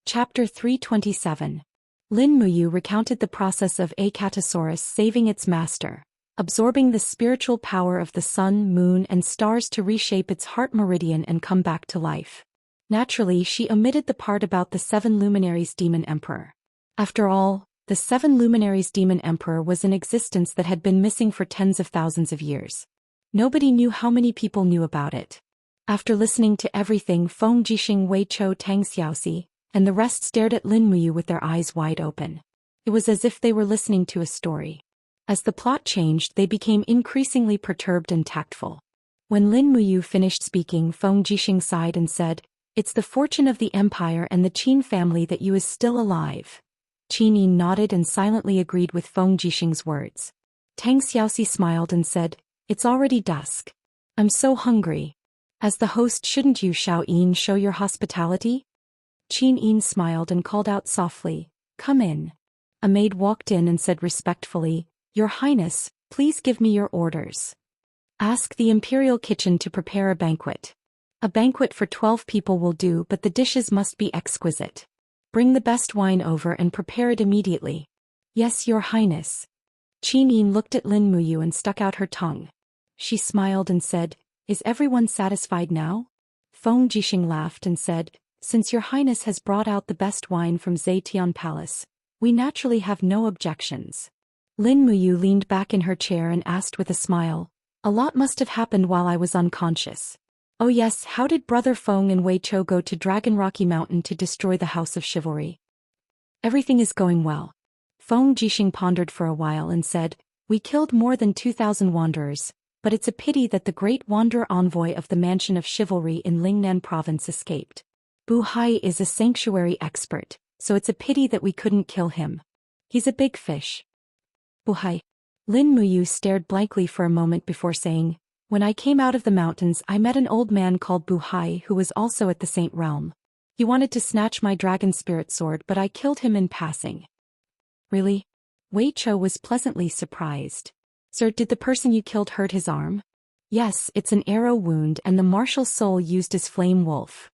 Chapter 327. Lin Muyu recounted the process of Acatosaurus saving its master, absorbing the spiritual power of the sun, moon, and stars to reshape its heart meridian and come back to life. Naturally, she omitted the part about the 7 luminaries demon emperor. After all, the 7 luminaries demon emperor was an existence that had been missing for tens of thousands of years. Nobody knew how many people knew about it. After listening to everything, Feng Jixing, Wei Chou, Tang Xiaoxi, and the rest stared at Lin Muyu with their eyes wide open. It was as if they were listening to a story. As the plot changed, they became increasingly perturbed and tactful. When Lin Muyu finished speaking, Feng Jixing sighed and said, "It's the fortune of the empire and the Qin family that you is still alive." Qin Yin nodded and silently agreed with Feng Jixing's words. Tang Xiaoxi smiled and said, "It's already dusk. I'm so hungry. As the host, shouldn't you, Xiao Yin, show your hospitality?" Qin Yin smiled and called out softly, "Come in." A maid walked in and said respectfully, "Your Highness, please give me your orders." "Ask the imperial kitchen to prepare a banquet. A banquet for 12 people will do, but the dishes must be exquisite. Bring the best wine over and prepare it immediately." "Yes, Your Highness." Qin Yin looked at Lin Muyu and stuck out her tongue. She smiled and said, "Is everyone satisfied now?" Feng Jixing laughed and said, "Since Your Highness has brought out the best wine from Zetian Palace, we naturally have no objections." Lin Muyu leaned back in her chair and asked with a smile, "A lot must have happened while I was unconscious." "Oh yes, how did Brother Feng and Wei Chou go to Dragon Rocky Mountain to destroy the House of Chivalry?" "Everything is going well." Feng Jixing pondered for a while and said, "We killed more than 2,000 wanderers, but it's a pity that the great wanderer envoy of the Mansion of Chivalry in Lingnan Province escaped. Bu Hai is a sanctuary expert, so it's a pity that we couldn't kill him. He's a big fish." "Bu Hai?" Lin Muyu stared blankly for a moment before saying, "When I came out of the mountains, I met an old man called Bu Hai who was also at the Saint Realm. He wanted to snatch my dragon spirit sword, but I killed him in passing." "Really?" Wei Chou was pleasantly surprised. "Sir, did the person you killed hurt his arm?" "Yes, it's an arrow wound and the martial soul used as flame wolf."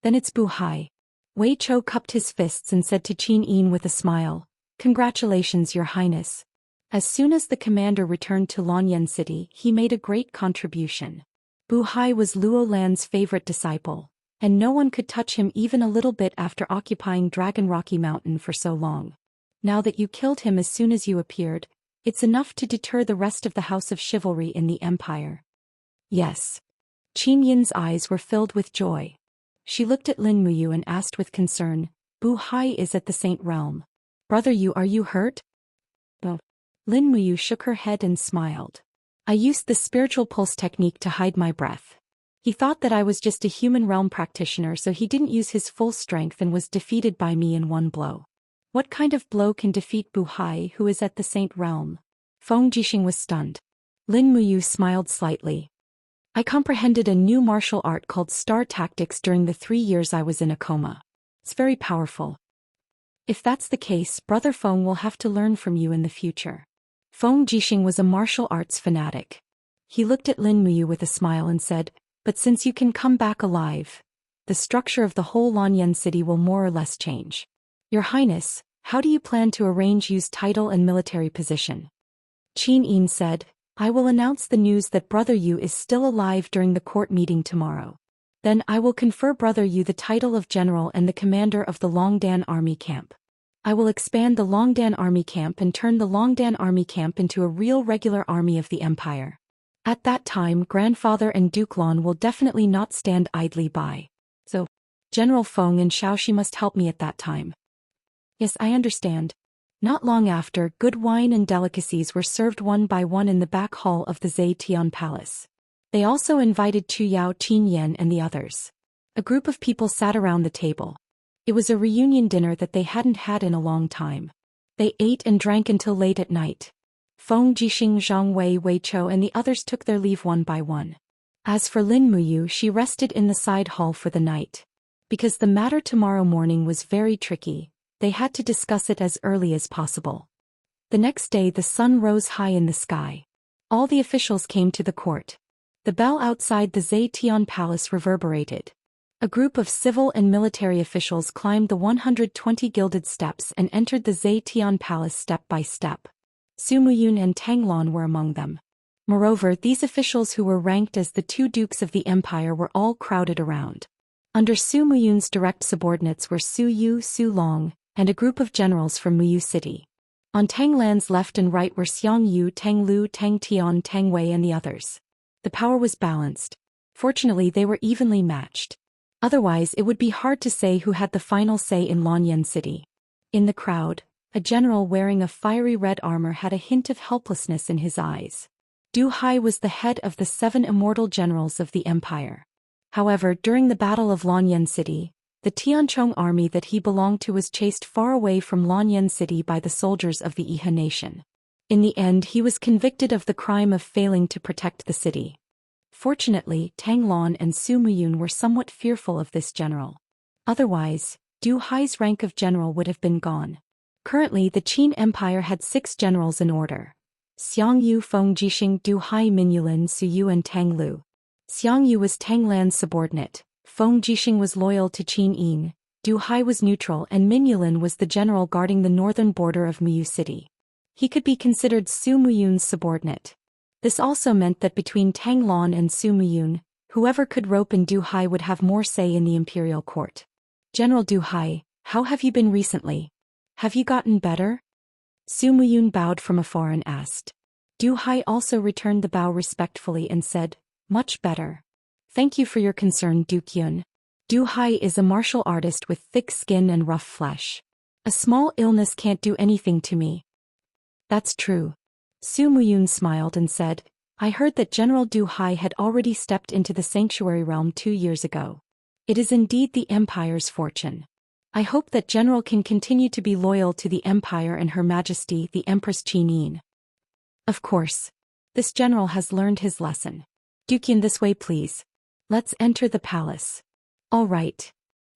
"Then it's Bu Hai." Wei Chou cupped his fists and said to Qin Yin with a smile, "Congratulations, Your Highness." As soon as the commander returned to Longyan City, he made a great contribution. Bu Hai was Luo Lan's favorite disciple, and no one could touch him even a little bit after occupying Dragon Rocky Mountain for so long. Now that you killed him as soon as you appeared, it's enough to deter the rest of the House of Chivalry in the Empire. "Yes." Qin Yin's eyes were filled with joy. She looked at Lin Muyu and asked with concern, "Bu Hai is at the Saint Realm. Brother Yu, are you hurt?" "No." Lin Muyu shook her head and smiled. "I used the spiritual pulse technique to hide my breath. He thought that I was just a human realm practitioner, so he didn't use his full strength and was defeated by me in one blow." "What kind of blow can defeat Bu Hai, who is at the Saint Realm?" Feng Jixing was stunned. Lin Muyu smiled slightly. "I comprehended a new martial art called Star Tactics during the 3 years I was in a coma. It's very powerful. If that's the case, Brother Feng will have to learn from you in the future." Feng Jixing was a martial arts fanatic. He looked at Lin Muyu with a smile and said, "But since you can come back alive, the structure of the whole Longyan City will more or less change. Your Highness, how do you plan to arrange Yu's title and military position?" Qin Yin said, "I will announce the news that Brother Yu is still alive during the court meeting tomorrow. Then I will confer Brother Yu the title of General and the commander of the Longdan Army Camp. I will expand the Longdan Army Camp and turn the Longdan Army Camp into a real regular army of the Empire. At that time, Grandfather and Duke Lon will definitely not stand idly by. So, General Feng and Xiaoxi must help me at that time." "Yes, I understand." Not long after, good wine and delicacies were served one by one in the back hall of the Zetian Palace. They also invited Chu Yao, Qin Yan and the others. A group of people sat around the table. It was a reunion dinner that they hadn't had in a long time. They ate and drank until late at night. Feng Jixing, Zhang Wei, Wei Chou and the others took their leave one by one. As for Lin Muyu, she rested in the side hall for the night. Because the matter tomorrow morning was very tricky, they had to discuss it as early as possible. The next day the sun rose high in the sky. All the officials came to the court. The bell outside the Zetian Palace reverberated. A group of civil and military officials climbed the 120 gilded steps and entered the Zetian Palace step by step. Su Muyun and Tang Lan were among them. Moreover, these officials who were ranked as the two dukes of the empire were all crowded around. Under Su Muyun's direct subordinates were Su Yu, Su Long, and a group of generals from Muyu City. On Tang Lan's left and right were Xiang Yu, Tang Lu, Tang Tian, Tang Wei and the others. The power was balanced. Fortunately, they were evenly matched. Otherwise, it would be hard to say who had the final say in Lanyan City. In the crowd, a general wearing a fiery red armor had a hint of helplessness in his eyes. Du Hai was the head of the 7 immortal generals of the empire. However, during the Battle of Lanyan City, the Tianchong army that he belonged to was chased far away from Lanyan City by the soldiers of the Iha nation. In the end, he was convicted of the crime of failing to protect the city. Fortunately, Tang Lan and Su Muyun were somewhat fearful of this general. Otherwise, Du Hai's rank of general would have been gone. Currently, the Qin Empire had 6 generals in order: Xiang Yu, Feng Jixing, Du Hai, Minyulin, Su Yu and Tang Lu. Xiang Yu was Tang Lan's subordinate, Feng Jixing was loyal to Qin Yin, Du Hai was neutral and Minyulin was the general guarding the northern border of Muyu City. He could be considered Su Muyun's subordinate. This also meant that between Tang Lan and Su Muyun, whoever could rope in Du Hai would have more say in the imperial court. General Du Hai, how have you been recently? Have you gotten better? Su Muyun bowed from afar and asked. Du Hai also returned the bow respectfully and said, much better. Thank you for your concern, Duke Yun. Du Hai is a martial artist with thick skin and rough flesh. A small illness can't do anything to me. That's true. Su Muyun smiled and said, I heard that General Du Hai had already stepped into the sanctuary realm 2 years ago. It is indeed the Empire's fortune. I hope that General can continue to be loyal to the Empire and Her Majesty the Empress Qin Yin. Of course. This general has learned his lesson. Dukian, this way please. Let's enter the palace. All right.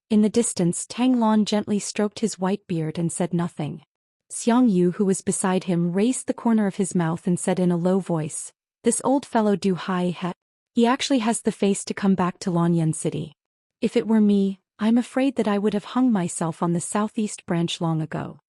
In the distance, Tang Lan gently stroked his white beard and said nothing. Xiang Yu, who was beside him, raised the corner of his mouth and said in a low voice, this old fellow Du Hai he actually has the face to come back to Lanyan City. If it were me, I'm afraid that I would have hung myself on the southeast branch long ago.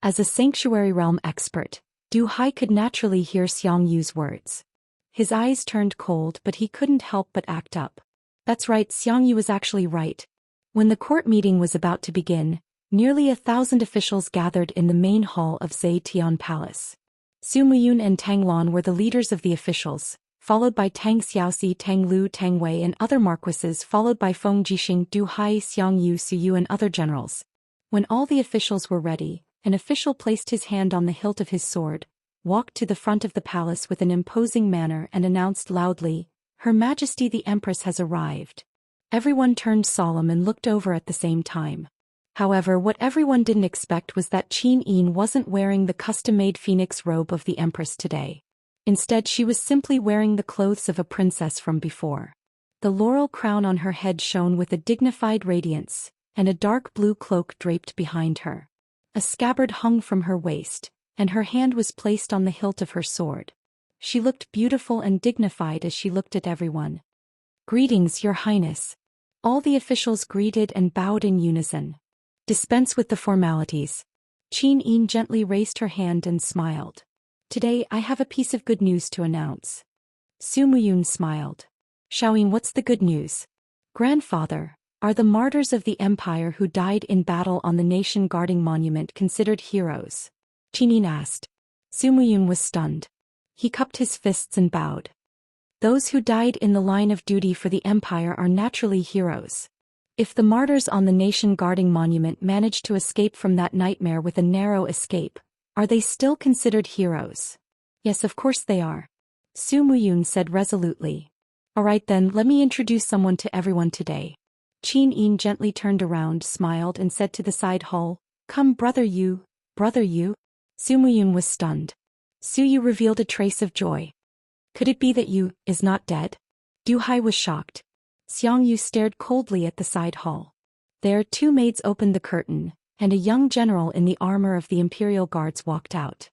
As a sanctuary realm expert, Du Hai could naturally hear Xiang Yu's words. His eyes turned cold, but he couldn't help but act up. That's right, Xiang Yu was actually right. When the court meeting was about to begin, nearly 1,000 officials gathered in the main hall of Zetian Palace. Su Muyun and Tang Lan were the leaders of the officials, followed by Tang Xiaoxi, Tang Lu, Tang Wei and other marquises, followed by Feng Jixing, Du Hai, Xiang Yu, Su Yu and other generals. When all the officials were ready, an official placed his hand on the hilt of his sword, walked to the front of the palace with an imposing manner and announced loudly, Her Majesty the Empress has arrived. Everyone turned solemn and looked over at the same time. However, what everyone didn't expect was that Qin Yin wasn't wearing the custom-made phoenix robe of the Empress today. Instead, she was simply wearing the clothes of a princess from before. The laurel crown on her head shone with a dignified radiance, and a dark blue cloak draped behind her. A scabbard hung from her waist, and her hand was placed on the hilt of her sword. She looked beautiful and dignified as she looked at everyone. Greetings, Your Highness. All the officials greeted and bowed in unison. Dispense with the formalities. Qin Yin gently raised her hand and smiled. Today I have a piece of good news to announce. Su Muyun smiled. Xiaoyin, what's the good news? Grandfather, are the martyrs of the empire who died in battle on the nation guarding monument considered heroes? Qin Yin asked. Su Muyun was stunned. He cupped his fists and bowed. Those who died in the line of duty for the empire are naturally heroes. If the martyrs on the nation guarding monument managed to escape from that nightmare with a narrow escape, are they still considered heroes? Yes, of course they are. Su Muyun said resolutely. Alright then, let me introduce someone to everyone today. Qin Yin gently turned around, smiled and said to the side hall, Come brother Yu, brother Yu. Su Muyun was stunned. Su Yu revealed a trace of joy. Could it be that Yu is not dead? Du Hai was shocked. Xiang Yu stared coldly at the side hall. There 2 maids opened the curtain, and a young general in the armor of the Imperial Guards walked out.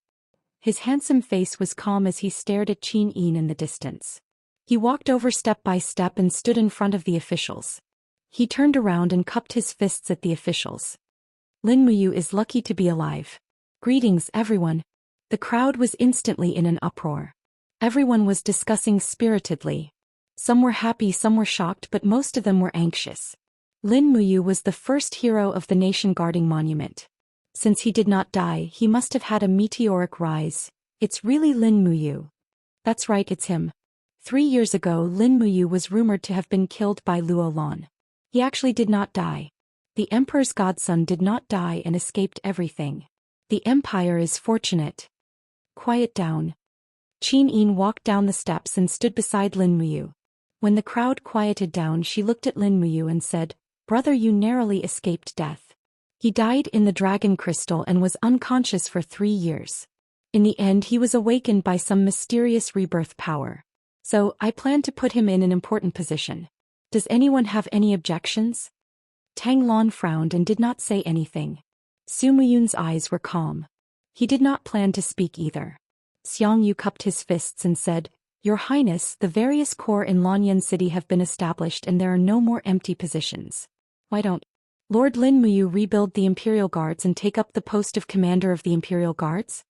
His handsome face was calm as he stared at Qin Yin in the distance. He walked over step by step and stood in front of the officials. He turned around and cupped his fists at the officials. Lin Muyu is lucky to be alive. Greetings, everyone. The crowd was instantly in an uproar. Everyone was discussing spiritedly. Some were happy, some were shocked, but most of them were anxious. Lin Muyu was the first hero of the nation guarding monument. Since he did not die, he must have had a meteoric rise. It's really Lin Muyu. That's right, it's him. 3 years ago, Lin Muyu was rumored to have been killed by Luo Lan. He actually did not die. The emperor's godson did not die and escaped everything. The empire is fortunate. Quiet down. Qin Yin walked down the steps and stood beside Lin Muyu. When the crowd quieted down, she looked at Lin Muyu and said, "Brother, you narrowly escaped death. He died in the dragon crystal and was unconscious for 3 years. In the end, he was awakened by some mysterious rebirth power. So, I plan to put him in an important position. Does anyone have any objections?" Tang Lan frowned and did not say anything. Su Muyun's eyes were calm. He did not plan to speak either. Xiang Yu cupped his fists and said, "Your Highness, the various corps in Lanyan City have been established and there are no more empty positions. Why don't Lord Lin Muyu rebuild the Imperial Guards and take up the post of commander of the Imperial Guards?"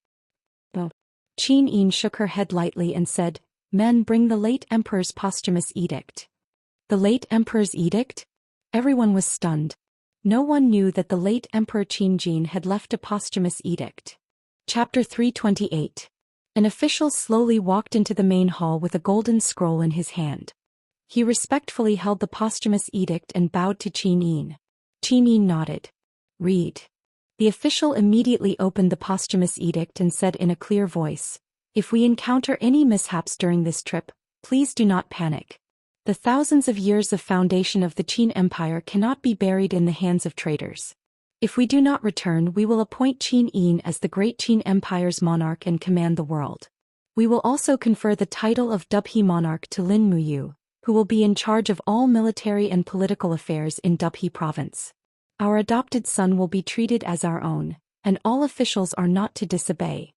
No. Qin Yin shook her head lightly and said, "Men, bring the late Emperor's posthumous edict." The late Emperor's edict? Everyone was stunned. No one knew that the late Emperor Qin Jin had left a posthumous edict. Chapter 328. An official slowly walked into the main hall with a golden scroll in his hand. He respectfully held the posthumous edict and bowed to Qin Yin. Qin Yin nodded. "Read." The official immediately opened the posthumous edict and said in a clear voice, "If we encounter any mishaps during this trip, please do not panic. The thousands of years of foundation of the Qin Empire cannot be buried in the hands of traitors. If we do not return, we will appoint Qin Yin as the great Qin Empire's monarch and command the world. We will also confer the title of Dubhe monarch to Lin Muyu, who will be in charge of all military and political affairs in Dubhe province. Our adopted son will be treated as our own, and all officials are not to disobey."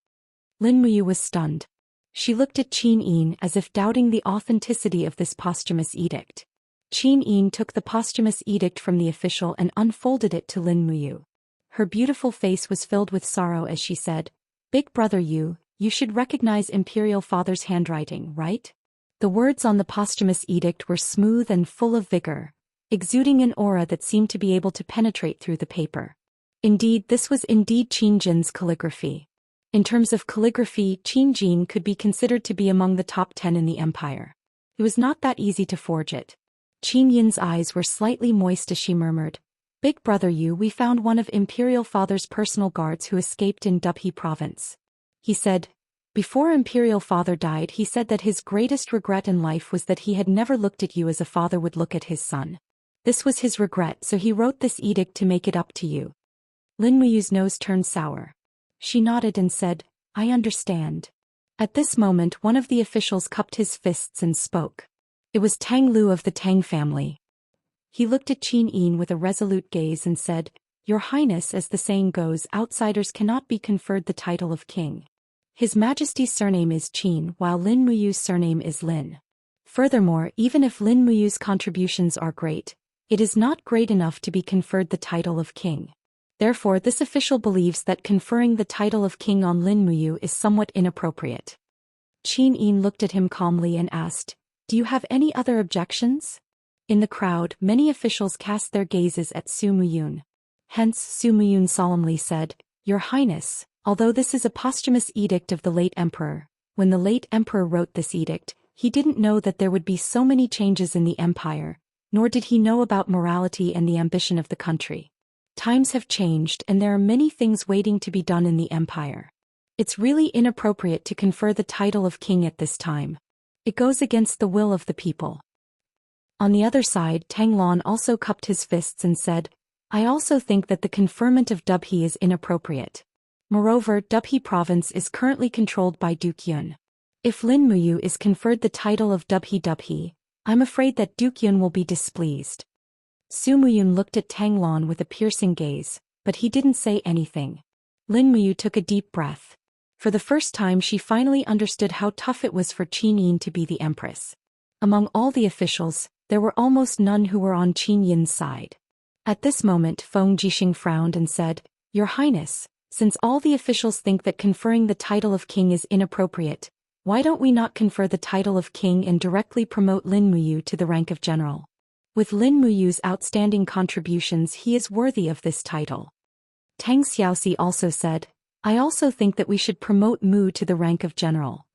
Lin Muyu was stunned. She looked at Qin Yin as if doubting the authenticity of this posthumous edict. Qin Yin took the posthumous edict from the official and unfolded it to Lin Muyu. Her beautiful face was filled with sorrow as she said, "Big brother you should recognize Imperial Father's handwriting, right?" The words on the posthumous edict were smooth and full of vigor, exuding an aura that seemed to be able to penetrate through the paper. Indeed, this was indeed Qin Jin's calligraphy. In terms of calligraphy, Qin Jin could be considered to be among the top 10 in the empire. It was not that easy to forge it. Qin Yin's eyes were slightly moist as she murmured, "Big brother we found one of Imperial Father's personal guards who escaped in Dubhe province. He said, before Imperial Father died, he said that his greatest regret in life was that he had never looked at you as a father would look at his son. This was his regret, so he wrote this edict to make it up to you." Lin Muyu's nose turned sour. She nodded and said, "I understand." At this moment, one of the officials cupped his fists and spoke. It was Tang Lu of the Tang family. He looked at Qin Yin with a resolute gaze and said, "Your Highness, as the saying goes, outsiders cannot be conferred the title of king. His Majesty's surname is Qin, while Lin Muyu's surname is Lin. Furthermore, even if Lin Muyu's contributions are great, it is not great enough to be conferred the title of king. Therefore, this official believes that conferring the title of king on Lin Muyu is somewhat inappropriate." Qin Yin looked at him calmly and asked, "Do you have any other objections?" In the crowd, many officials cast their gazes at Su Muyun. Hence, Su Muyun solemnly said, "Your Highness, although this is a posthumous edict of the late emperor, when the late emperor wrote this edict, he didn't know that there would be so many changes in the empire, nor did he know about morality and the ambition of the country. Times have changed and there are many things waiting to be done in the empire. It's really inappropriate to confer the title of king at this time. It goes against the will of the people." On the other side, Tang Lan also cupped his fists and said, "I also think that the conferment of Dubhe is inappropriate. Moreover, Dubhe province is currently controlled by Duke Yun. If Lin Muyu is conferred the title of Dubhe, I'm afraid that Duke Yun will be displeased." Su Muyun looked at Tang Lan with a piercing gaze, but he didn't say anything. Lin Muyu took a deep breath. For the first time, she finally understood how tough it was for Qin Yin to be the empress. Among all the officials, There were almost none who were on Qin Yin's side. At this moment Feng Jixing frowned and said, "Your Highness, since all the officials think that conferring the title of king is inappropriate, why don't we not confer the title of king and directly promote Lin Muyu to the rank of general? With Lin Muyu's outstanding contributions he is worthy of this title." Tang Xiaoxi also said, "I also think that we should promote Mu to the rank of general."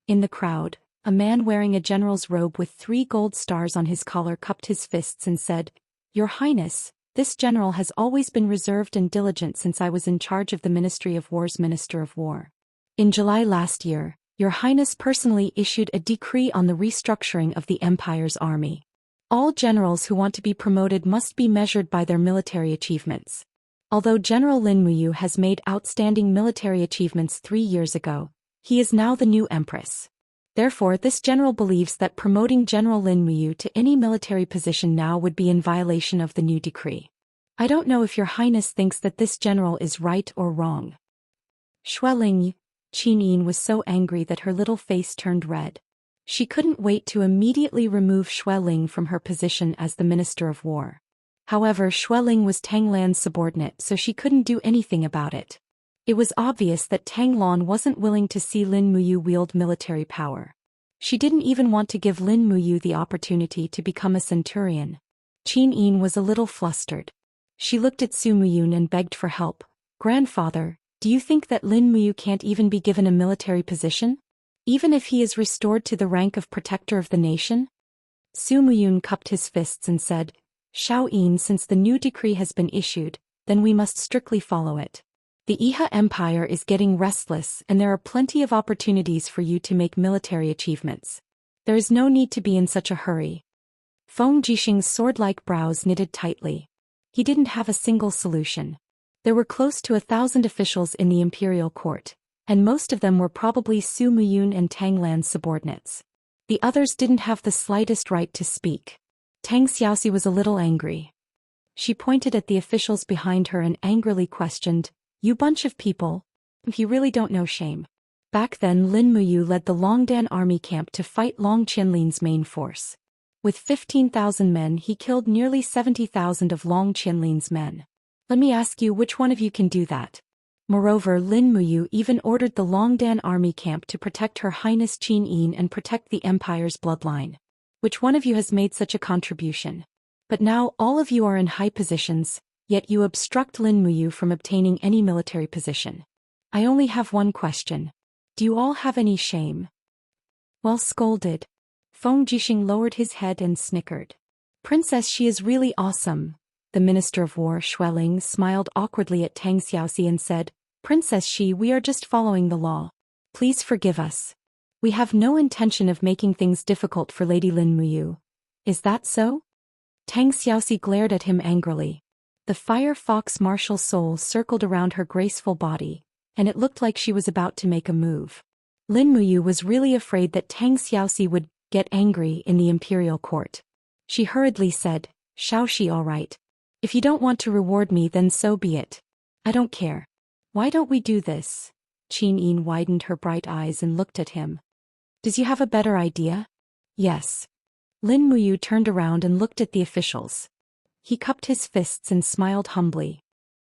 In the crowd, a man wearing a general's robe with 3 gold stars on his collar cupped his fists and said, "Your Highness, this general has always been reserved and diligent since I was in charge of the Ministry of War's Minister of War. In July last year, Your Highness personally issued a decree on the restructuring of the Empire's army. All generals who want to be promoted must be measured by their military achievements. Although General Lin Muyu has made outstanding military achievements 3 years ago, he is now the new empress. Therefore this general believes that promoting General Lin Muyu to any military position now would be in violation of the new decree. I don't know if Your Highness thinks that this general is right or wrong." Xueling, Qin Yin was so angry that her little face turned red. She couldn't wait to immediately remove Xueling from her position as the Minister of War. However, Xueling was Tang Lan's subordinate, so she couldn't do anything about it. It was obvious that Tang Lan wasn't willing to see Lin Muyu wield military power. She didn't even want to give Lin Muyu the opportunity to become a centurion. Qin Yin was a little flustered. She looked at Su Muyun and begged for help. "Grandfather, do you think that Lin Muyu can't even be given a military position? Even if he is restored to the rank of protector of the nation?" Su Muyun cupped his fists and said, "Shao Yin, since the new decree has been issued, then we must strictly follow it. The Iha Empire is getting restless and there are plenty of opportunities for you to make military achievements. There is no need to be in such a hurry." Feng Jixing's sword-like brows knitted tightly. He didn't have a single solution. There were close to 1,000 officials in the imperial court, and most of them were probably Su Muyun and Tang Lan's subordinates. The others didn't have the slightest right to speak. Tang Xiaoxi was a little angry. She pointed at the officials behind her and angrily questioned, "You bunch of people, you really don't know shame." Back then Lin Muyu led the Longdan army camp to fight Long Qianlin's main force. With 15,000 men he killed nearly 70,000 of Long Qianlin's men. Let me ask you, which one of you can do that? Moreover, Lin Muyu even ordered the Longdan army camp to protect Her Highness Qin Yin and protect the Empire's bloodline. Which one of you has made such a contribution? But now all of you are in high positions, yet you obstruct Lin Muyu from obtaining any military position. I only have one question. Do you all have any shame?" Well scolded. Feng Jixing lowered his head and snickered. "Princess, she is really awesome." The Minister of War, Xueling, smiled awkwardly at Tang Xiaoxi and said, "Princess Shi, we are just following the law. Please forgive us. We have no intention of making things difficult for Lady Lin Muyu. Is that so?" Tang Xiaoxi glared at him angrily. The fire fox martial soul circled around her graceful body, and it looked like she was about to make a move. Lin Muyu was really afraid that Tang Xiaoxi would get angry in the imperial court. She hurriedly said, "Xiaoxi, all right. If you don't want to reward me, then so be it. I don't care. Why don't we do this?" Qin Yin widened her bright eyes and looked at him. "Does you have a better idea?" "Yes." Lin Muyu turned around and looked at the officials. He cupped his fists and smiled humbly.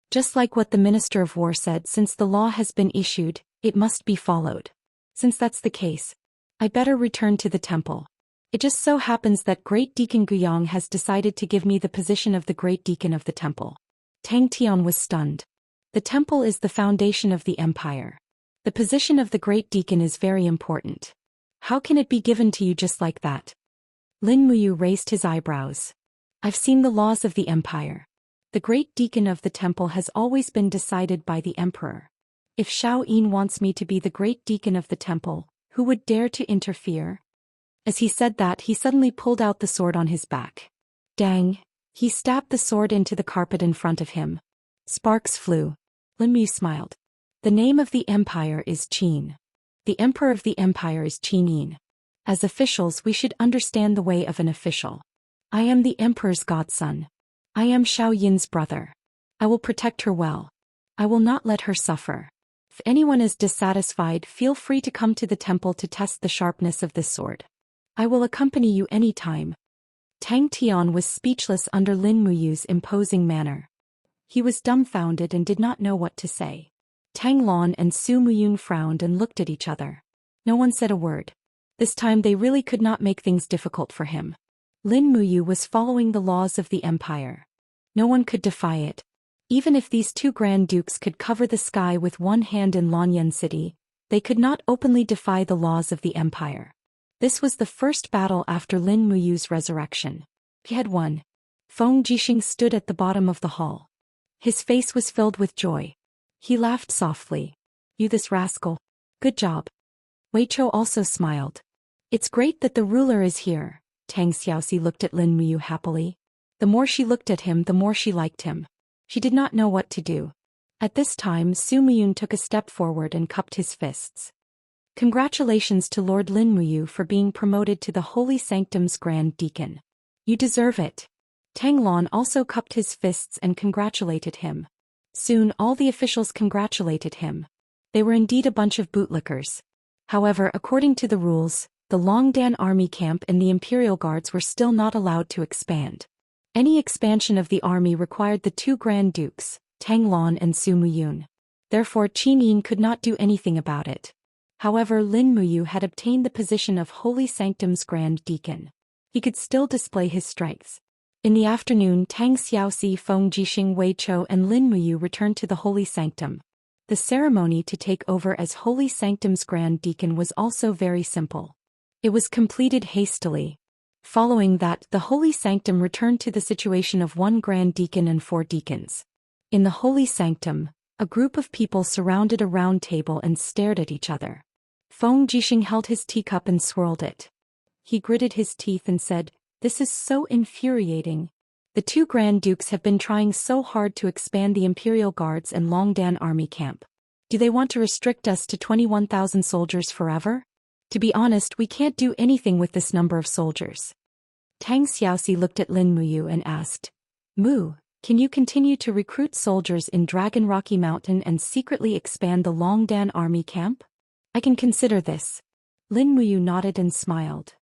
"Just like what the Minister of War said, since the law has been issued, it must be followed. Since that's the case, I better return to the temple. It just so happens that Great Deacon Guyang has decided to give me the position of the Great Deacon of the temple." Tang Tian was stunned. The temple is the foundation of the empire. The position of the Great Deacon is very important. How can it be given to you just like that? Lin Muyu raised his eyebrows. "I've seen the laws of the empire. The Great Deacon of the temple has always been decided by the emperor. If Shao Yin wants me to be the Great Deacon of the temple, who would dare to interfere?" As he said that, he suddenly pulled out the sword on his back. Dang! He stabbed the sword into the carpet in front of him. Sparks flew. Lin Muyu smiled. "The name of the empire is Qin. The emperor of the empire is Qin Yin. As officials, we should understand the way of an official. I am the emperor's godson. I am Shao Yin's brother. I will protect her well. I will not let her suffer. If anyone is dissatisfied, feel free to come to the temple to test the sharpness of this sword. I will accompany you any time." Tang Tian was speechless under Lin Muyu's imposing manner. He was dumbfounded and did not know what to say. Tang Lan and Su Muyun frowned and looked at each other. No one said a word. This time they really could not make things difficult for him. Lin Muyu was following the laws of the empire. No one could defy it. Even if these two Grand Dukes could cover the sky with one hand in Lanyan City, they could not openly defy the laws of the empire. This was the first battle after Lin Muyu's resurrection. He had won. Feng Jixing stood at the bottom of the hall. His face was filled with joy. He laughed softly. You this rascal. Good job. Wei Chou also smiled. It's great that the ruler is here. Tang Xiaoxi looked at Lin Muyu happily. The more she looked at him, the more she liked him. She did not know what to do. At this time, Su Muyun took a step forward and cupped his fists. Congratulations to Lord Lin Muyu for being promoted to the Holy Sanctum's Grand Deacon. You deserve it. Tang Lan also cupped his fists and congratulated him. Soon all the officials congratulated him. They were indeed a bunch of bootlickers. However, according to the rules, the Longdan army camp and the Imperial Guards were still not allowed to expand. Any expansion of the army required the two Grand Dukes, Tang Lan and Su Muyun. Therefore Qin Yin could not do anything about it. However, Lin Muyu had obtained the position of Holy Sanctum's Grand Deacon. He could still display his strengths. In the afternoon, Tang Xiaoxi, Feng Jixing, Wei Chou and Lin Muyu returned to the Holy Sanctum. The ceremony to take over as Holy Sanctum's Grand Deacon was also very simple. It was completed hastily. Following that, the Holy Sanctum returned to the situation of one Grand Deacon and 4 deacons. In the Holy Sanctum, a group of people surrounded a round table and stared at each other. Feng Jixing held his teacup and swirled it. He gritted his teeth and said, "This is so infuriating. The two Grand Dukes have been trying so hard to expand the Imperial Guards and Longdan army camp. Do they want to restrict us to 21,000 soldiers forever? To be honest, we can't do anything with this number of soldiers." Tang Xiaoxi looked at Lin Muyu and asked, "Mu, can you continue to recruit soldiers in Dragon Rocky Mountain and secretly expand the Longdan army camp?" "I can consider this." Lin Muyu nodded and smiled.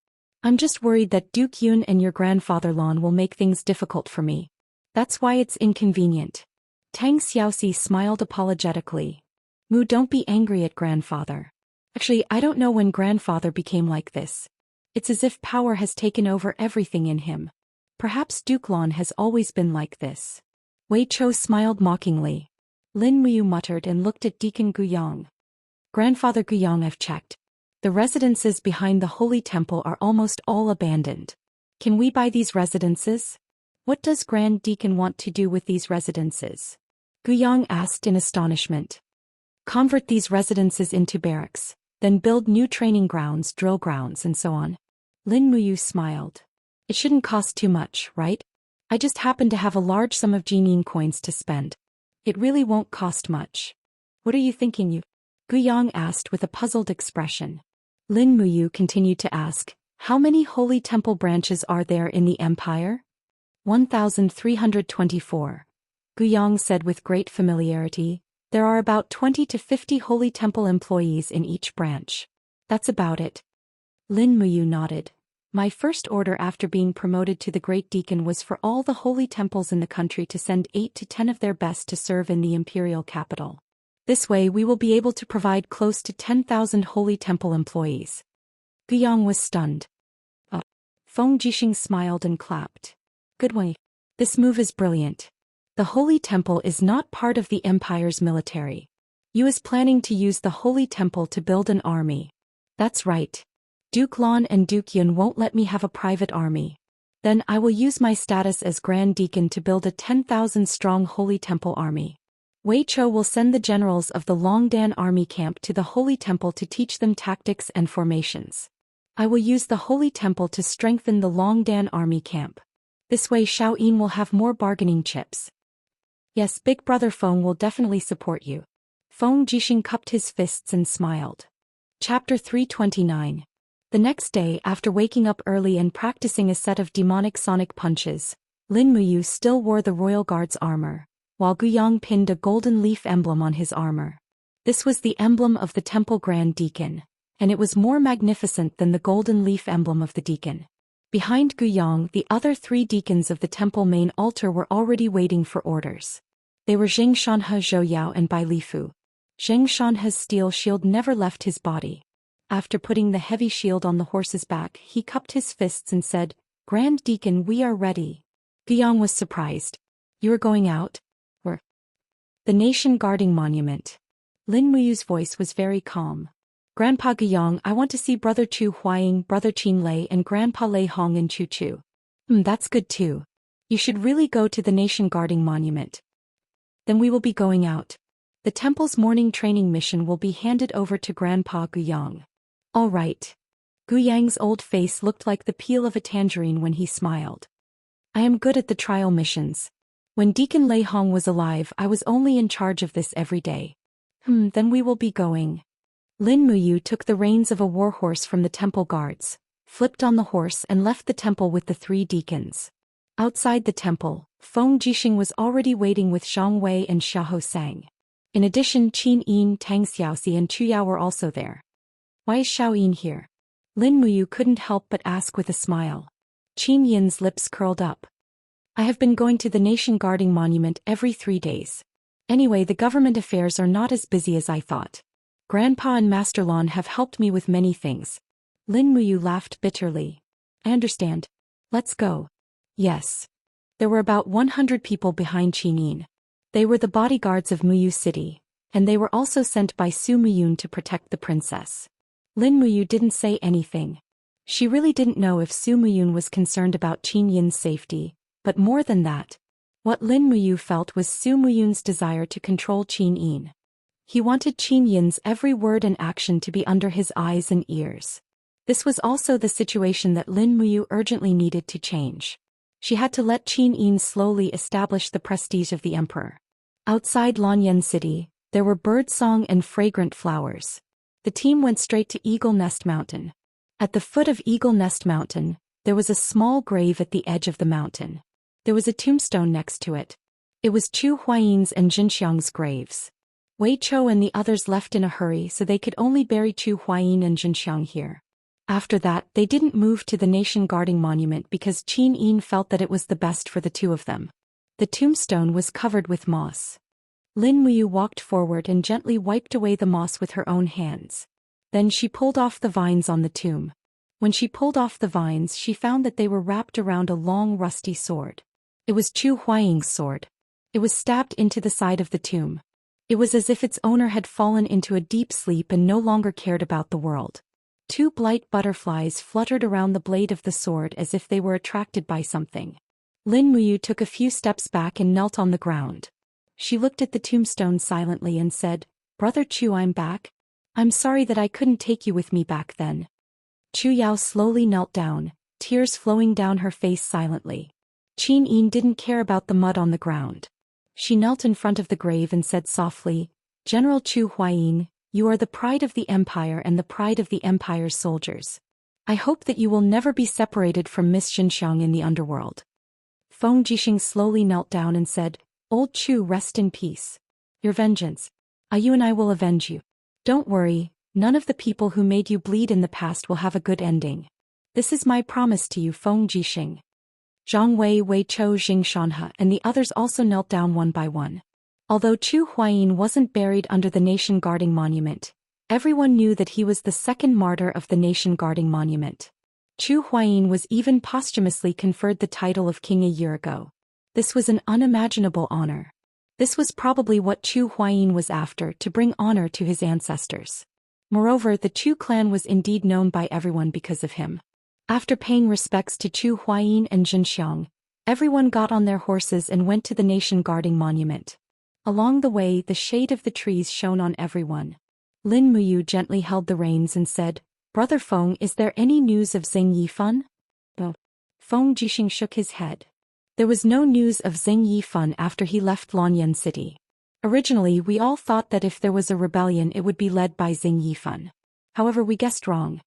"I'm just worried that Duke Yun and your grandfather Lan will make things difficult for me. That's why it's inconvenient." Tang Xiaoxi smiled apologetically. "Mu, don't be angry at grandfather. Actually, I don't know when grandfather became like this. It's as if power has taken over everything in him. Perhaps Duke Lan has always been like this." Wei Chou smiled mockingly. Lin Muyu muttered and looked at Deacon Guyang. "Grandfather Guyang, I've checked. The residences behind the Holy Temple are almost all abandoned. Can we buy these residences?" "What does Grand Deacon want to do with these residences?" Guyang asked in astonishment. "Convert these residences into barracks, then build new training grounds, drill grounds and so on." Lin Muyu smiled. "It shouldn't cost too much, right? I just happen to have a large sum of Jinin coins to spend. It really won't cost much." "What are you thinking, you?" Guyang asked with a puzzled expression. Lin Muyu continued to ask, "How many Holy Temple branches are there in the empire?" 1,324. Guyang said with great familiarity, "There are about 20 to 50 Holy Temple employees in each branch. That's about it." Lin Muyu nodded. "My first order after being promoted to the Great Deacon was for all the Holy Temples in the country to send 8 to 10 of their best to serve in the imperial capital. This way we will be able to provide close to 10,000 Holy Temple employees." Guyang was stunned. Feng Jixing smiled and clapped. "Good way. This move is brilliant. The Holy Temple is not part of the Empire's military. You is planning to use the Holy Temple to build an army." "That's right. Duke Lan and Duke Yun won't let me have a private army. Then I will use my status as Grand Deacon to build a 10,000-strong Holy Temple army. Wei Chou will send the generals of the Longdan army camp to the Holy Temple to teach them tactics and formations. I will use the Holy Temple to strengthen the Longdan army camp. This way Xiao Yin will have more bargaining chips." "Yes, Big Brother Feng will definitely support you." Feng Jixing cupped his fists and smiled. Chapter 329. The next day, after waking up early and practicing a set of demonic sonic punches, Lin Muyu still wore the Royal Guard's armor, while Guyang pinned a golden leaf emblem on his armor. This was the emblem of the Temple Grand Deacon, and it was more magnificent than the golden leaf emblem of the Deacon. Behind Guyang, the other 3 deacons of the temple main altar were already waiting for orders. They were Xianxia, Zhou Yao and Bai Lifu. Xianxia's steel shield never left his body. After putting the heavy shield on the horse's back, he cupped his fists and said, "Grand Deacon, we are ready." Guyang was surprised. "You are going out?" "We're the nation guarding monument." Lin Muyu's voice was very calm. "Grandpa Guyang, I want to see Brother Chu Huaying, Brother Qin Lei and Grandpa Lei Hong and Chu Chu." That's good too. You should really go to the nation guarding monument." "Then we will be going out. The temple's morning training mission will be handed over to Grandpa Guyang." "All right." Guyang's old face looked like the peel of a tangerine when he smiled. "I am good at the trial missions. When Deacon Lei Hong was alive, I was only in charge of this every day." Then we will be going." Lin Muyu took the reins of a warhorse from the temple guards, flipped on the horse and left the temple with the 3 deacons. Outside the temple, Feng Jixing was already waiting with Zhang Wei and Xiahou Sang. In addition, Qin Yin, Tang Xiaoxi and Chu Yao were also there. "Why is Xiao Yin here?" Lin Muyu couldn't help but ask with a smile. Qin Yin's lips curled up. "I have been going to the nation guarding monument every 3 days. Anyway, the government affairs are not as busy as I thought. Grandpa and Master Lon have helped me with many things." Lin Muyu laughed bitterly. "I understand. Let's go." Yes. There were about 100 people behind Qin Yin. They were the bodyguards of Muyu City, and they were also sent by Su Muyun to protect the princess. Lin Muyu didn't say anything. She really didn't know if Su Muyun was concerned about Qin Yin's safety, but more than that, what Lin Muyu felt was Su Muyun's desire to control Qin Yin. He wanted Qin Yin's every word and action to be under his eyes and ears. This was also the situation that Lin Muyu urgently needed to change. She had to let Qin Yin slowly establish the prestige of the emperor. Outside Lanyan City, there were birdsong and fragrant flowers. The team went straight to Eagle Nest Mountain. At the foot of Eagle Nest Mountain, there was a small grave at the edge of the mountain. There was a tombstone next to it. It was Chu Huayin's and Jinxiang's graves. Wei Chou and the others left in a hurry so they could only bury Chu Huayin and Jinxiang here. After that, they didn't move to the nation guarding monument because Qin Yin felt that it was the best for the 2 of them. The tombstone was covered with moss. Lin Muyu walked forward and gently wiped away the moss with her own hands. Then she pulled off the vines on the tomb. When she pulled off the vines, she found that they were wrapped around a long rusty sword. It was Chu Huaying's sword. It was stabbed into the side of the tomb. It was as if its owner had fallen into a deep sleep and no longer cared about the world. 2 blight butterflies fluttered around the blade of the sword as if they were attracted by something. Lin Muyu took a few steps back and knelt on the ground. She looked at the tombstone silently and said, "Brother Chu, I'm back. I'm sorry that I couldn't take you with me back then." Chu Yao slowly knelt down, tears flowing down her face silently. Qin Yin didn't care about the mud on the ground. She knelt in front of the grave and said softly, "General Chu Huayin, you are the pride of the empire and the pride of the empire's soldiers. I hope that you will never be separated from Miss Xinxiang in the underworld." Feng Jixing slowly knelt down and said, "Old Chu, rest in peace. Your vengeance. You and I will avenge you. Don't worry, none of the people who made you bleed in the past will have a good ending. This is my promise to you, Feng Jixing." Zhang Wei, Wei Chou, Xianxia and the others also knelt down one by one. Although Chu Huayin wasn't buried under the nation guarding monument, everyone knew that he was the 2nd martyr of the nation guarding monument. Chu Huayin was even posthumously conferred the title of king a year ago. This was an unimaginable honor. This was probably what Chu Huayin was after, to bring honor to his ancestors. Moreover, the Chu clan was indeed known by everyone because of him. After paying respects to Chu Huayin and Jinxiang, everyone got on their horses and went to the nation guarding monument. Along the way, the shade of the trees shone on everyone. Lin Muyu gently held the reins and said, "Brother Feng, is there any news of Zheng Yifan?" Feng Jixing shook his head. There was no news of Zheng Yifan after he left Lanyan City. Originally, we all thought that if there was a rebellion it would be led by Zheng Yifan. However, we guessed wrong.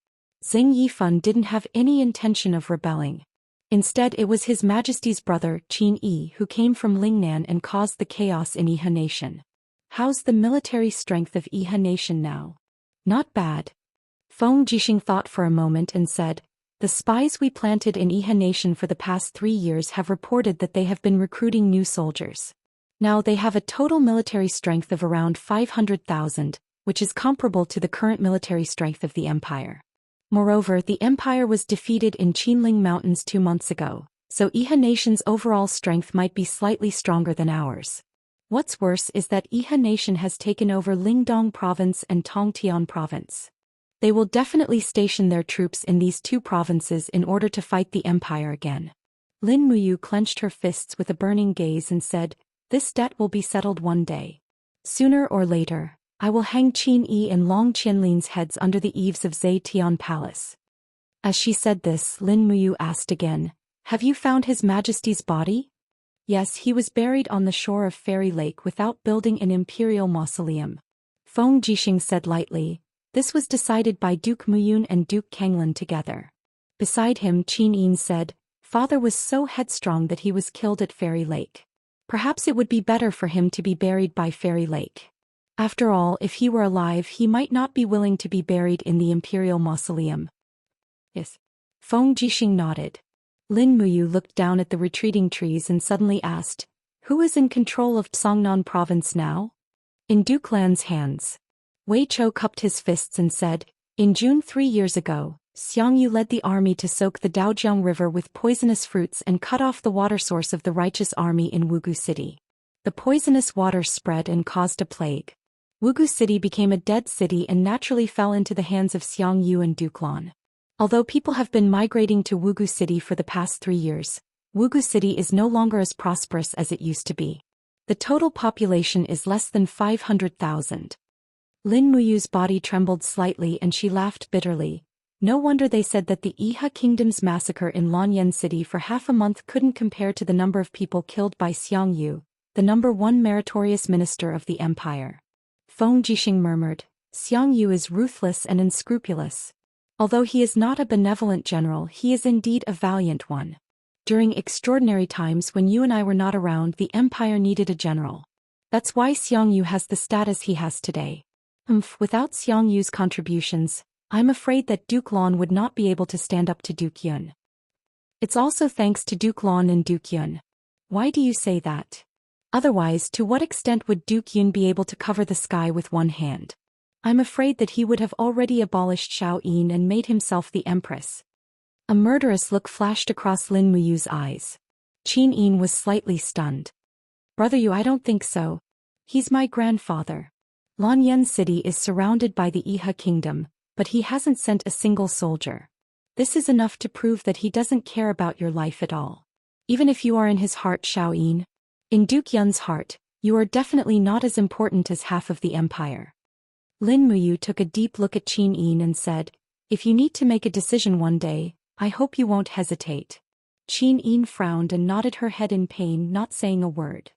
Zheng Yifan didn't have any intention of rebelling. Instead, it was His Majesty's brother, Qin Yi, who came from Lingnan and caused the chaos in Yihe Nation. How's the military strength of Yihe Nation now? Not bad. Feng Jixing thought for a moment and said, The spies we planted in Iha Nation for the past 3 years have reported that they have been recruiting new soldiers. Now they have a total military strength of around 500,000, which is comparable to the current military strength of the Empire. Moreover, the Empire was defeated in Qinling Mountains 2 months ago, so Iha Nation's overall strength might be slightly stronger than ours. What's worse is that Iha Nation has taken over Lingdong Province and Tongtian Province. They will definitely station their troops in these 2 provinces in order to fight the Empire again. Lin Muyu clenched her fists with a burning gaze and said, "This debt will be settled one day. Sooner or later, I will hang Qin Yi and Long Qianlin's heads under the eaves of Zetian Palace." As she said this, Lin Muyu asked again, "Have you found His Majesty's body?" "Yes, he was buried on the shore of Fairy Lake without building an imperial mausoleum," Feng Jixing said lightly. This was decided by Duke Muyun and Duke Kanglan together. Beside him, Qin Yin said, "Father was so headstrong that he was killed at Fairy Lake. Perhaps it would be better for him to be buried by Fairy Lake. After all, if he were alive, he might not be willing to be buried in the imperial mausoleum." "Yes." Feng Jixing nodded. Lin Muyu looked down at the retreating trees and suddenly asked, "Who is in control of Songnan province now?" "In Duke Lan's hands." Wei Chou cupped his fists and said, "In June 3 years ago, Xianxia led the army to soak the Daojiang River with poisonous fruits and cut off the water source of the righteous army in Wugu City. The poisonous water spread and caused a plague. Wugu City became a dead city and naturally fell into the hands of Xianxia and Duke Lan. Although people have been migrating to Wugu City for the past 3 years, Wugu City is no longer as prosperous as it used to be. The total population is less than 500,000. Lin Muyu's body trembled slightly and she laughed bitterly. No wonder they said that the Iha Kingdom's massacre in Lanyan City for half a month couldn't compare to the number of people killed by Xianxia, the #1 meritorious minister of the empire. Feng Jixing murmured, "Xianxia is ruthless and unscrupulous. Although he is not a benevolent general, he is indeed a valiant one. During extraordinary times when you and I were not around, the empire needed a general. That's why Xianxia has the status he has today. Without Xiangyi's contributions, I'm afraid that Duke Lan would not be able to stand up to Duke Yun. It's also thanks to Duke Lan and Duke Yun." "Why do you say that? Otherwise, to what extent would Duke Yun be able to cover the sky with one hand? I'm afraid that he would have already abolished Shao Yin and made himself the empress." A murderous look flashed across Lin Muyu's eyes. Qin Yin was slightly stunned. "Brother Yu, I don't think so. He's my grandfather. Lanyan City is surrounded by the Iha Kingdom, but he hasn't sent a single soldier. This is enough to prove that he doesn't care about your life at all. Even if you are in his heart, Shao Yin. In Duke Yun's heart, you are definitely not as important as half of the empire." Lin Muyu took a deep look at Qin Yin and said, "If you need to make a decision one day, I hope you won't hesitate." Qin Yin frowned and nodded her head in pain, not saying a word.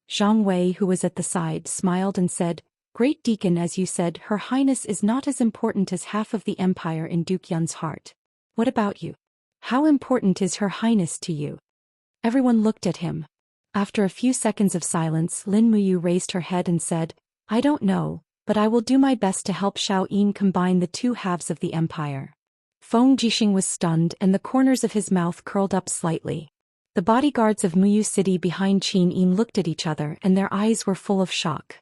Zhang Wei, who was at the side, smiled and said, "Great Deacon, as you said, Her Highness is not as important as half of the empire in Duke Yun's heart. What about you? How important is Her Highness to you?" Everyone looked at him. After a few seconds of silence, Lin Muyu raised her head and said, "I don't know, but I will do my best to help Shao Yin combine the 2 halves of the empire." Feng Jixing was stunned and the corners of his mouth curled up slightly. The bodyguards of Muyu City behind Qin Yin looked at each other and their eyes were full of shock.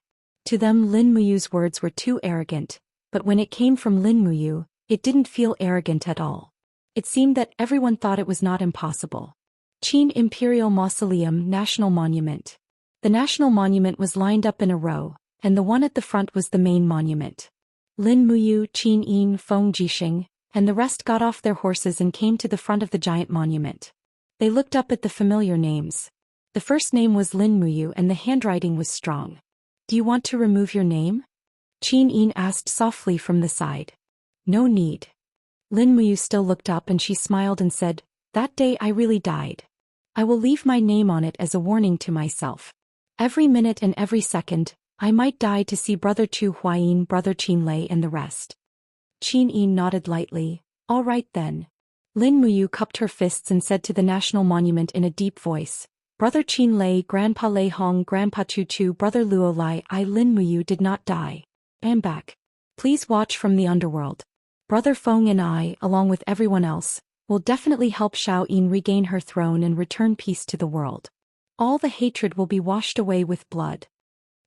To them, Lin Muyu's words were too arrogant, but when it came from Lin Muyu, it didn't feel arrogant at all. It seemed that everyone thought it was not impossible. Qin Imperial Mausoleum National Monument. The National Monument was lined up in a row, and the one at the front was the main monument. Lin Muyu, Qin Yin, Feng Jixing, and the rest got off their horses and came to the front of the giant monument. They looked up at the familiar names. The first name was Lin Muyu and the handwriting was strong. "Do you want to remove your name?" Qin Yin asked softly from the side. "No need." Lin Muyu still looked up and she smiled and said, "That day I really died. I will leave my name on it as a warning to myself. Every minute and every second, I might die to see Brother Chu Huayin, Brother Qin Lei and the rest." Qin Yin nodded lightly. "All right then." Lin Muyu cupped her fists and said to the national monument in a deep voice, "Brother Qin Lei, Grandpa Lei Hong, Grandpa Chu Chu, Brother Luo Lai, I Lin Muyu did not die. I am back. Please watch from the underworld. Brother Feng and I, along with everyone else, will definitely help Xiao Yin regain her throne and return peace to the world. All the hatred will be washed away with blood.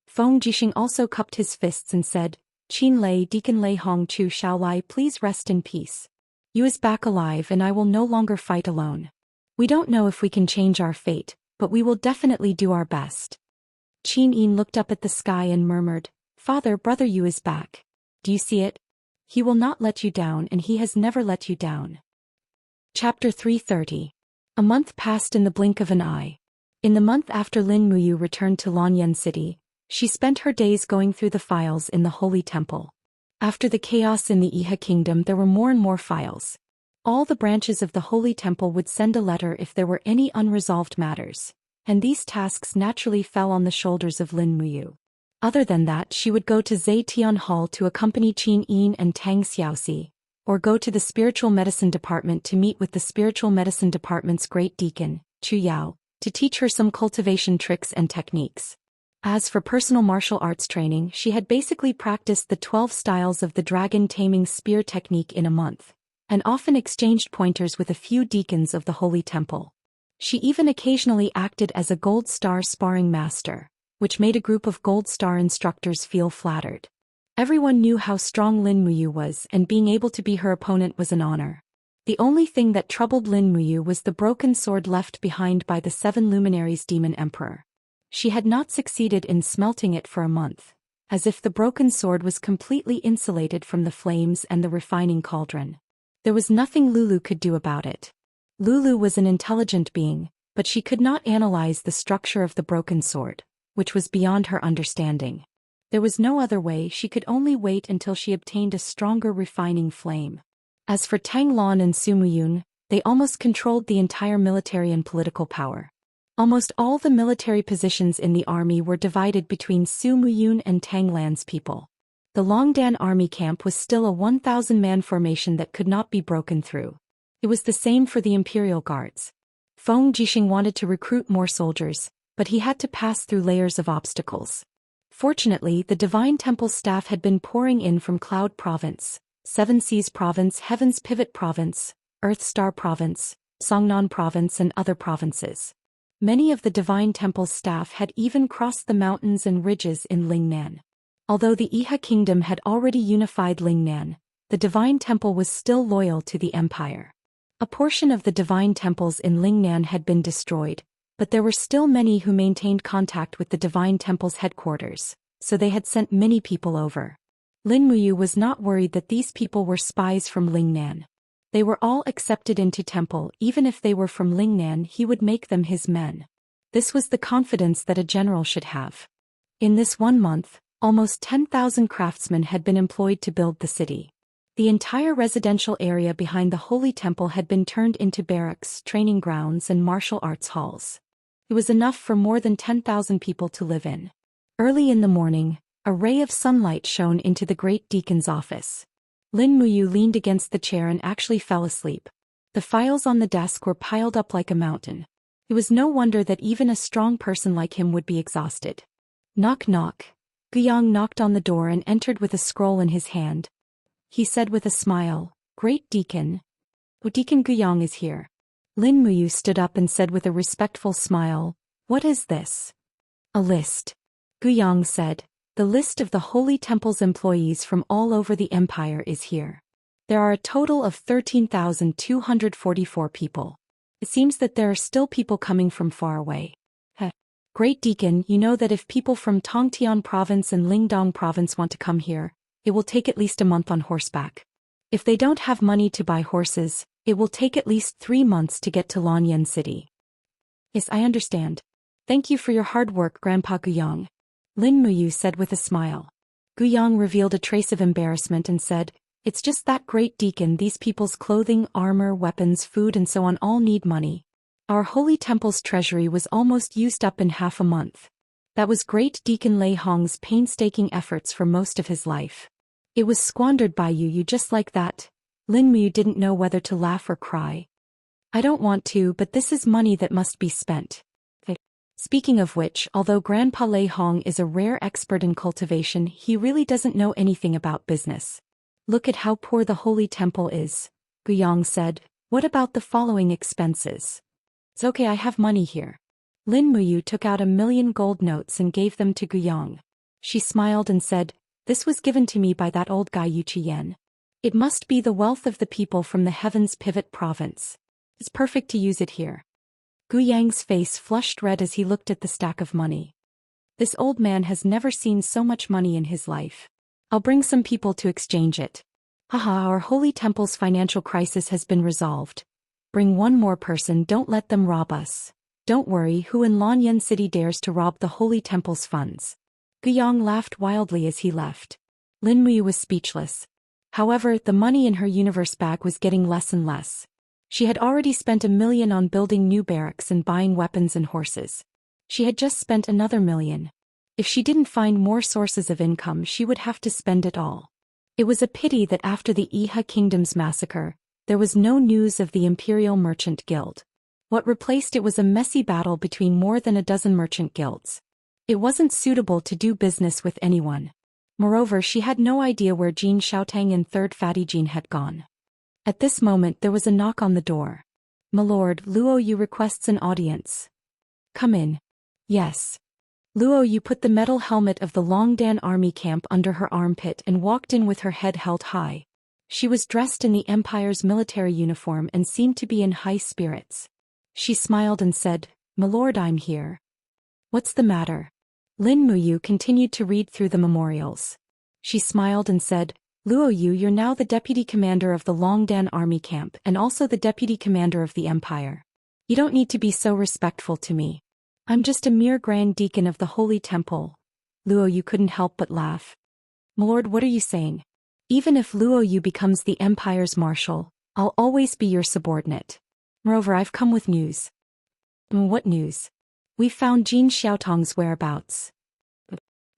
Feng Jixing also cupped his fists and said, Qin Lei Deacon Lei Hong Chu Xiao Lai, please rest in peace. You is back alive and I will no longer fight alone. We don't know if we can change our fate, but we will definitely do our best. Qin Yin looked up at the sky and murmured, Father, brother Yu is back. Do you see it? He will not let you down and he has never let you down. Chapter 330. A month passed in the blink of an eye. In the month after Lin Muyu returned to Lanyan City, she spent her days going through the files in the Holy Temple. After the chaos in the Iha Kingdom, there were more and more files. All the branches of the Holy Temple would send a letter if there were any unresolved matters, and these tasks naturally fell on the shoulders of Lin Muyu. Other than that, she would go to Zetian Hall to accompany Qin Yin and Tang Xiaoxi, or go to the Spiritual Medicine Department to meet with the Spiritual Medicine Department's Great Deacon, Chu Yao, to teach her some cultivation tricks and techniques. As for personal martial arts training, she had basically practiced the 12 styles of the dragon taming spear technique in a month, and often exchanged pointers with a few deacons of the Holy Temple. She even occasionally acted as a Gold Star sparring master, which made a group of Gold Star instructors feel flattered. Everyone knew how strong Lin Muyu was, and being able to be her opponent was an honor. The only thing that troubled Lin Muyu was the broken sword left behind by the 7 luminaries Demon Emperor. She had not succeeded in smelting it for a month, as if the broken sword was completely insulated from the flames and the refining cauldron. There was nothing Lulu could do about it. Lulu was an intelligent being, but she could not analyze the structure of the broken sword, which was beyond her understanding. There was no other way, she could only wait until she obtained a stronger refining flame. As for Tang Lan and Su Muyun, they almost controlled the entire military and political power. Almost all the military positions in the army were divided between Su Muyun and Tang Lan's people. The Longdan army camp was still a 1,000-man formation that could not be broken through. It was the same for the Imperial Guards. Feng Jixing wanted to recruit more soldiers, but he had to pass through layers of obstacles. Fortunately, the Divine Temple staff had been pouring in from Cloud Province, Seven Seas Province, Heaven's Pivot Province, Earth Star Province, Songnan Province and other provinces. Many of the Divine Temple's staff had even crossed the mountains and ridges in Lingnan. Although the Iha Kingdom had already unified Lingnan, the Divine Temple was still loyal to the Empire. A portion of the Divine Temples in Lingnan had been destroyed, but there were still many who maintained contact with the Divine Temple's headquarters, so they had sent many people over. Lin Muyu was not worried that these people were spies from Lingnan. They were all accepted into temple. Even if they were from Lingnan, he would make them his men. This was the confidence that a general should have. In this 1 month, almost 10,000 craftsmen had been employed to build the city. The entire residential area behind the Holy Temple had been turned into barracks, training grounds and martial arts halls. It was enough for more than 10,000 people to live in. Early in the morning, a ray of sunlight shone into the Great Deacon's office. Lin Muyu leaned against the chair and actually fell asleep. The files on the desk were piled up like a mountain. It was no wonder that even a strong person like him would be exhausted. Knock knock. Guyang knocked on the door and entered with a scroll in his hand. He said with a smile, Great Deacon. Deacon Guyang is here. Lin Muyu stood up and said with a respectful smile, What is this? A list. Guyang said, The list of the Holy Temple's employees from all over the Empire is here. There are a total of 13,244 people. It seems that there are still people coming from far away. Great Deacon, you know that if people from Tongtian Province and Lingdong Province want to come here, it will take at least a month on horseback. If they don't have money to buy horses, it will take at least 3 months to get to Lanyan City. Yes, I understand. Thank you for your hard work, Grandpa Guyang. Lin Muyu said with a smile. Guyang revealed a trace of embarrassment and said, It's just that, Great Deacon, these people's clothing, armor, weapons, food and so on all need money. Our Holy Temple's treasury was almost used up in half a month. That was Great Deacon Lei Hong's painstaking efforts for most of his life. It was squandered by you just like that. Lin Muyu didn't know whether to laugh or cry. I don't want to, but this is money that must be spent. Speaking of which, although Grandpa Lei Hong is a rare expert in cultivation, he really doesn't know anything about business. Look at how poor the Holy Temple is, Guyang said. What about the following expenses? It's okay, I have money here. Lin Muyu took out 1,000,000 gold notes and gave them to Guyang. She smiled and said, "This was given to me by that old guy Yu Qian. It must be the wealth of the people from the Heaven's Pivot province. It's perfect to use it here." Guyang's face flushed red as he looked at the stack of money. This old man has never seen so much money in his life. I'll bring some people to exchange it. Haha, our holy temple's financial crisis has been resolved. Bring one more person, don't let them rob us. Don't worry, who in Lanyan City dares to rob the holy temple's funds? Guyang laughed wildly as he left. Lin Muyu was speechless. However, the money in her universe bag was getting less and less. She had already spent 1,000,000 on building new barracks and buying weapons and horses. She had just spent another 1,000,000. If she didn't find more sources of income, she would have to spend it all. It was a pity that after the Iha Kingdom's massacre, there was no news of the Imperial Merchant Guild. What replaced it was a messy battle between more than a dozen merchant guilds. It wasn't suitable to do business with anyone. Moreover, she had no idea where Jin Xiaotang and Third Fatty Jin had gone. At this moment there was a knock on the door. "Milord, Luo Yu requests an audience." "Come in." "Yes." Luo Yu put the metal helmet of the Longdan army camp under her armpit and walked in with her head held high. She was dressed in the Empire's military uniform and seemed to be in high spirits. She smiled and said, "Milord, I'm here." "What's the matter?" Lin Muyu continued to read through the memorials. She smiled and said, "Luo Yu, you're now the deputy commander of the Longdan army camp and also the deputy commander of the Empire. You don't need to be so respectful to me. I'm just a mere grand deacon of the Holy Temple." Luo Yu couldn't help but laugh. "Milord, what are you saying? Even if Luo Yu becomes the Empire's marshal, I'll always be your subordinate. Moreover, I've come with news." "What news?" "We found Jin Xiaotang's whereabouts."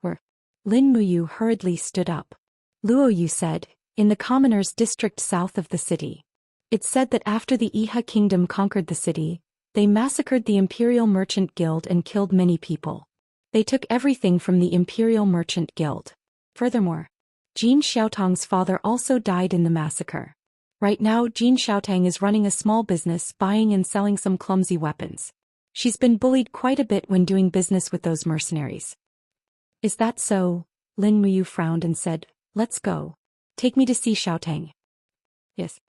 "Where?" Lin Muyu hurriedly stood up. Luo Yu said, "In the commoners' district south of the city. It's said that after the Iha Kingdom conquered the city, they massacred the Imperial Merchant Guild and killed many people. They took everything from the Imperial Merchant Guild. Furthermore, Jin Xiaotang's father also died in the massacre. Right now, Jin Xiaotang is running a small business buying and selling some clumsy weapons. She's been bullied quite a bit when doing business with those mercenaries." "Is that so?" Lin Muyu frowned and said, "Let's go. Take me to see Xiaotang." "Yes."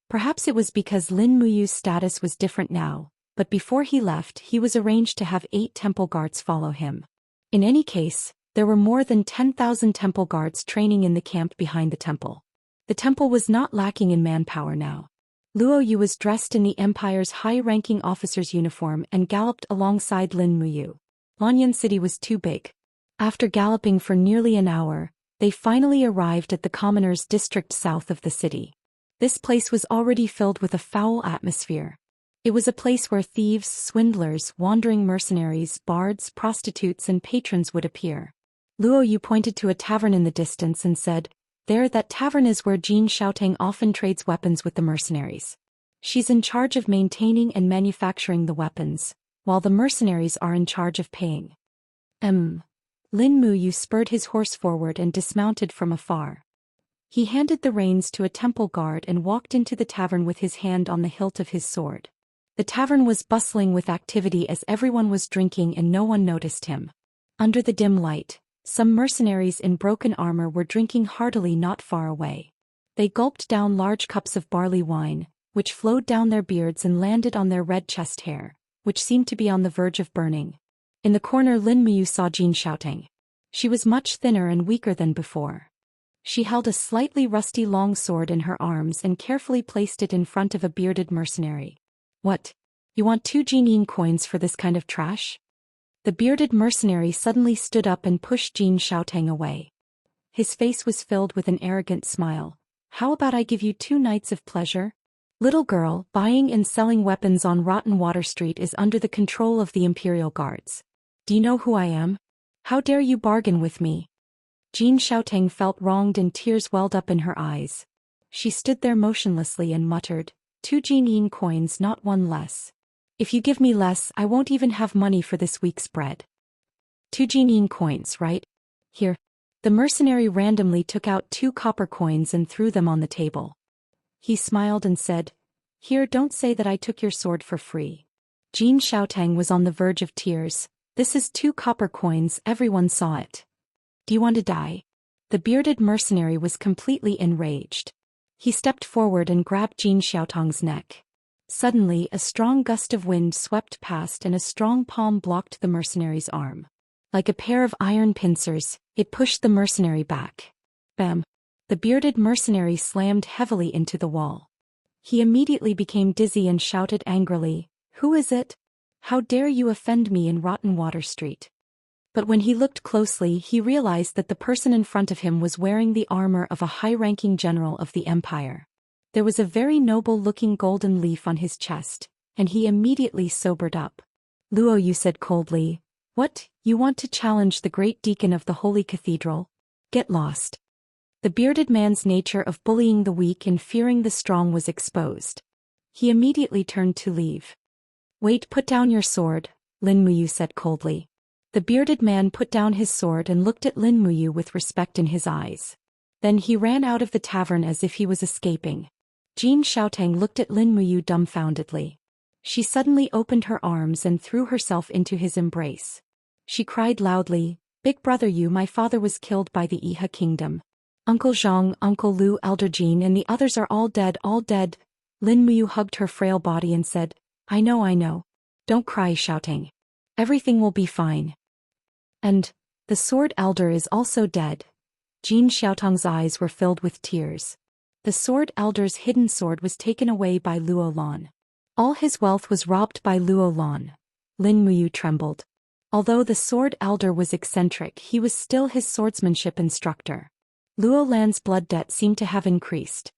Perhaps it was because Lin Muyu's status was different now, but before he left he was arranged to have 8 temple guards follow him. In any case, there were more than 10,000 temple guards training in the camp behind the temple. The temple was not lacking in manpower now. Luo Yu was dressed in the Empire's high-ranking officer's uniform and galloped alongside Lin Muyu. Lanyan City was too big. After galloping for nearly an hour, they finally arrived at the commoners' district south of the city. This place was already filled with a foul atmosphere. It was a place where thieves, swindlers, wandering mercenaries, bards, prostitutes and patrons would appear. Luo Yu pointed to a tavern in the distance and said, "There, that tavern is where Jin Xiaotang often trades weapons with the mercenaries. She's in charge of maintaining and manufacturing the weapons, while the mercenaries are in charge of paying." Lin Muyu spurred his horse forward and dismounted from afar. He handed the reins to a temple guard and walked into the tavern with his hand on the hilt of his sword. The tavern was bustling with activity as everyone was drinking and no one noticed him. Under the dim light, some mercenaries in broken armor were drinking heartily not far away. They gulped down large cups of barley wine, which flowed down their beards and landed on their red chest hair, which seemed to be on the verge of burning. In the corner Lin Muyu saw Jin Xiaotang. She was much thinner and weaker than before. She held a slightly rusty long sword in her arms and carefully placed it in front of a bearded mercenary. "What? You want 2 Jin coins for this kind of trash?" The bearded mercenary suddenly stood up and pushed Jin Xiaotang away. His face was filled with an arrogant smile. "How about I give you 2 nights of pleasure? Little girl, buying and selling weapons on Rotten Water Street is under the control of the Imperial Guards. Do you know who I am? How dare you bargain with me?" Jin Xiaotang felt wronged and tears welled up in her eyes. She stood there motionlessly and muttered, 2 Jin coins, not 1 less. If you give me less, I won't even have money for this week's bread. 2 Jin coins, right? Here. The mercenary randomly took out 2 copper coins and threw them on the table. He smiled and said, Here, don't say that I took your sword for free. Jin Xiaotang was on the verge of tears. This is 2 copper coins, everyone saw it. Do you want to die? The bearded mercenary was completely enraged. He stepped forward and grabbed Jin Xiaotang's neck. Suddenly, a strong gust of wind swept past and a strong palm blocked the mercenary's arm. Like a pair of iron pincers, it pushed the mercenary back. Bam! The bearded mercenary slammed heavily into the wall. He immediately became dizzy and shouted angrily, "Who is it? How dare you offend me in Rotten Water Street?" But when he looked closely, he realized that the person in front of him was wearing the armor of a high-ranking general of the empire. There was a very noble-looking golden leaf on his chest, and he immediately sobered up. "Luo," you said coldly, "What, you want to challenge the great deacon of the Holy Cathedral? Get lost." The bearded man's nature of bullying the weak and fearing the strong was exposed. He immediately turned to leave. "Wait, put down your sword," Lin Muyu said coldly. The bearded man put down his sword and looked at Lin Muyu with respect in his eyes. Then he ran out of the tavern as if he was escaping. Jin Xiaotang looked at Lin Muyu dumbfoundedly. She suddenly opened her arms and threw herself into his embrace. She cried loudly, "Big brother Yu, my father was killed by the Iha kingdom. Uncle Zhang, Uncle Lu, Elder Jin and the others are all dead, all dead." Lin Muyu hugged her frail body and said, I know. Don't cry, Xiaotang. Everything will be fine. And the sword elder is also dead." Jin Xiaotang's eyes were filled with tears. The sword elder's hidden sword was taken away by Luo Lan. All his wealth was robbed by Luo Lan. Lin Muyu trembled. Although the sword elder was eccentric, he was still his swordsmanship instructor. Luo Lan's blood debt seemed to have increased.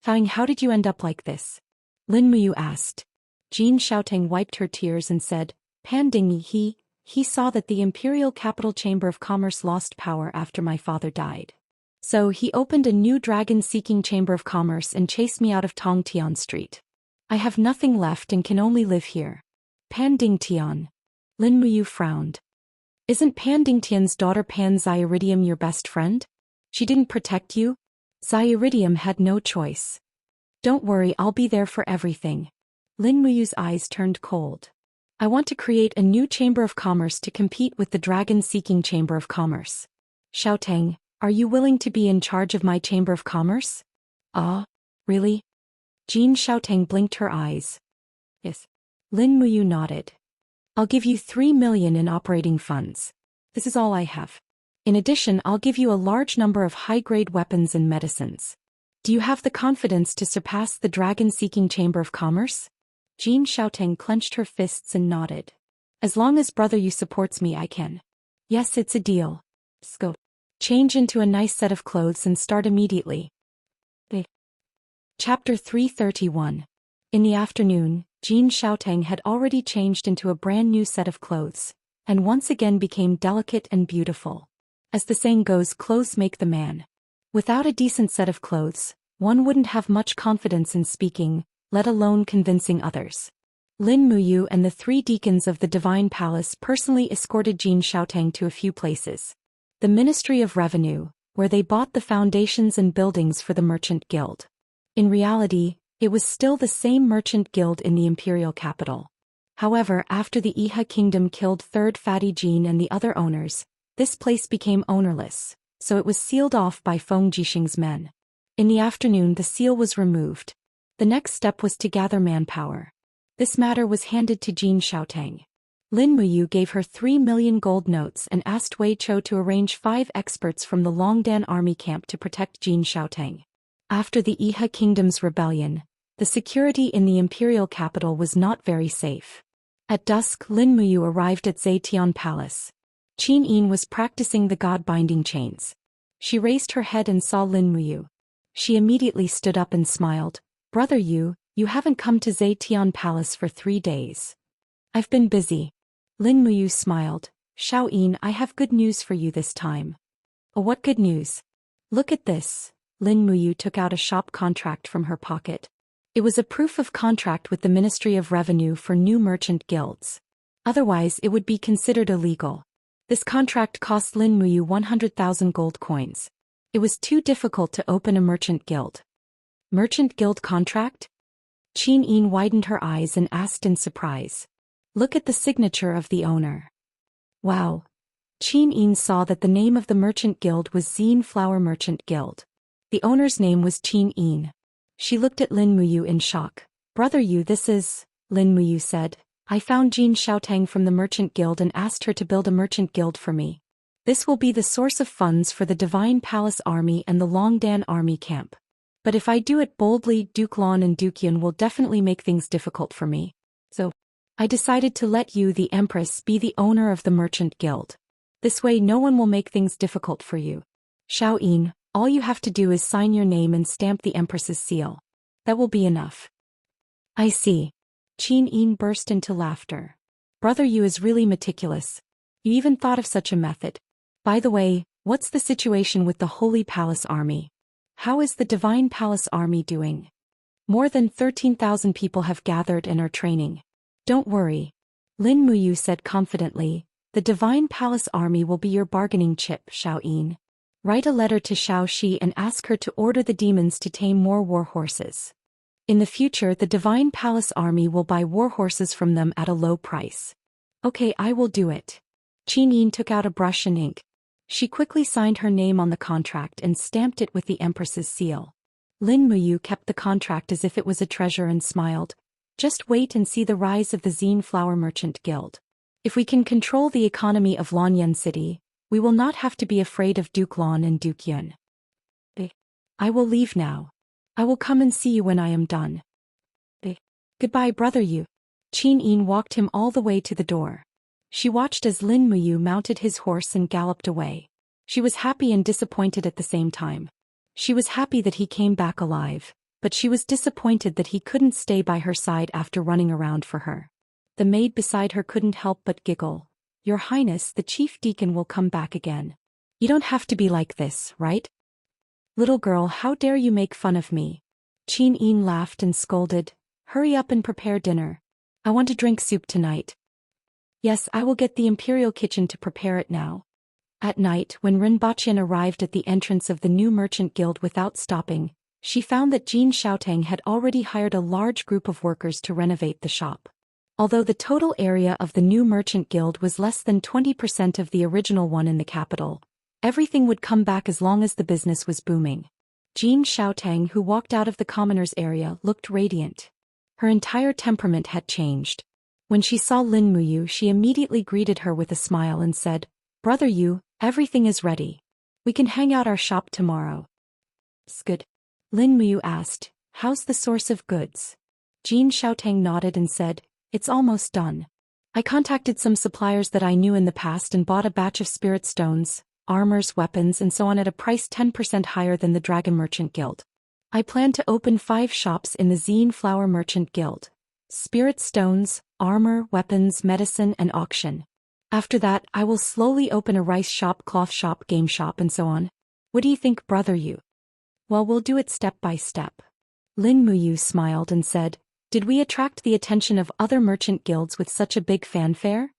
"Fang, how did you end up like this?" Lin Muyu asked. Jin Xiaotang wiped her tears and said, "Pan Dingyi, he saw that the Imperial Capital Chamber of Commerce lost power after my father died. So he opened a new dragon-seeking Chamber of Commerce and chased me out of Tongtian Street. I have nothing left and can only live here." Pan Dingtian. Lin Muyu frowned. "Isn't Pan Dingtian's daughter Pan Xiaridium your best friend? She didn't protect you?" Xiaridium had no choice. "Don't worry, I'll be there for everything." Lin Muyu's eyes turned cold. "I want to create a new Chamber of Commerce to compete with the dragon-seeking Chamber of Commerce. Xiaotang, are you willing to be in charge of my Chamber of Commerce?" "Ah, really?" Jin Xiaotang blinked her eyes. "Yes." Lin Muyu nodded. "I'll give you 3 million in operating funds. This is all I have. In addition, I'll give you a large number of high-grade weapons and medicines. Do you have the confidence to surpass the dragon-seeking Chamber of Commerce?" Jin Xiaotang clenched her fists and nodded. "As long as brother Yu supports me, I can." "Yes, it's a deal. Let's go. Change into a nice set of clothes and start immediately." Chapter 331. In the afternoon, Jin Xiaotang had already changed into a brand new set of clothes, and once again became delicate and beautiful. As the saying goes, clothes make the man. Without a decent set of clothes, one wouldn't have much confidence in speaking, let alone convincing others. Lin Muyu and the 3 deacons of the Divine Palace personally escorted Jin Xiaotang to a few places. The Ministry of Revenue, where they bought the foundations and buildings for the Merchant Guild. In reality, it was still the same Merchant Guild in the imperial capital. However, after the Iha Kingdom killed Third Fatty Jin and the other owners, this place became ownerless, so it was sealed off by Feng Jixing's men. In the afternoon, the seal was removed. The next step was to gather manpower. This matter was handed to Jin Xiaotang. Lin Muyu gave her 3 million gold notes and asked Wei Chou to arrange 5 experts from the Longdan army camp to protect Jin Xiaotang. After the Iha Kingdom's rebellion, the security in the imperial capital was not very safe. At dusk, Lin Muyu arrived at Zetian Palace. Qin Yin was practicing the god-binding chains. She raised her head and saw Lin Muyu. She immediately stood up and smiled. "Brother Yu, you haven't come to Zetian Palace for 3 days." "I've been busy." Lin Muyu smiled. "Xiao Yin, I have good news for you this time." "Oh, what good news?" "Look at this." Lin Muyu took out a shop contract from her pocket. It was a proof of contract with the Ministry of Revenue for new merchant guilds. Otherwise, it would be considered illegal. This contract cost Lin Muyu 100,000 gold coins. It was too difficult to open a merchant guild. Merchant guild contract? Qin Yin widened her eyes and asked in surprise. Look at the signature of the owner. Wow. Qin Yin saw that the name of the merchant guild was Zine Flower Merchant Guild. The owner's name was Qin Yin. She looked at Lin Muyu in shock. Brother Yu, this is, Lin Muyu said. I found Jin Xiaotang from the merchant guild and asked her to build a merchant guild for me. This will be the source of funds for the Divine Palace Army and the Longdan Army Camp. But if I do it boldly, Duke Lan and Duke Yun will definitely make things difficult for me. So, I decided to let you, the Empress, be the owner of the merchant guild. This way no one will make things difficult for you. Xiao Yin, all you have to do is sign your name and stamp the Empress's seal. That will be enough. I see. Qin Yin burst into laughter. Brother Yu is really meticulous. You even thought of such a method. By the way, what's the situation with the Holy Palace Army? How is the Divine Palace Army doing? More than 13,000 people have gathered and are training. Don't worry. Lin Muyu said confidently, the Divine Palace Army will be your bargaining chip, Xiao Yin. Write a letter to Xiao Shi and ask her to order the demons to tame more war horses. In the future, the Divine Palace Army will buy war horses from them at a low price. Okay, I will do it. Qin Yin took out a brush and ink. She quickly signed her name on the contract and stamped it with the Empress's seal. Lin Muyu kept the contract as if it was a treasure and smiled. Just wait and see the rise of the Zine Flower Merchant Guild. If we can control the economy of Lanyan City, we will not have to be afraid of Duke Lan and Duke Yun. I will leave now. I will come and see you when I am done. Goodbye, Brother Yu. Qin Yin walked him all the way to the door. She watched as Lin Muyu mounted his horse and galloped away. She was happy and disappointed at the same time. She was happy that he came back alive, but she was disappointed that he couldn't stay by her side after running around for her. The maid beside her couldn't help but giggle. Your Highness, the chief deacon will come back again. You don't have to be like this, right? Little girl, how dare you make fun of me? Qin Yin laughed and scolded. Hurry up and prepare dinner. I want to drink soup tonight. Yes, I will get the imperial kitchen to prepare it now. At night, when Rinpochen arrived at the entrance of the new merchant guild without stopping, she found that Jin Xiaotang had already hired a large group of workers to renovate the shop. Although the total area of the new merchant guild was less than 20% of the original one in the capital, everything would come back as long as the business was booming. Jin Xiaotang, who walked out of the commoners' area, looked radiant. Her entire temperament had changed. When she saw Lin Muyu, she immediately greeted her with a smile and said, Brother Yu, everything is ready. We can hang out our shop tomorrow. Good. Lin Muyu asked, how's the source of goods? Jin Xiaotang nodded and said, it's almost done. I contacted some suppliers that I knew in the past and bought a batch of spirit stones, armors, weapons and so on at a price 10% higher than the Dragon Merchant Guild. I plan to open 5 shops in the Zine Flower Merchant Guild. Spirit stones, armor, weapons, medicine and auction. After that, I will slowly open a rice shop, cloth shop, game shop and so on. What do you think, Brother Yu? Well, we'll do it step by step. Lin Muyu smiled and said, did we attract the attention of other merchant guilds with such a big fanfare?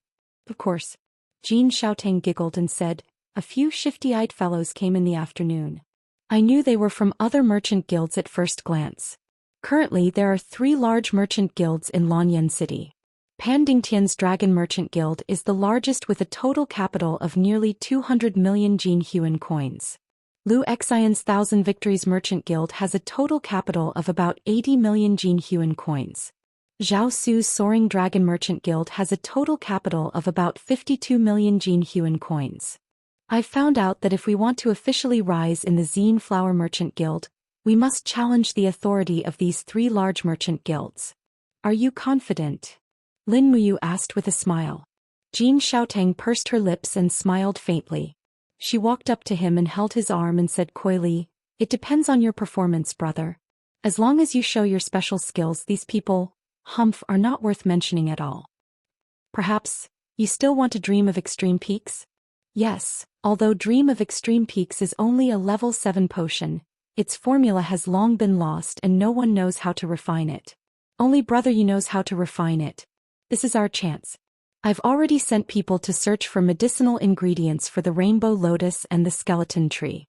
Of course. Jin Xiaotang giggled and said, a few shifty-eyed fellows came in the afternoon. I knew they were from other merchant guilds at first glance. Currently there are 3 large merchant guilds in Lanyan City. Pandingtian's Dragon Merchant Guild is the largest with a total capital of nearly 200 million Jin Huan coins. Lu Xian's Thousand Victories Merchant Guild has a total capital of about 80 million Jin Huan coins. Zhao Su's Soaring Dragon Merchant Guild has a total capital of about 52 million Jin Huan coins. I've found out that if we want to officially rise in the Zine Flower Merchant Guild, we must challenge the authority of these 3 large merchant guilds. Are you confident? Lin Muyu asked with a smile. Jin Xiaotang pursed her lips and smiled faintly. She walked up to him and held his arm and said coyly, it depends on your performance, brother. As long as you show your special skills, these people, are not worth mentioning at all. Perhaps, you still want to dream of extreme peaks? Yes, although Dream of Extreme Peaks is only a level 7 potion, its formula has long been lost and no one knows how to refine it. Only Brother Yu knows how to refine it. This is our chance. I've already sent people to search for medicinal ingredients for the rainbow lotus and the skeleton tree.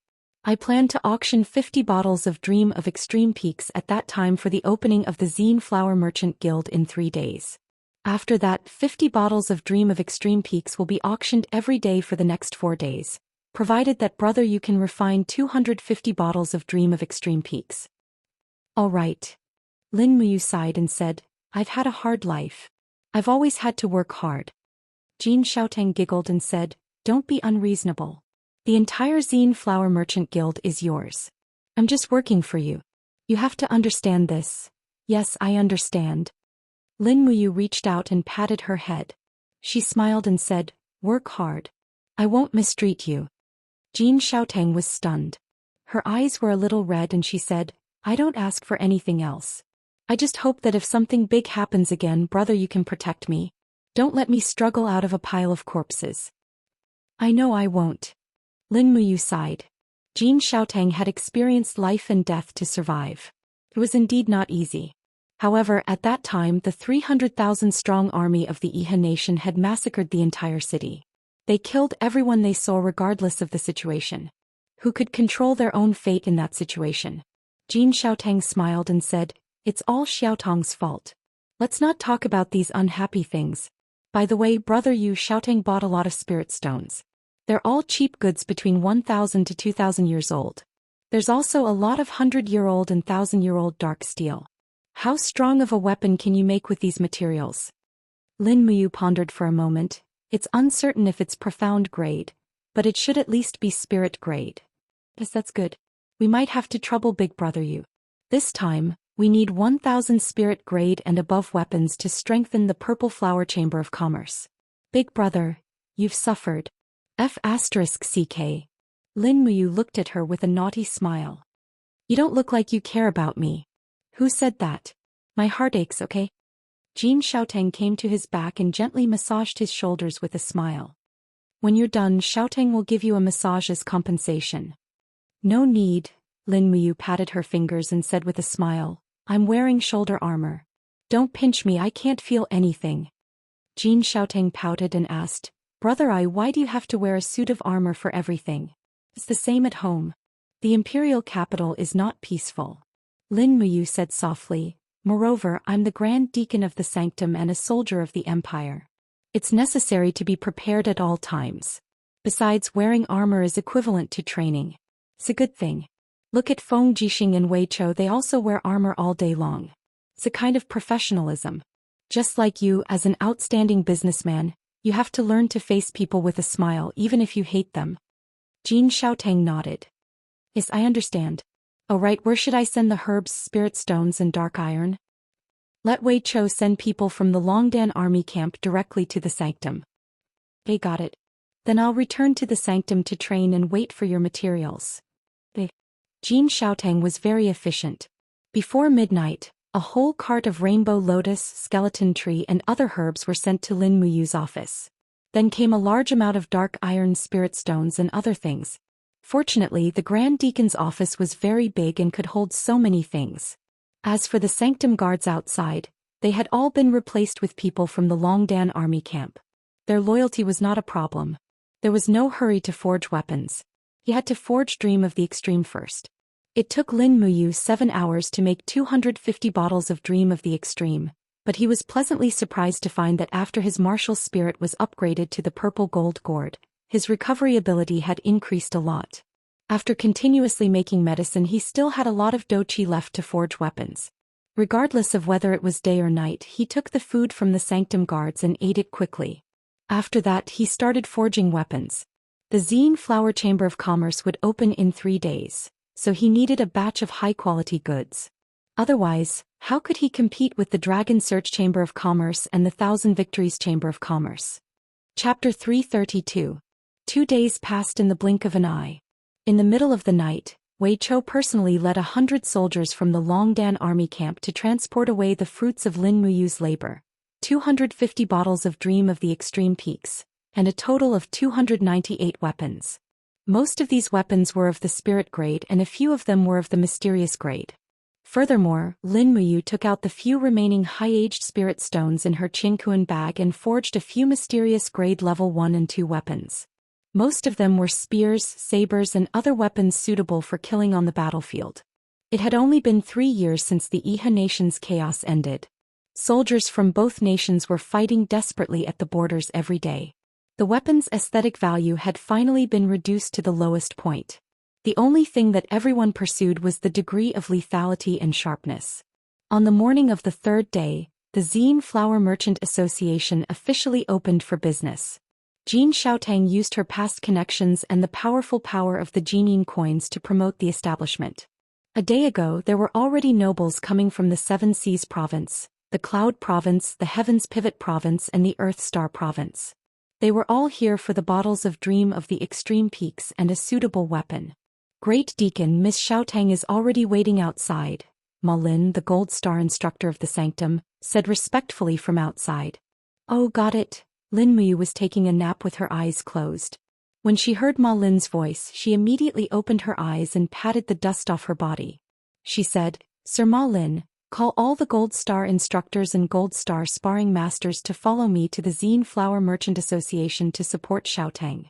I plan to auction 50 bottles of Dream of Extreme Peaks at that time for the opening of the Zine Flower Merchant Guild in 3 days. After that, 50 bottles of Dream of Extreme Peaks will be auctioned every day for the next 4 days, provided that brother you can refine 250 bottles of Dream of Extreme Peaks. All right. Lin Muyu sighed and said, I've had a hard life. I've always had to work hard. Jin Xiaotang giggled and said, don't be unreasonable. The entire Zine Flower Merchant Guild is yours. I'm just working for you. You have to understand this. Yes, I understand. Lin Muyu reached out and patted her head. She smiled and said, work hard. I won't mistreat you. Jin Xiaotang was stunned. Her eyes were a little red and she said, I don't ask for anything else. I just hope that if something big happens again, brother, you can protect me. Don't let me struggle out of a pile of corpses. I know I won't. Lin Muyu sighed. Jin Xiaotang had experienced life and death to survive. It was indeed not easy. However, at that time the 300,000-strong army of the Iha nation had massacred the entire city. They killed everyone they saw regardless of the situation. Who could control their own fate in that situation? Jin Xiaotang smiled and said, it's all Xiaotang's fault. Let's not talk about these unhappy things. By the way, brother Yu Xiaotang bought a lot of spirit stones. They're all cheap goods between 1,000 to 2,000 years old. There's also a lot of 100-year-old and 1,000-year-old dark steel. How strong of a weapon can you make with these materials? Lin Muyu pondered for a moment. It's uncertain if it's profound grade, but it should at least be spirit grade. Yes, that's good. We might have to trouble Big Brother Yu. This time, we need 1,000 spirit grade and above weapons to strengthen the Purple Flower Chamber of Commerce. Big Brother, you've suffered. F***CK. Lin Muyu looked at her with a naughty smile. You don't look like you care about me. Who said that? My heart aches, okay? Jin Xiaotang came to his back and gently massaged his shoulders with a smile. When you're done, Xiaotang will give you a massage as compensation. No need, Lin Muyu patted her fingers and said with a smile, I'm wearing shoulder armor. Don't pinch me, I can't feel anything. Jin Xiaotang pouted and asked, Brother I, why do you have to wear a suit of armor for everything? It's the same at home. The imperial capital is not peaceful. Lin Muyu said softly, moreover, I'm the Grand Deacon of the Sanctum and a soldier of the Empire. It's necessary to be prepared at all times. Besides, wearing armor is equivalent to training. It's a good thing. Look at Feng Jixing and Wei Chou, they also wear armor all day long. It's a kind of professionalism. Just like you, as an outstanding businessman, you have to learn to face people with a smile even if you hate them. Jin Xiaotang nodded. Yes, I understand. Oh right, where should I send the herbs, spirit stones and dark iron? Let Wei Chou send people from the Longdan army camp directly to the sanctum. Okay, got it. Then I'll return to the sanctum to train and wait for your materials. Jin Xiaotang was very efficient. Before midnight, a whole cart of rainbow lotus, skeleton tree and other herbs were sent to Lin Muyu's office. Then came a large amount of dark iron, spirit stones and other things. Fortunately, the Grand Deacon's office was very big and could hold so many things. As for the sanctum guards outside, they had all been replaced with people from the Longdan army camp. Their loyalty was not a problem. There was no hurry to forge weapons. He had to forge Dream of the Extreme first. It took Lin Muyu 7 hours to make 250 bottles of Dream of the Extreme, but he was pleasantly surprised to find that after his martial spirit was upgraded to the purple gold gourd, his recovery ability had increased a lot. After continuously making medicine, he still had a lot of doqi left to forge weapons. Regardless of whether it was day or night, he took the food from the sanctum guards and ate it quickly. After that, he started forging weapons. The Zine Flower Chamber of Commerce would open in 3 days, so he needed a batch of high-quality goods. Otherwise, how could he compete with the Dragon Search Chamber of Commerce and the Thousand Victories Chamber of Commerce? Chapter 332. 2 days passed in the blink of an eye. In the middle of the night, Wei Chou personally led 100 soldiers from the Longdan army camp to transport away the fruits of Lin Muyu's labor, 250 bottles of Dream of the Extreme Peaks, and a total of 298 weapons. Most of these weapons were of the spirit grade and a few of them were of the mysterious grade. Furthermore, Lin Muyu took out the few remaining high-aged spirit stones in her Qingquan bag and forged a few mysterious grade level 1 and 2 weapons. Most of them were spears, sabers and other weapons suitable for killing on the battlefield. It had only been 3 years since the Iha nation's chaos ended. Soldiers from both nations were fighting desperately at the borders every day. The weapon's aesthetic value had finally been reduced to the lowest point. The only thing that everyone pursued was the degree of lethality and sharpness. On the morning of the 3rd day, the Xian Flower Merchant Association officially opened for business. Jin Xiaotang used her past connections and the powerful power of the Jinying coins to promote the establishment. A day ago there were already nobles coming from the Seven Seas Province, the Cloud Province, the Heavens Pivot Province and the Earth Star Province. They were all here for the bottles of Dream of the Extreme Peaks and a suitable weapon. Great Deacon Miss Xiaotang is already waiting outside, Ma Lin, the Gold Star instructor of the sanctum, said respectfully from outside. Oh, got it. Lin Muyu was taking a nap with her eyes closed. When she heard Ma Lin's voice, she immediately opened her eyes and patted the dust off her body. She said, Sir Ma Lin, call all the Gold Star instructors and Gold Star sparring masters to follow me to the Xian Flower Merchant Association to support Xiaotang.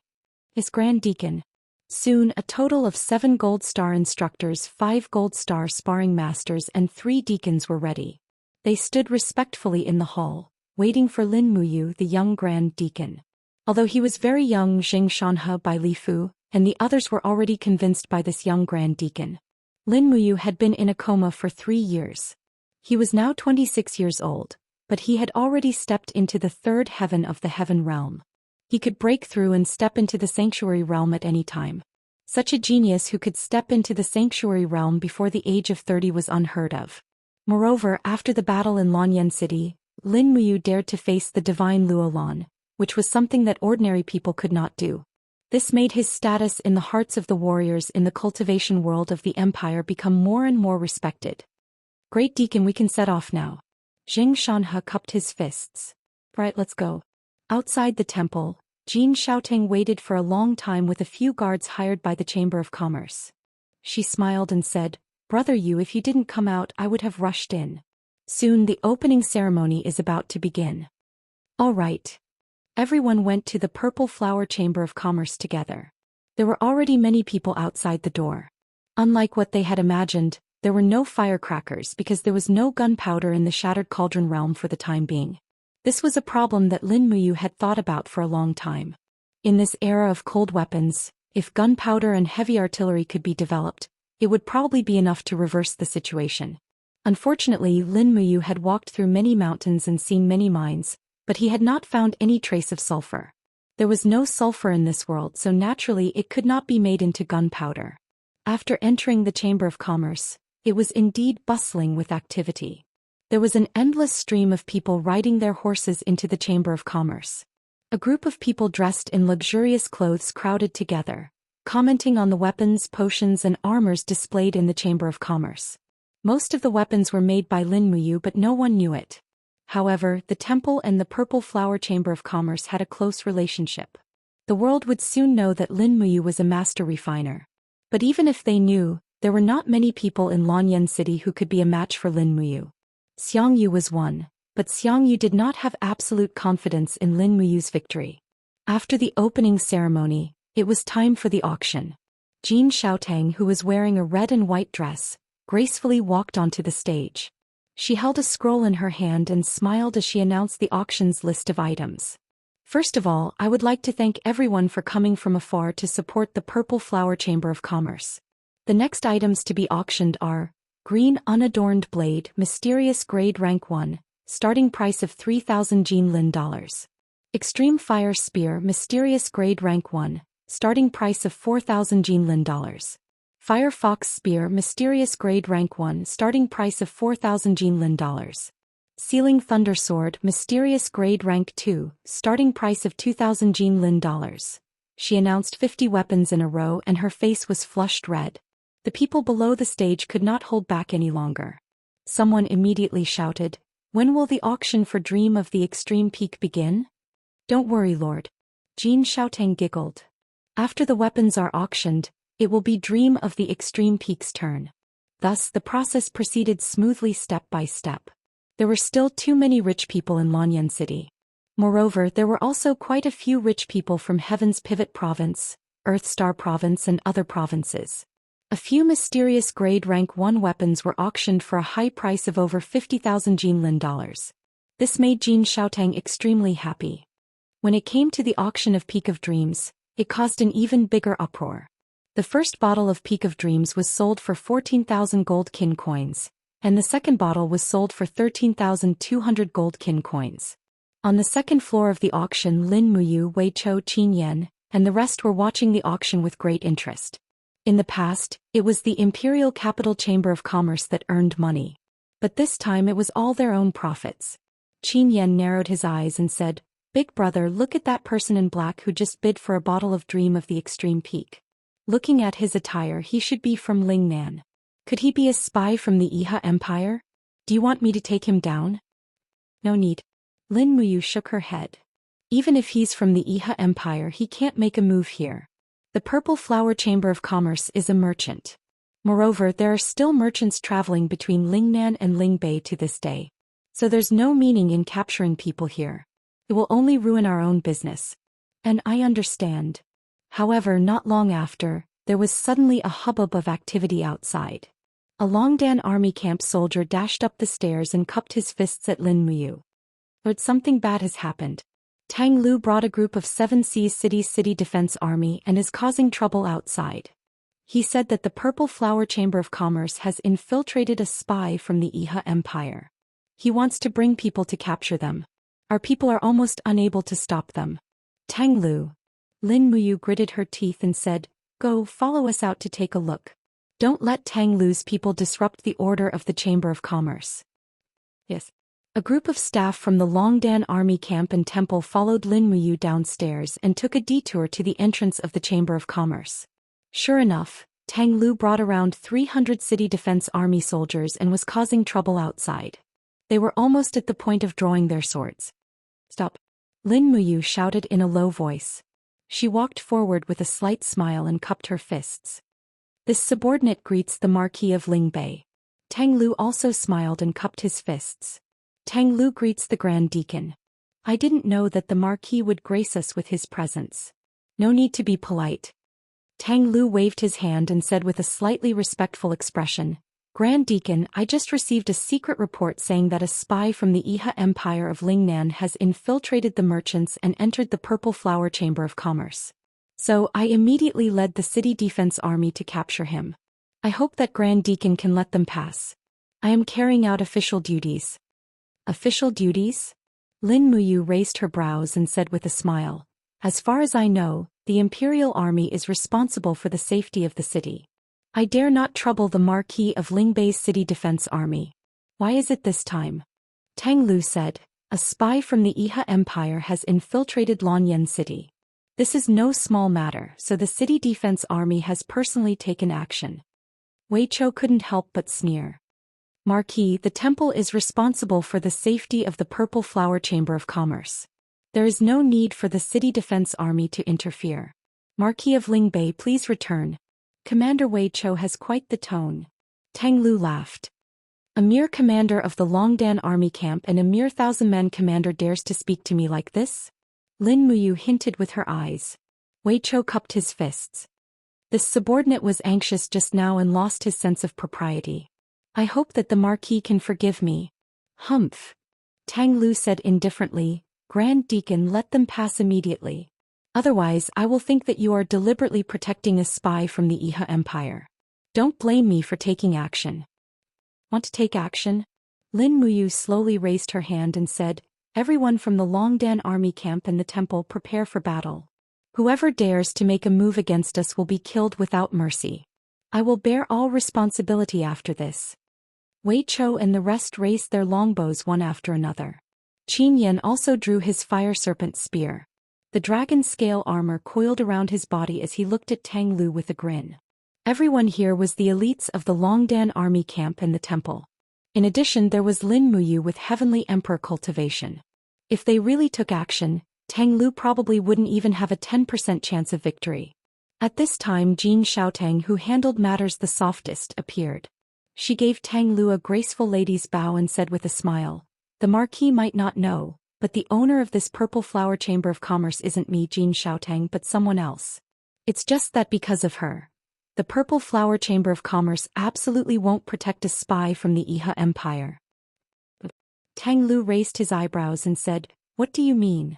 His Grand Deacon. Soon a total of 7 Gold Star instructors, 5 Gold Star sparring masters and 3 deacons were ready. They stood respectfully in the hall, waiting for Lin Muyu, the young Grand Deacon. Although he was very young, Xianxia by Li Fu, and the others were already convinced by this young Grand Deacon. Lin Muyu had been in a coma for 3 years. He was now 26 years old, but he had already stepped into the 3rd heaven of the heaven realm. He could break through and step into the sanctuary realm at any time. Such a genius who could step into the sanctuary realm before the age of 30 was unheard of. Moreover, after the battle in Lanyan City, Lin Muyu dared to face the divine Luolan, which was something that ordinary people could not do. This made his status in the hearts of the warriors in the cultivation world of the empire become more and more respected. Great Deacon, we can set off now. Jing Shanhe cupped his fists. Right, let's go. Outside the temple, Jin Xiaotang waited for a long time with a few guards hired by the Chamber of Commerce. She smiled and said, Brother Yu, if you didn't come out I would have rushed in. Soon the opening ceremony is about to begin. All right. Everyone went to the Purple Flower Chamber of Commerce together. There were already many people outside the door. Unlike what they had imagined, there were no firecrackers because there was no gunpowder in the Shattered Cauldron realm for the time being. This was a problem that Lin Muyu had thought about for a long time. In this era of cold weapons, if gunpowder and heavy artillery could be developed, it would probably be enough to reverse the situation. Unfortunately, Lin Muyu had walked through many mountains and seen many mines, but he had not found any trace of sulfur. There was no sulfur in this world, so naturally it could not be made into gunpowder. After entering the Chamber of Commerce, it was indeed bustling with activity. There was an endless stream of people riding their horses into the Chamber of Commerce. A group of people dressed in luxurious clothes crowded together, commenting on the weapons, potions and armors displayed in the Chamber of Commerce. Most of the weapons were made by Lin Muyu, but no one knew it. However, the temple and the Purple Flower Chamber of Commerce had a close relationship. The world would soon know that Lin Muyu was a master refiner. But even if they knew, there were not many people in Lanyan City who could be a match for Lin Muyu. Xiangyu was one, but Xiangyu did not have absolute confidence in Lin Muyu's victory. After the opening ceremony, it was time for the auction. Jin Xiaotang, who was wearing a red and white dress, gracefully walked onto the stage. She held a scroll in her hand and smiled as she announced the auction's list of items. First of all, I would like to thank everyone for coming from afar to support the Purple Flower Chamber of Commerce. The next items to be auctioned are Green Unadorned Blade, Mysterious Grade Rank 1, starting price of 3,000 Jinlin dollars. Extreme Fire Spear, Mysterious Grade Rank 1, starting price of 4,000 Jinlin dollars. Fire Fox Spear, Mysterious Grade Rank 1, starting price of 4,000 Jinlin dollars. Sealing Thunder Sword, Mysterious Grade Rank 2, starting price of 2,000 Jinlin dollars. She announced 50 weapons in a row and her face was flushed red. The people below the stage could not hold back any longer. Someone immediately shouted, "When will the auction for Dream of the Extreme Peak begin?" "Don't worry, Lord." Jin Xiaotang giggled. "After the weapons are auctioned, it will be Dream of the Extreme Peak's turn." Thus the process proceeded smoothly step by step. There were still too many rich people in Lanyan City. Moreover, there were also quite a few rich people from Heaven's Pivot Province, Earth Star Province and other provinces. A few mysterious grade rank 1 weapons were auctioned for a high price of over 50,000 Jinlin dollars. This made Jin Xiaotang extremely happy. When it came to the auction of Peak of Dreams, it caused an even bigger uproar. The first bottle of Peak of Dreams was sold for 14,000 gold kin coins, and the second bottle was sold for 13,200 gold kin coins. On the second floor of the auction, Lin Muyu, Wei Chou, Qin Yan, and the rest were watching the auction with great interest. In the past, it was the Imperial Capital Chamber of Commerce that earned money. But this time it was all their own profits. Qin Yan narrowed his eyes and said, "Big brother, look at that person in black who just bid for a bottle of Dream of the Extreme Peak. Looking at his attire, he should be from Lingnan. Could he be a spy from the Iha Empire? Do you want me to take him down?" "No need." Lin Muyu shook her head. "Even if he's from the Iha Empire, he can't make a move here. The Purple Flower Chamber of Commerce is a merchant. Moreover, there are still merchants traveling between Lingnan and Lingbei to this day. So there's no meaning in capturing people here. It will only ruin our own business. And I understand." However, not long after, there was suddenly a hubbub of activity outside. A Longdan army camp soldier dashed up the stairs and cupped his fists at Lin Muyu. "Lord, something bad has happened. Tang Lu brought a group of 7 Seas City Defense Army and is causing trouble outside. He said that the Purple Flower Chamber of Commerce has infiltrated a spy from the Iha Empire. He wants to bring people to capture them. Our people are almost unable to stop them." "Tang Lu." Lin Muyu gritted her teeth and said, "Go, follow us out to take a look. Don't let Tang Lu's people disrupt the order of the Chamber of Commerce." "Yes." A group of staff from the Longdan army camp and temple followed Lin Muyu downstairs and took a detour to the entrance of the Chamber of Commerce. Sure enough, Tang Lu brought around 300 city defense army soldiers and was causing trouble outside. They were almost at the point of drawing their swords. "Stop!" Lin Muyu shouted in a low voice. She walked forward with a slight smile and cupped her fists. "This subordinate greets the Marquis of Lingbei." Tang Lu also smiled and cupped his fists. "Tang Lu greets the Grand Deacon. I didn't know that the Marquis would grace us with his presence. No need to be polite." Tang Lu waved his hand and said with a slightly respectful expression, "Grand Deacon, I just received a secret report saying that a spy from the Iha Empire of Lingnan has infiltrated the merchants and entered the Purple Flower Chamber of Commerce. So I immediately led the city defense army to capture him. I hope that Grand Deacon can let them pass. I am carrying out official duties." "Official duties?" Lin Muyu raised her brows and said with a smile, "As far as I know, the Imperial Army is responsible for the safety of the city. I dare not trouble the Marquis of Lingbei's city defense army. Why is it this time?" Tang Lu said, "A spy from the Iha Empire has infiltrated Lanyan City. This is no small matter, so the city defense army has personally taken action." Wei Chou couldn't help but sneer. "Marquis, the temple is responsible for the safety of the Purple Flower Chamber of Commerce. There is no need for the city defense army to interfere. Marquis of Lingbei, please return. Commander Wei Chou has quite the tone." Tang Lu laughed. "A mere commander of the Longdan army camp and a mere 1,000-man commander dares to speak to me like this?" Lin Muyu hinted with her eyes. Wei Chou cupped his fists. "This subordinate was anxious just now and lost his sense of propriety. I hope that the Marquis can forgive me." "Humph." Tang Lu said indifferently, "Grand Deacon, let them pass immediately. Otherwise, I will think that you are deliberately protecting a spy from the Iha Empire. Don't blame me for taking action." "Want to take action?" Lin Muyu slowly raised her hand and said, "Everyone from the Longdan army camp and the temple prepare for battle. Whoever dares to make a move against us will be killed without mercy. I will bear all responsibility after this." Wei Chou and the rest raised their longbows one after another. Qin Yan also drew his fire serpent spear. The dragon scale armor coiled around his body as he looked at Tang Lu with a grin. Everyone here was the elites of the Longdan army camp and the temple. In addition, there was Lin Muyu with Heavenly Emperor Cultivation. If they really took action, Tang Lu probably wouldn't even have a 10% chance of victory. At this time, Jin Xiaotang, who handled matters the softest, appeared. She gave Tang Lu a graceful lady's bow and said with a smile, "The Marquis might not know, But the owner of this purple flower chamber of commerce isn't me, Jin Xiaotang, but someone else. It's just that because of her, the purple flower chamber of commerce absolutely won't protect a spy from the Iha Empire." Tang Lu raised his eyebrows and said, "What do you mean?"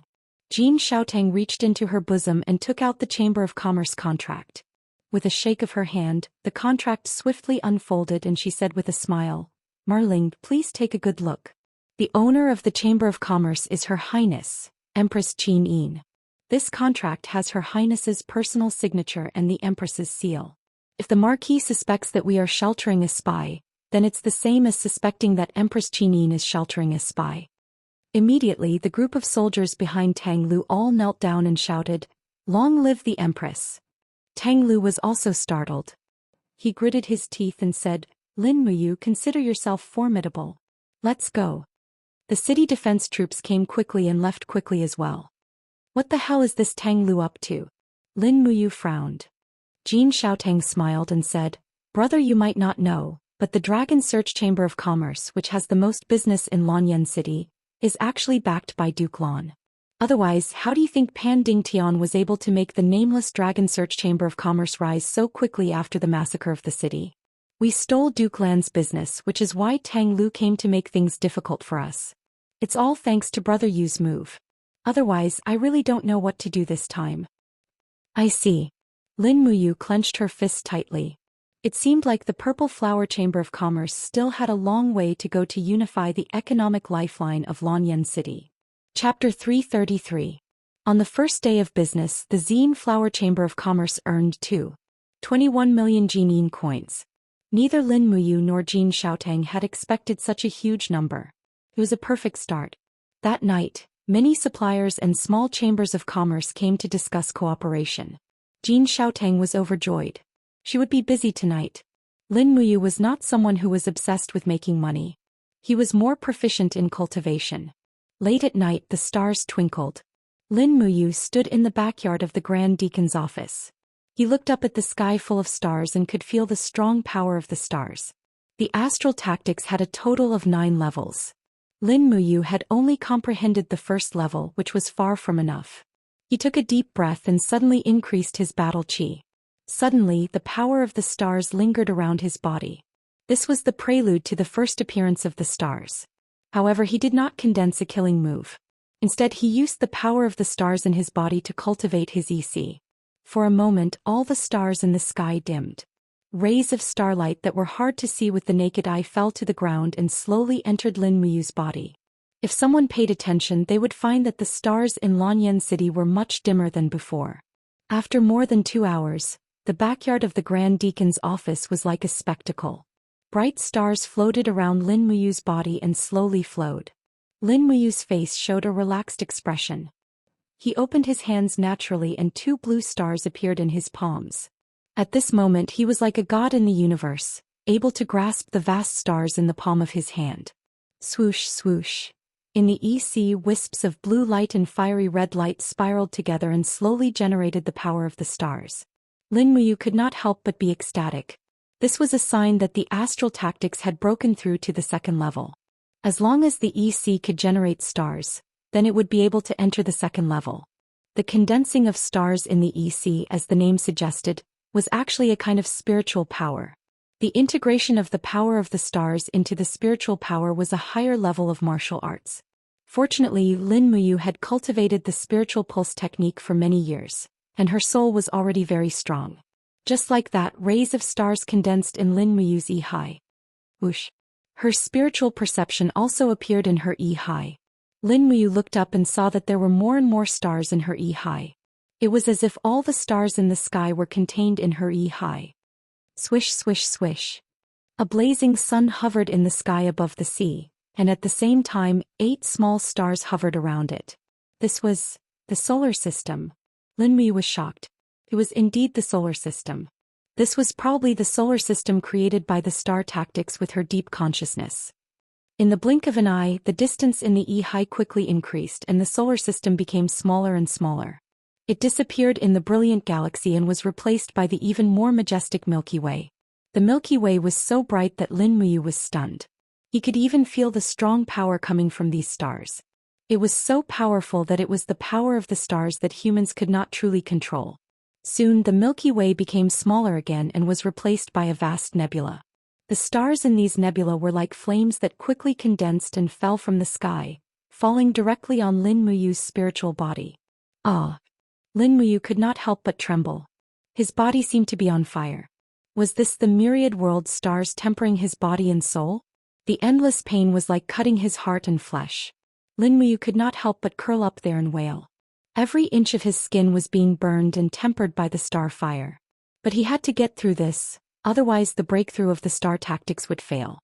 Jin Xiaotang reached into her bosom and took out the Chamber of Commerce contract. With a shake of her hand, the contract swiftly unfolded and she said with a smile, "Marling, please take a good look. The owner of the Chamber of Commerce is Her Highness, Empress Qin Yin. This contract has Her Highness's personal signature and the Empress's seal. If the Marquis suspects that we are sheltering a spy, then it's the same as suspecting that Empress Qin Yin is sheltering a spy." Immediately the group of soldiers behind Tang Lu all knelt down and shouted, "Long live the Empress!" Tang Lu was also startled. He gritted his teeth and said, "Lin Muyu, consider yourself formidable. Let's go." The city defense troops came quickly and left quickly as well. "What the hell is this Tang Lu up to?" Lin Muyu frowned. Jin Xiaotang smiled and said, "Brother, you might not know, but the Dragon Search Chamber of Commerce, which has the most business in Lanyan City, is actually backed by Duke Lan. Otherwise, how do you think Pan Dingtian was able to make the nameless Dragon Search Chamber of Commerce rise so quickly after the massacre of the city? We stole Duke Lan's business, which is why Tang Lu came to make things difficult for us. It's all thanks to Brother Yu's move. Otherwise, I really don't know what to do this time." "I see." Lin Muyu clenched her fists tightly. It seemed like the Purple Flower Chamber of Commerce still had a long way to go to unify the economic lifeline of Lanyan City. Chapter 333. On the first day of business, the Zine Flower Chamber of Commerce earned 21 million Jinin coins. Neither Lin Muyu nor Jin Xiaotang had expected such a huge number. It was a perfect start. That night, many suppliers and small chambers of commerce came to discuss cooperation. Jin Xiaotang was overjoyed. She would be busy tonight. Lin Muyu was not someone who was obsessed with making money. He was more proficient in cultivation. Late at night the stars twinkled. Lin Muyu stood in the backyard of the Grand Deacon's office. He looked up at the sky full of stars and could feel the strong power of the stars. The astral tactics had a total of 9 levels. Lin Muyu had only comprehended the first level, which was far from enough. He took a deep breath and suddenly increased his battle chi. Suddenly, the power of the stars lingered around his body. This was the prelude to the first appearance of the stars. However, he did not condense a killing move. Instead, he used the power of the stars in his body to cultivate his EC. For a moment, all the stars in the sky dimmed. Rays of starlight that were hard to see with the naked eye fell to the ground and slowly entered Lin Muyu's body. If someone paid attention, they would find that the stars in Lanyan City were much dimmer than before. After more than 2 hours, the backyard of the Grand Deacon's office was like a spectacle. Bright stars floated around Lin Muyu's body and slowly flowed. Lin Muyu's face showed a relaxed expression. He opened his hands naturally and 2 blue stars appeared in his palms. At this moment he was like a god in the universe, able to grasp the vast stars in the palm of his hand. Swoosh, swoosh. In the EC, wisps of blue light and fiery red light spiraled together and slowly generated the power of the stars. Lin Muyu could not help but be ecstatic. This was a sign that the astral tactics had broken through to the second level. As long as the EC could generate stars, then it would be able to enter the second level. The condensing of stars in the EC, as the name suggested, was actually a kind of spiritual power. The integration of the power of the stars into the spiritual power was a higher level of martial arts. Fortunately, Lin Muyu had cultivated the spiritual pulse technique for many years, and her soul was already very strong. Just like that, rays of stars condensed in Lin Muyu's E-High. Whoosh. Her spiritual perception also appeared in her E-High. Lin Muyu looked up and saw that there were more and more stars in her E-High. It was as if all the stars in the sky were contained in her E-High. Swish, swish, swish. A blazing sun hovered in the sky above the sea, and at the same time, 8 small stars hovered around it. This was the solar system. Lin Muyu was shocked. It was indeed the solar system. This was probably the solar system created by the star tactics with her deep consciousness. In the blink of an eye, the distance in the E-High quickly increased and the solar system became smaller and smaller. It disappeared in the brilliant galaxy and was replaced by the even more majestic Milky Way. The Milky Way was so bright that Lin Muyu was stunned. He could even feel the strong power coming from these stars. It was so powerful that it was the power of the stars that humans could not truly control. Soon the Milky Way became smaller again and was replaced by a vast nebula. The stars in these nebula were like flames that quickly condensed and fell from the sky, falling directly on Lin Muyu's spiritual body. Ah! Lin Muyu could not help but tremble. His body seemed to be on fire. Was this the myriad world stars tempering his body and soul? The endless pain was like cutting his heart and flesh. Lin Muyu could not help but curl up there and wail. Every inch of his skin was being burned and tempered by the star fire. But he had to get through this, otherwise the breakthrough of the star tactics would fail.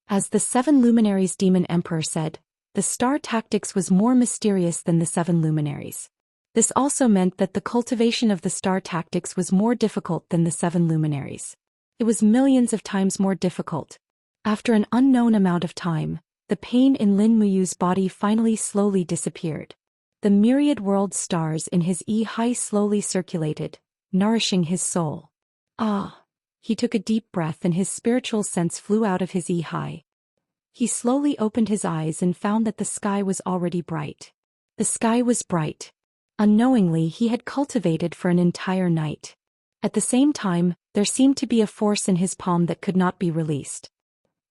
As the 7 luminaries demon emperor said, the star tactics was more mysterious than the 7 luminaries. This also meant that the cultivation of the star tactics was more difficult than the 7 luminaries. It was millions of times more difficult. After an unknown amount of time, the pain in Lin Muyu's body finally slowly disappeared. The myriad world stars in his high slowly circulated, nourishing his soul. Ah! He took a deep breath and his spiritual sense flew out of his high. He slowly opened his eyes and found that the sky was already bright. The sky was bright. Unknowingly he had cultivated for an entire night. At the same time, there seemed to be a force in his palm that could not be released.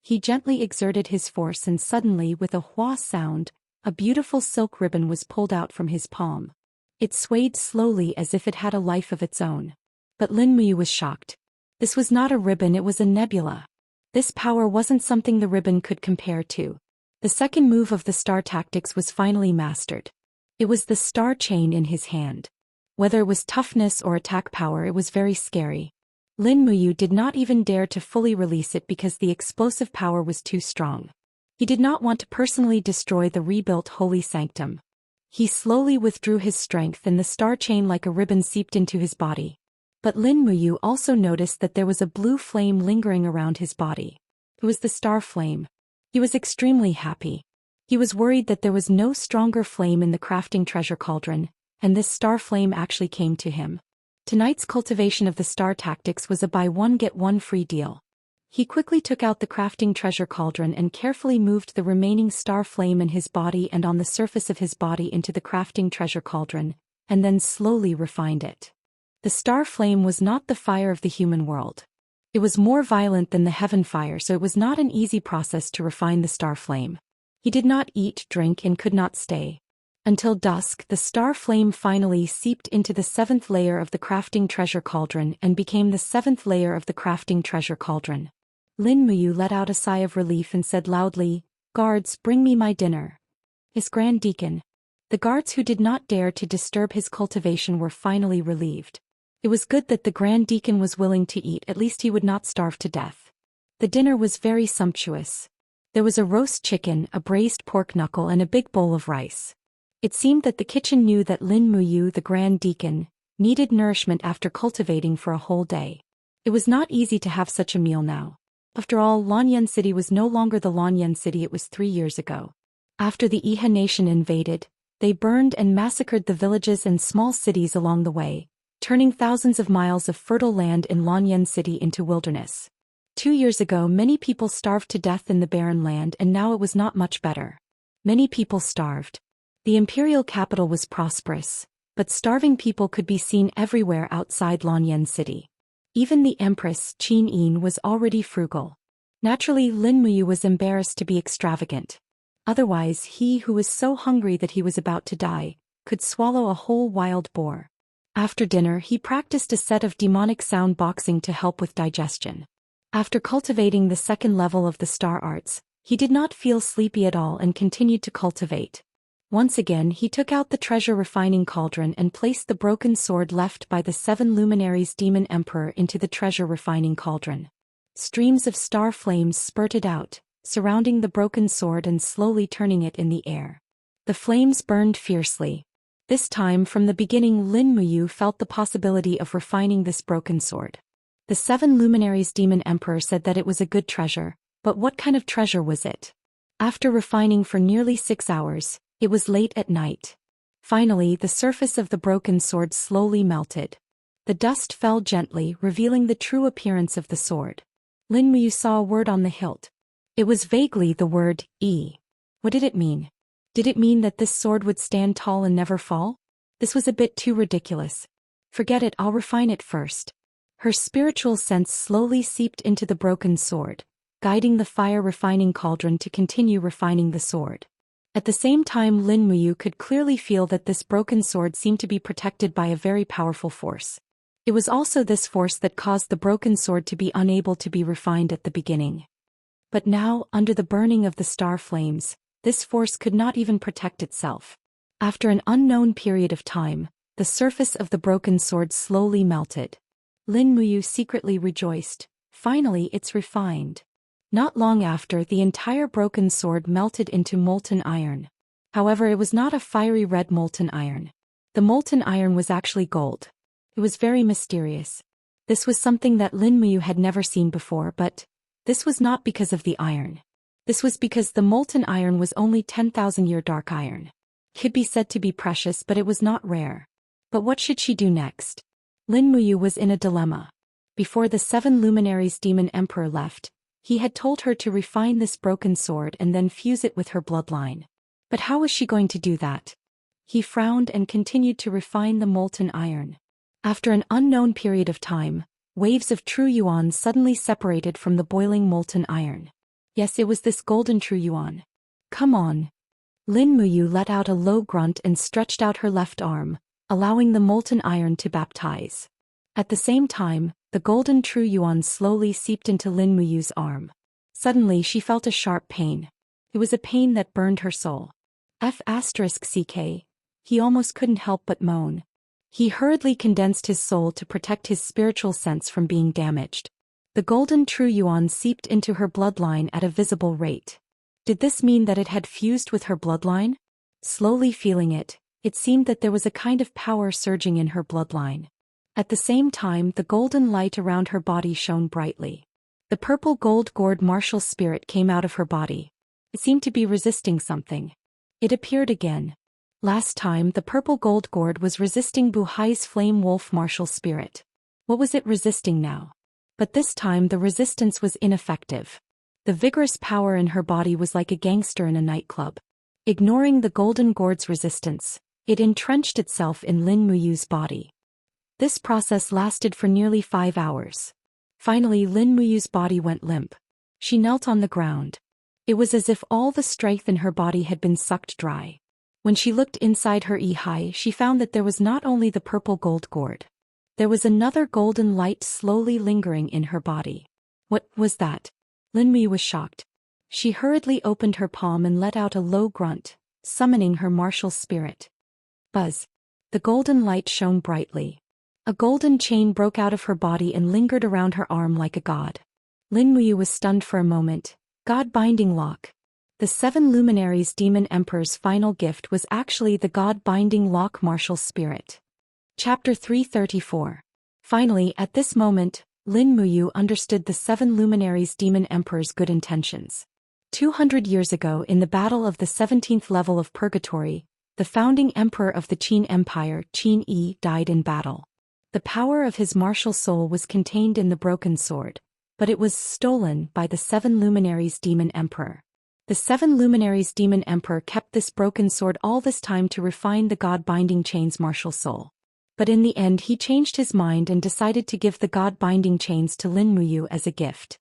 He gently exerted his force and suddenly with a hua sound, a beautiful silk ribbon was pulled out from his palm. It swayed slowly as if it had a life of its own. But Lin Muyu was shocked. This was not a ribbon, it was a nebula. This power wasn't something the ribbon could compare to. The second move of the star tactics was finally mastered. It was the star chain in his hand. Whether it was toughness or attack power, it was very scary. Lin Muyu did not even dare to fully release it because the explosive power was too strong. He did not want to personally destroy the rebuilt holy sanctum. He slowly withdrew his strength and the star chain like a ribbon seeped into his body. But Lin Muyu also noticed that there was a blue flame lingering around his body. It was the star flame. He was extremely happy. He was worried that there was no stronger flame in the crafting treasure cauldron, and this star flame actually came to him. Tonight's cultivation of the star tactics was a buy one get one free deal. He quickly took out the crafting treasure cauldron and carefully moved the remaining star flame in his body and on the surface of his body into the crafting treasure cauldron, and then slowly refined it. The star flame was not the fire of the human world. It was more violent than the heaven fire, so it was not an easy process to refine the star flame. He did not eat, drink, and could not stay. Until dusk, the star flame finally seeped into the 7th layer of the crafting treasure cauldron and became the 7th layer of the crafting treasure cauldron. Lin Muyu let out a sigh of relief and said loudly, "Guards, bring me my dinner." His Grand Deacon. The guards who did not dare to disturb his cultivation were finally relieved. It was good that the Grand Deacon was willing to eat, at least he would not starve to death. The dinner was very sumptuous. There was a roast chicken, a braised pork knuckle and a big bowl of rice. It seemed that the kitchen knew that Lin Muyu, the Grand Deacon, needed nourishment after cultivating for a whole day. It was not easy to have such a meal now. After all, Lanyan City was no longer the Lanyan City it was 3 years ago. After the Iha nation invaded, they burned and massacred the villages and small cities along the way, turning thousands of miles of fertile land in Lanyan City into wilderness. 2 years ago many people starved to death in the barren land and now it was not much better. Many people starved. The imperial capital was prosperous, but starving people could be seen everywhere outside Lanyan City. Even the Empress, Qin Yin, was already frugal. Naturally, Lin Muyu was embarrassed to be extravagant. Otherwise, he who was so hungry that he was about to die, could swallow a whole wild boar. After dinner he practiced a set of demonic sound boxing to help with digestion. After cultivating the 2nd level of the star arts, he did not feel sleepy at all and continued to cultivate. Once again he took out the treasure refining cauldron and placed the broken sword left by the 7 luminaries demon emperor into the treasure refining cauldron. Streams of star flames spurted out, surrounding the broken sword and slowly turning it in the air. The flames burned fiercely. This time from the beginning Lin Muyu felt the possibility of refining this broken sword. The 7 luminaries demon emperor said that it was a good treasure, but what kind of treasure was it? After refining for nearly 6 hours, it was late at night. Finally, the surface of the broken sword slowly melted. The dust fell gently, revealing the true appearance of the sword. Lin Muyu saw a word on the hilt. It was vaguely the word, "E." What did it mean? Did it mean that this sword would stand tall and never fall? This was a bit too ridiculous. Forget it, I'll refine it first. Her spiritual sense slowly seeped into the broken sword, guiding the fire-refining cauldron to continue refining the sword. At the same time, Lin Muyu could clearly feel that this broken sword seemed to be protected by a very powerful force. It was also this force that caused the broken sword to be unable to be refined at the beginning. But now, under the burning of the star flames, this force could not even protect itself. After an unknown period of time, the surface of the broken sword slowly melted. Lin Muyu secretly rejoiced. Finally, it's refined. Not long after, the entire broken sword melted into molten iron. However, it was not a fiery red molten iron. The molten iron was actually gold. It was very mysterious. This was something that Lin Muyu had never seen before, but this was not because of the iron. This was because the molten iron was only 10,000-year dark iron. It could be said to be precious, but it was not rare. But what should she do next? Lin Muyu was in a dilemma. Before the 7 luminaries demon emperor left, he had told her to refine this broken sword and then fuse it with her bloodline. But how was she going to do that? He frowned and continued to refine the molten iron. After an unknown period of time, waves of true yuan suddenly separated from the boiling molten iron. Yes, it was this golden true yuan. Come on. Lin Muyu let out a low grunt and stretched out her left arm, allowing the molten iron to baptize. At the same time, the golden true yuan slowly seeped into Lin Muyu's arm. Suddenly she felt a sharp pain. It was a pain that burned her soul. F***ck. He almost couldn't help but moan. He hurriedly condensed his soul to protect his spiritual sense from being damaged. The golden true yuan seeped into her bloodline at a visible rate. Did this mean that it had fused with her bloodline? Slowly feeling it, it seemed that there was a kind of power surging in her bloodline. At the same time, the golden light around her body shone brightly. The purple gold-gourd martial spirit came out of her body. It seemed to be resisting something. It appeared again. Last time, the purple gold gourd was resisting Bu Hai's flame wolf martial spirit. What was it resisting now? But this time the resistance was ineffective. The vigorous power in her body was like a gangster in a nightclub. Ignoring the golden gourd's resistance, it entrenched itself in Lin Muyu's body. This process lasted for nearly 5 hours. Finally, Lin Muyu's body went limp. She knelt on the ground. It was as if all the strength in her body had been sucked dry. When she looked inside her Ihai, she found that there was not only the purple gold gourd. There was another golden light slowly lingering in her body. What was that? Lin Muyu was shocked. She hurriedly opened her palm and let out a low grunt, summoning her martial spirit. Buzz. The golden light shone brightly. A golden chain broke out of her body and lingered around her arm like a god. Lin Muyu was stunned for a moment. God-binding lock. The 7 luminaries demon emperor's final gift was actually the God-binding lock martial spirit. Chapter 334. Finally, at this moment, Lin Muyu understood the 7 luminaries demon emperor's good intentions. 200 years ago, in the battle of the 17th level of Purgatory, the founding emperor of the Qin Empire, Qin Yi, died in battle. The power of his martial soul was contained in the broken sword, but it was stolen by the 7 luminaries demon emperor. The 7 luminaries demon emperor kept this broken sword all this time to refine the God-binding chain's martial soul. But in the end he changed his mind and decided to give the God-binding chains to Lin Muyu as a gift.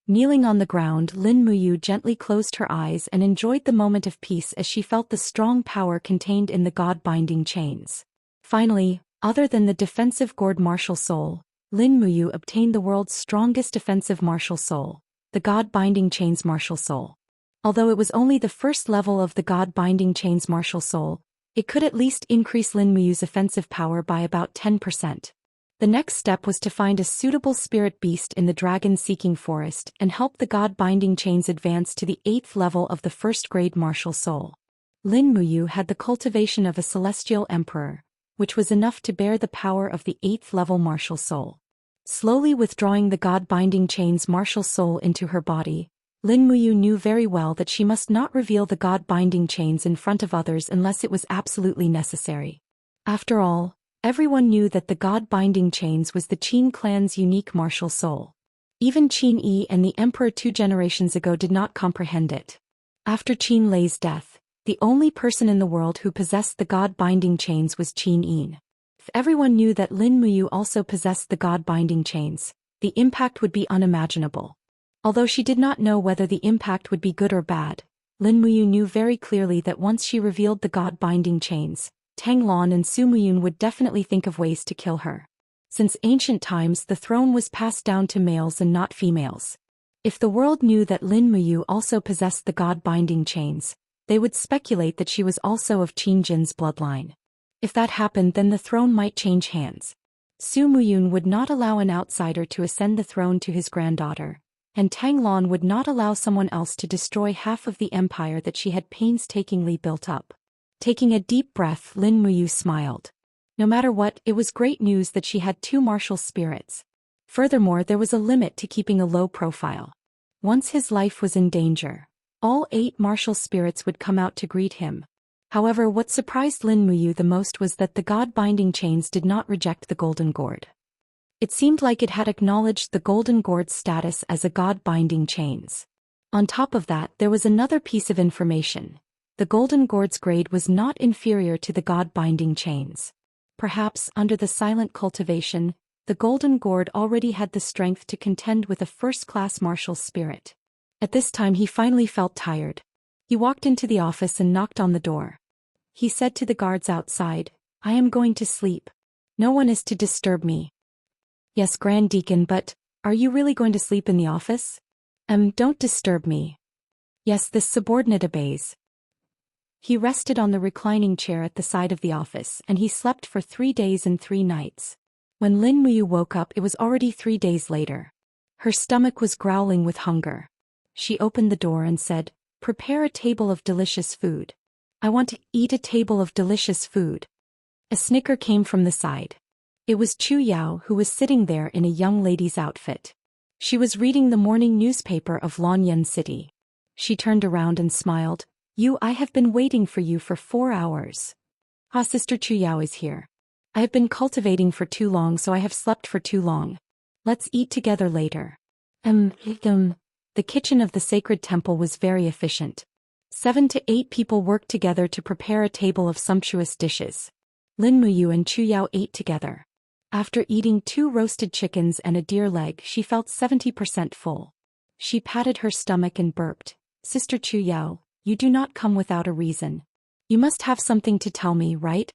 Kneeling on the ground, Lin Muyu gently closed her eyes and enjoyed the moment of peace as she felt the strong power contained in the God-binding chains. Finally, other than the defensive gourd martial soul, Lin Muyu obtained the world's strongest defensive martial soul, the God-binding chains martial soul. Although it was only the first level of the God-binding chains martial soul, it could at least increase Lin Muyu's offensive power by about 10%. The next step was to find a suitable spirit beast in the dragon-seeking forest and help the God-binding chains advance to the 8th level of the first-grade martial soul. Lin Muyu had the cultivation of a celestial emperor, which was enough to bear the power of the 8th level martial soul. Slowly withdrawing the God-binding chains martial soul into her body, Lin Muyu knew very well that she must not reveal the God-binding chains in front of others unless it was absolutely necessary. After all, everyone knew that the God-binding chains was the Qin clan's unique martial soul. Even Qin Yi and the emperor 2 generations ago did not comprehend it. After Qin Lei's death, The only person in the world who possessed the god-binding chains was Qin Yin. If everyone knew that Lin Muyu also possessed the god-binding chains, the impact would be unimaginable. Although she did not know whether the impact would be good or bad, Lin Muyu knew very clearly that once she revealed the god-binding chains, Tang Lan and Su Muyun would definitely think of ways to kill her. Since ancient times, the throne was passed down to males and not females. If the world knew that Lin Muyu also possessed the god-binding chains, they would speculate that she was also of Qin Jin's bloodline. If that happened, then the throne might change hands. Su Muyun would not allow an outsider to ascend the throne to his granddaughter, and Tang Lan would not allow someone else to destroy half of the empire that she had painstakingly built up. Taking a deep breath, Lin Muyu smiled. No matter what, it was great news that she had two martial spirits. Furthermore, there was a limit to keeping a low profile. Once his life was in danger, all 8 martial spirits would come out to greet him. However, what surprised Lin Muyu the most was that the god-binding chains did not reject the golden gourd. It seemed like it had acknowledged the golden gourd's status as a god-binding chains. On top of that, there was another piece of information. The golden gourd's grade was not inferior to the god-binding chains. Perhaps, under the silent cultivation, the golden gourd already had the strength to contend with a first-class martial spirit. At this time he finally felt tired. He walked into the office and knocked on the door. He said to the guards outside, "I am going to sleep. No one is to disturb me." "Yes, Grand Deacon, but are you really going to sleep in the office?" Don't disturb me." "Yes, this subordinate obeys." He rested on the reclining chair at the side of the office, and he slept for 3 days and 3 nights. When Lin Muyu woke up, it was already 3 days later. Her stomach was growling with hunger. She opened the door and said, "Prepare a table of delicious food. I want to eat a table of delicious food." A snicker came from the side. It was Chu Yao, who was sitting there in a young lady's outfit. She was reading the morning newspaper of Longyan City. She turned around and smiled. I have been waiting for you for 4 hours. Ah, Sister Chu Yao is here. I have been cultivating for too long, so I have slept for too long. Let's eat together later." The kitchen of the sacred temple was very efficient. 7 to 8 people worked together to prepare a table of sumptuous dishes. Lin Muyu and Chu Yao ate together. After eating 2 roasted chickens and a deer leg, she felt 70% full. She patted her stomach and burped. "Sister Chu Yao, you do not come without a reason. You must have something to tell me, right?"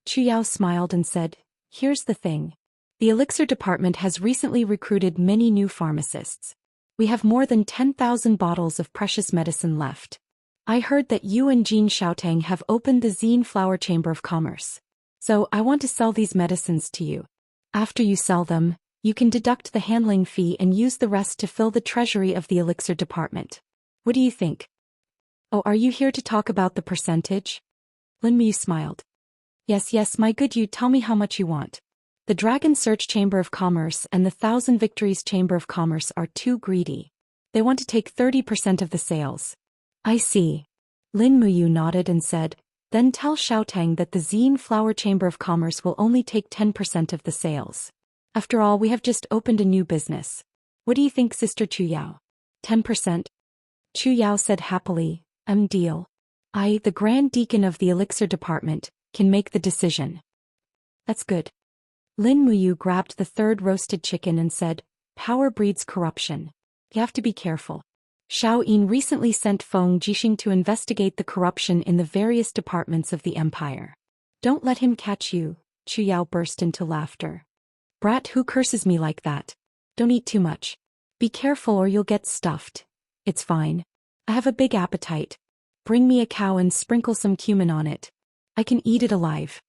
Chu Yao smiled and said, "Here's the thing. The elixir department has recently recruited many new pharmacists. We have more than 10,000 bottles of precious medicine left. I heard that you and Jean Xiaotang have opened the Zine Flower Chamber of Commerce. So I want to sell these medicines to you. After you sell them, you can deduct the handling fee and use the rest to fill the treasury of the elixir department. What do you think?" "Oh, are you here to talk about the percentage?" Lin Muyu smiled. Yes, my good, you tell me how much you want. The Dragon Search Chamber of Commerce and the Thousand Victories Chamber of Commerce are too greedy. They want to take 30% of the sales." "I see." Lin Muyu nodded and said, "Then tell Xiaotang that the Zine Flower Chamber of Commerce will only take 10% of the sales. After all, we have just opened a new business. What do you think, Sister Chu Yao?" 10%? Chu Yao said happily, "Deal. I, the Grand Deacon of the Elixir Department, can make the decision." "That's good." Lin Muyu grabbed the 3rd roasted chicken and said, "Power breeds corruption. You have to be careful. Xiao Yin recently sent Feng Jixing to investigate the corruption in the various departments of the empire. Don't let him catch you." Chu Yao burst into laughter. "Brat, who curses me like that? Don't eat too much. Be careful or you'll get stuffed." "It's fine. I have a big appetite. Bring me a cow and sprinkle some cumin on it. I can eat it alive."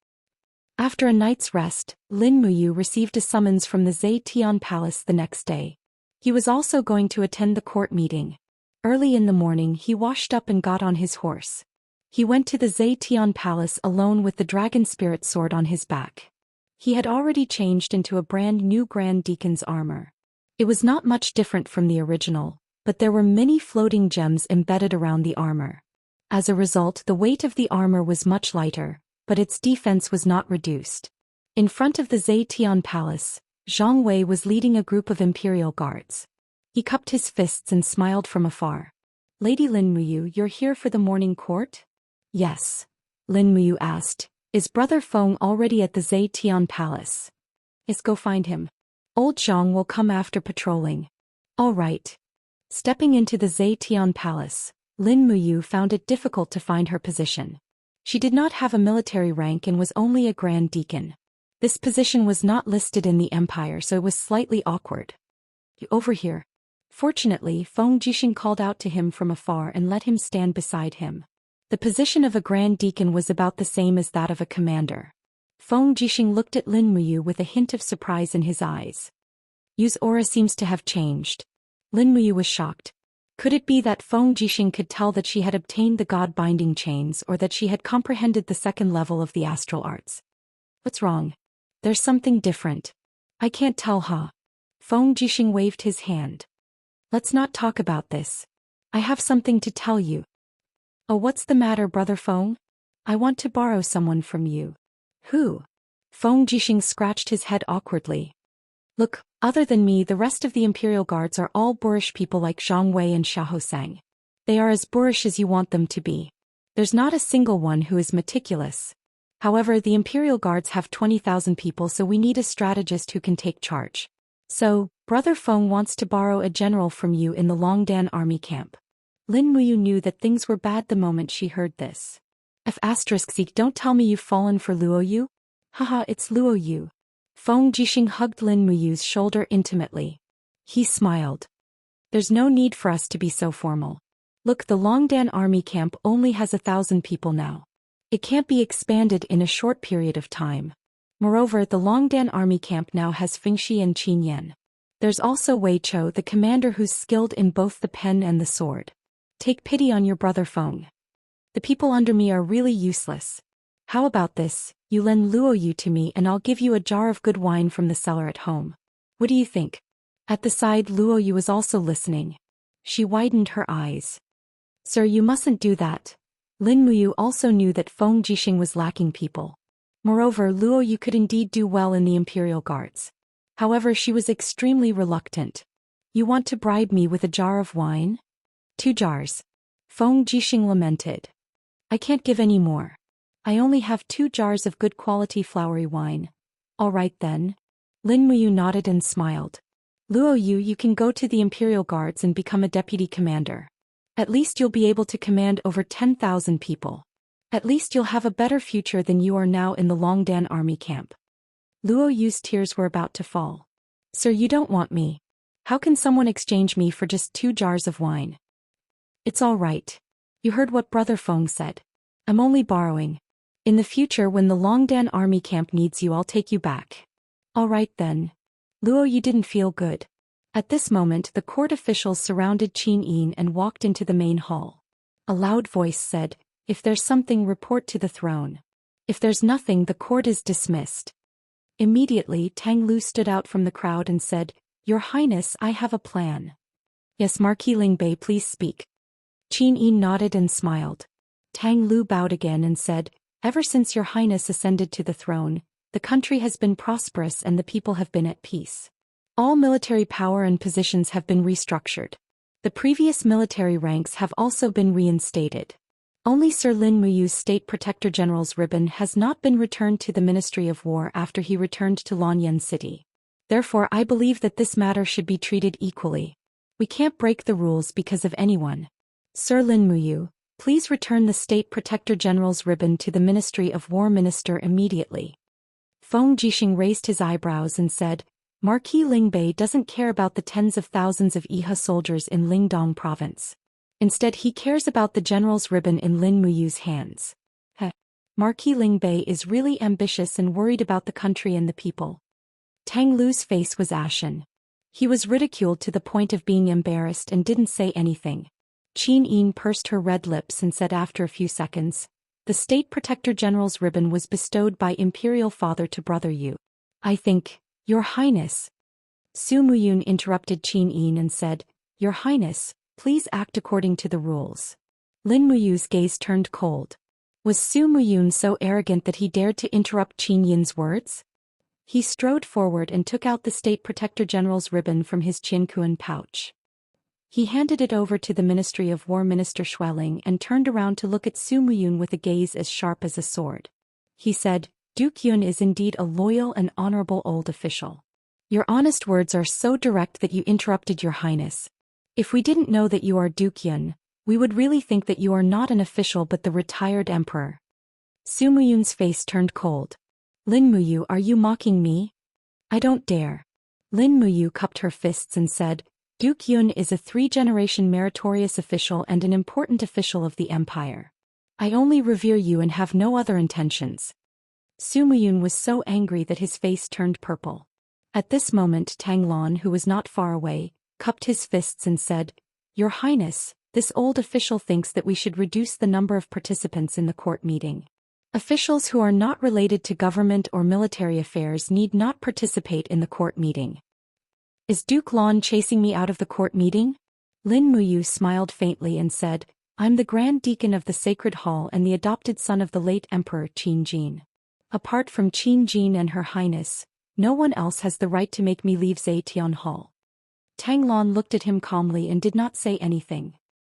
After a night's rest, Lin Muyu received a summons from the Zetian Palace the next day. He was also going to attend the court meeting. Early in the morning he washed up and got on his horse. He went to the Zetian Palace alone with the dragon spirit sword on his back. He had already changed into a brand new Grand Deacon's armor. It was not much different from the original, but there were many floating gems embedded around the armor. As a result, the weight of the armor was much lighter, but its defense was not reduced. In front of the Zetian Palace, Zhang Wei was leading a group of imperial guards. He cupped his fists and smiled from afar. Lady Lin Muyu, you're here for the morning court? Yes. Lin Muyu asked, is Brother Feng already at the Zetian Palace? Yes, go find him. Old Zhang will come after patrolling. All right. Stepping into the Zetian Palace, Lin Muyu found it difficult to find her position. She did not have a military rank and was only a Grand Deacon. This position was not listed in the empire, so it was slightly awkward. Over here. Fortunately, Feng Jixing called out to him from afar and let him stand beside him. The position of a Grand Deacon was about the same as that of a commander. Feng Jixing looked at Lin Muyu with a hint of surprise in his eyes. Yu's aura seems to have changed. Lin Muyu was shocked. Could it be that Feng Jixing could tell that she had obtained the god-binding chains, or that she had comprehended the second level of the astral arts? What's wrong? There's something different. I can't tell, huh? Feng Jixing waved his hand. Let's not talk about this. I have something to tell you. Oh, what's the matter, Brother Feng? I want to borrow someone from you. Who? Feng Jixing scratched his head awkwardly. Look, other than me, the rest of the Imperial Guards are all boorish people like Zhang Wei and Xiahou Sang. They are as boorish as you want them to be. There's not a single one who is meticulous. However, the Imperial Guards have 20,000 people, so we need a strategist who can take charge. So, Brother Feng wants to borrow a general from you in the Longdan army camp. Lin Muyu knew that things were bad the moment she heard this. Don't tell me you've fallen for Luo Yu? Haha, it's Luo Yu. Feng Jixing hugged Lin Muyu's shoulder intimately. He smiled. There's no need for us to be so formal. Look, the Longdan army camp only has 1,000 people now. It can't be expanded in a short period of time. Moreover, the Longdan army camp now has Fengxi and Qin Yan. There's also Wei Chou, the commander, who's skilled in both the pen and the sword. Take pity on your brother Feng. The people under me are really useless. How about this, you lend Luo Yu to me and I'll give you a jar of good wine from the cellar at home. What do you think? At the side, Luo Yu was also listening. She widened her eyes. Sir, you mustn't do that. Lin Muyu also knew that Feng Jixing was lacking people. Moreover, Luo Yu could indeed do well in the Imperial Guards. However, she was extremely reluctant. You want to bribe me with a jar of wine? 2 jars. Feng Jixing lamented. I can't give any more. I only have 2 jars of good quality flowery wine. All right then. Lin Muyu nodded and smiled. Luo Yu, you can go to the Imperial Guards and become a deputy commander. At least you'll be able to command over 10,000 people. At least you'll have a better future than you are now in the Longdan army camp. Luo Yu's tears were about to fall. Sir, you don't want me. How can someone exchange me for just 2 jars of wine? It's all right. You heard what Brother Feng said. I'm only borrowing. In the future, when the Longdan army camp needs you, I'll take you back. All right then. Luo Yu didn't feel good. At this moment, the court officials surrounded Qin Yin and walked into the main hall. A loud voice said, if there's something, report to the throne. If there's nothing, the court is dismissed. Immediately, Tang Lu stood out from the crowd and said, Your Highness, I have a plan. Yes, Marquis Lingbei, please speak. Qin Yin nodded and smiled. Tang Lu bowed again and said, Ever since Your Highness ascended to the throne, the country has been prosperous and the people have been at peace. All military power and positions have been restructured. The previous military ranks have also been reinstated. Only Sir Lin Muyu's State Protector General's ribbon has not been returned to the Ministry of War after he returned to Lanyan City. Therefore, I believe that this matter should be treated equally. We can't break the rules because of anyone. Sir Lin Muyu, please return the State Protector General's ribbon to the Ministry of War Minister immediately. Feng Jixing raised his eyebrows and said, Marquis Lingbei doesn't care about the tens of thousands of Iha soldiers in Lingdong province. Instead, he cares about the general's ribbon in Lin Muyu's hands. Marquis Lingbei is really ambitious and worried about the country and the people. Tang Lu's face was ashen. He was ridiculed to the point of being embarrassed and didn't say anything. Qin Yin pursed her red lips and said after a few seconds, The State Protector General's ribbon was bestowed by Imperial Father to Brother Yu. I think, Your Highness. Su Muyun interrupted Qin Yin and said, Your Highness, please act according to the rules. Lin Muyu's gaze turned cold. Was Su Muyun so arrogant that he dared to interrupt Qin Yin's words? He strode forward and took out the State Protector General's ribbon from his Qinkuan pouch. He handed it over to the Ministry of War Minister Schweling and turned around to look at Su Muyun with a gaze as sharp as a sword. He said, Duke Yun is indeed a loyal and honorable old official. Your honest words are so direct that you interrupted your highness. If we didn't know that you are Duke Yun, we would really think that you are not an official but the retired emperor. Su Muyun's face turned cold. Lin Muyu, are you mocking me? I don't dare. Lin Muyu cupped her fists and said, Duke Yun is a 3-generation meritorious official and an important official of the empire. I only revere you and have no other intentions. Su Muyun was so angry that his face turned purple. At this moment Tang Lon, who was not far away, cupped his fists and said, Your Highness, this old official thinks that we should reduce the number of participants in the court meeting. Officials who are not related to government or military affairs need not participate in the court meeting. Is Duke Lon chasing me out of the court meeting? Lin Muyu smiled faintly and said, I'm the Grand Deacon of the Sacred Hall and the adopted son of the late Emperor Qin Jin. Apart from Qin Jin and Her Highness, no one else has the right to make me leave Zetian Hall. Tang Lon looked at him calmly and did not say anything.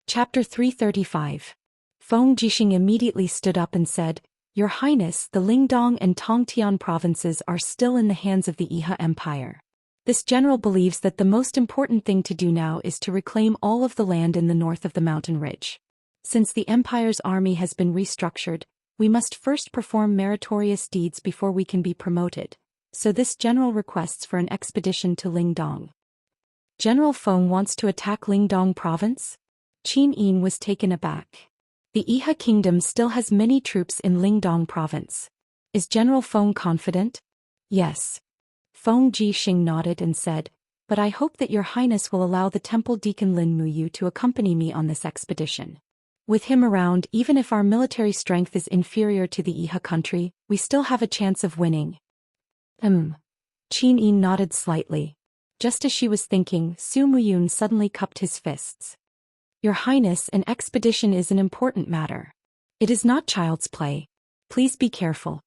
Chapter 335. Feng Jixing immediately stood up and said, Your Highness, the Lingdong and Tongtian provinces are still in the hands of the Iha Empire. This general believes that the most important thing to do now is to reclaim all of the land in the north of the mountain ridge. Since the Empire's army has been restructured, we must first perform meritorious deeds before we can be promoted, so this general requests for an expedition to Lingdong. General Feng wants to attack Lingdong province? Qin Yin was taken aback. The Iha kingdom still has many troops in Lingdong province. Is General Feng confident? Yes. Feng Jixing nodded and said, But I hope that Your Highness will allow the temple deacon Lin Muyu to accompany me on this expedition. With him around, even if our military strength is inferior to the Iha country, we still have a chance of winning. Qin Yin nodded slightly. Just as she was thinking, Su Muyun suddenly cupped his fists. Your Highness, an expedition is an important matter. It is not child's play. Please be careful.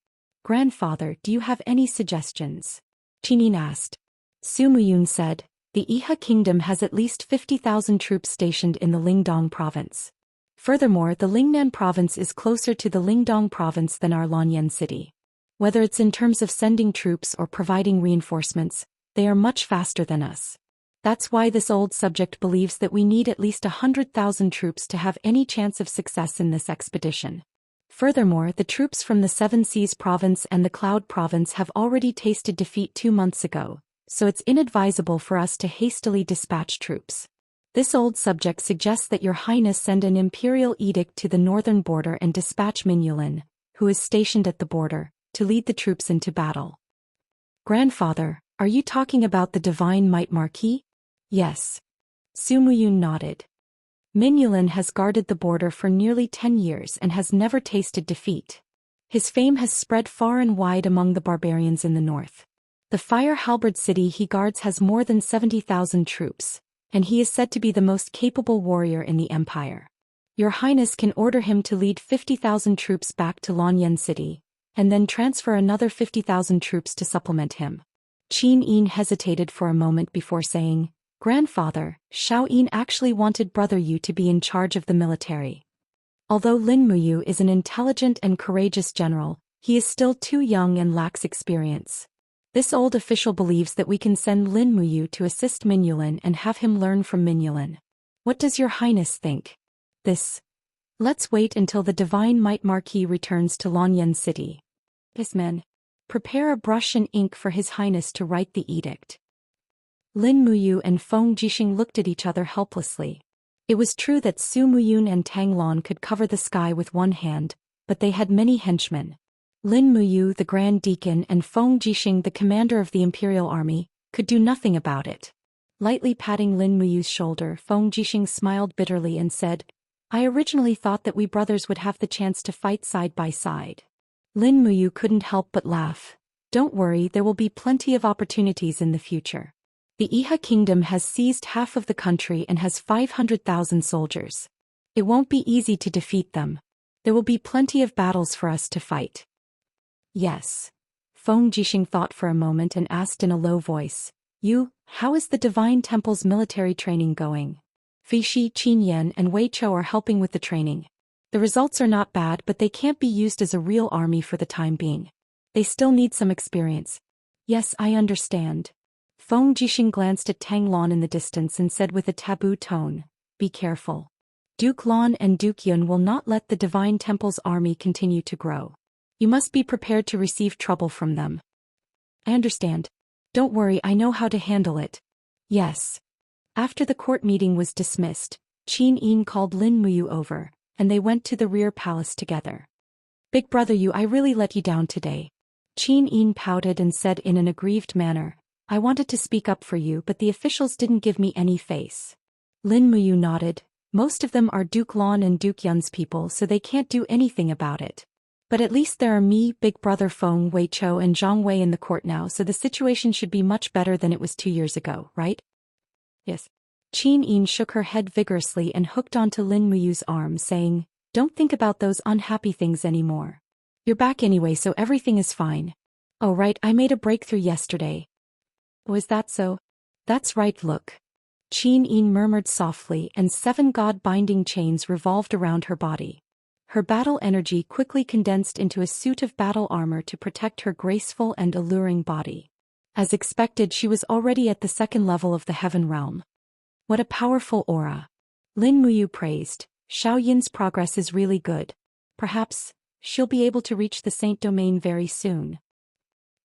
Grandfather, do you have any suggestions? Qin Yin asked. Su Muyun said, The Iha kingdom has at least 50,000 troops stationed in the Lingdong province. Furthermore, the Lingnan province is closer to the Lingdong province than our Lanyan city. Whether it's in terms of sending troops or providing reinforcements, they are much faster than us. That's why this old subject believes that we need at least 100,000 troops to have any chance of success in this expedition. Furthermore, the troops from the Seven Seas province and the Cloud province have already tasted defeat 2 months ago, so it's inadvisable for us to hastily dispatch troops. This old subject suggests that Your Highness send an imperial edict to the northern border and dispatch Minyulin, who is stationed at the border, to lead the troops into battle. Grandfather, are you talking about the Divine Might Marquis? Yes. Su Muyun nodded. Minyulin has guarded the border for nearly 10 years and has never tasted defeat. His fame has spread far and wide among the barbarians in the north. The Fire Halberd city he guards has more than 70,000 troops, and he is said to be the most capable warrior in the empire. Your Highness can order him to lead 50,000 troops back to Lanyan city, and then transfer another 50,000 troops to supplement him. Qin Yin hesitated for a moment before saying, Grandfather, Xiao Yin actually wanted Brother Yu to be in charge of the military. Although Lin Muyu is an intelligent and courageous general, he is still too young and lacks experience. This old official believes that we can send Lin Muyu to assist Minyulin and have him learn from Minyulin. What does Your Highness think? Let's wait until the Divine Might Marquis returns to Lanyan city. Men, prepare a brush and ink for His Highness to write the edict. Lin Muyu and Feng Jixing looked at each other helplessly. It was true that Su Muyun and Tang Lon could cover the sky with one hand, but they had many henchmen. Lin Muyu, the Grand Deacon, and Feng Jixing, the commander of the Imperial Army, could do nothing about it. Lightly patting Lin Muyu's shoulder, Feng Jixing smiled bitterly and said, I originally thought that we brothers would have the chance to fight side by side. Lin Muyu couldn't help but laugh. Don't worry, there will be plenty of opportunities in the future. The Iha kingdom has seized half of the country and has 500,000 soldiers. It won't be easy to defeat them. There will be plenty of battles for us to fight. Yes. Feng Jixing thought for a moment and asked in a low voice, how is the Divine Temple's military training going? Feixi, Qinyan, and Wei Chou are helping with the training. The results are not bad, but they can't be used as a real army for the time being. They still need some experience. Yes, I understand. Feng Jixing glanced at Tang Lon in the distance and said with a taboo tone, "Be careful. Duke Lon and Duke Yun will not let the Divine Temple's army continue to grow. You must be prepared to receive trouble from them." "I understand. Don't worry, I know how to handle it." "Yes." After the court meeting was dismissed, Qin Yin called Lin Muyu over, and they went to the rear palace together. "Big brother Yu, I really let you down today." Qin Yin pouted and said in an aggrieved manner, "I wanted to speak up for you, but the officials didn't give me any face." Lin Muyu nodded. "Most of them are Duke Lon and Duke Yun's people, so they can't do anything about it. But at least there are me, Big Brother Feng, Wei Chou and Zhang Wei in the court now, so the situation should be much better than it was 2 years ago, right?" "Yes." Qin Yin shook her head vigorously and hooked onto Lin Muyu's arm, saying, "Don't think about those unhappy things anymore. You're back anyway, so everything is fine." "Oh right, I made a breakthrough yesterday." "Oh, is that so?" "That's right, look." Qin Yin murmured softly, and 7 god-binding chains revolved around her body. Her battle energy quickly condensed into a suit of battle armor to protect her graceful and alluring body. As expected, she was already at the 2nd level of the heaven realm. What a powerful aura. Lin Muyu praised. Xiao Yin's progress is really good. Perhaps she'll be able to reach the Saint Domain very soon.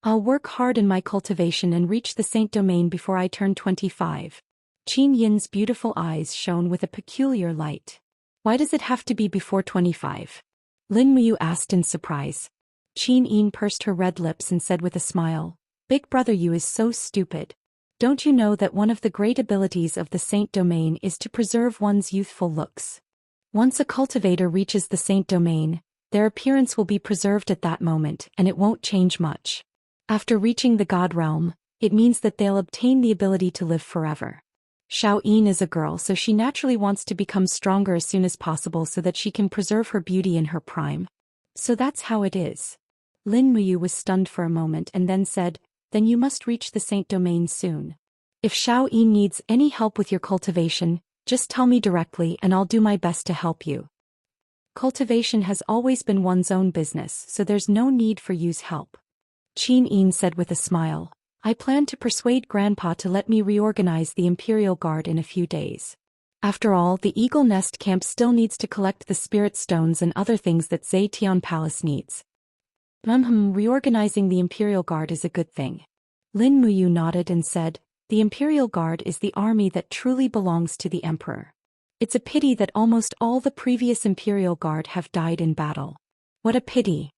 I'll work hard in my cultivation and reach the Saint Domain before I turn 25. Qin Yin's beautiful eyes shone with a peculiar light. "Why does it have to be before 25? Lin Muyu asked in surprise. Qin Yin pursed her red lips and said with a smile, "Big brother Yu is so stupid. Don't you know that one of the great abilities of the Saint Domain is to preserve one's youthful looks? Once a cultivator reaches the Saint Domain, their appearance will be preserved at that moment, and it won't change much. After reaching the God realm, it means that they'll obtain the ability to live forever. Xiao Yin is a girl, so she naturally wants to become stronger as soon as possible so that she can preserve her beauty in her prime. So that's how it is." Lin Muyu was stunned for a moment and then said, "Then you must reach the Saint Domain soon. If Xiao Yin needs any help with your cultivation, just tell me directly and I'll do my best to help you. Cultivation has always been one's own business, so there's no need for Yu's help." Qin Yin said with a smile, "I plan to persuade Grandpa to let me reorganize the Imperial Guard in a few days. After all, the Eagle Nest camp still needs to collect the spirit stones and other things that Zetian Palace needs." Reorganizing the Imperial Guard is a good thing." Lin Muyu nodded and said, "The Imperial Guard is the army that truly belongs to the Emperor. It's a pity that almost all the previous Imperial Guard have died in battle." "What a pity."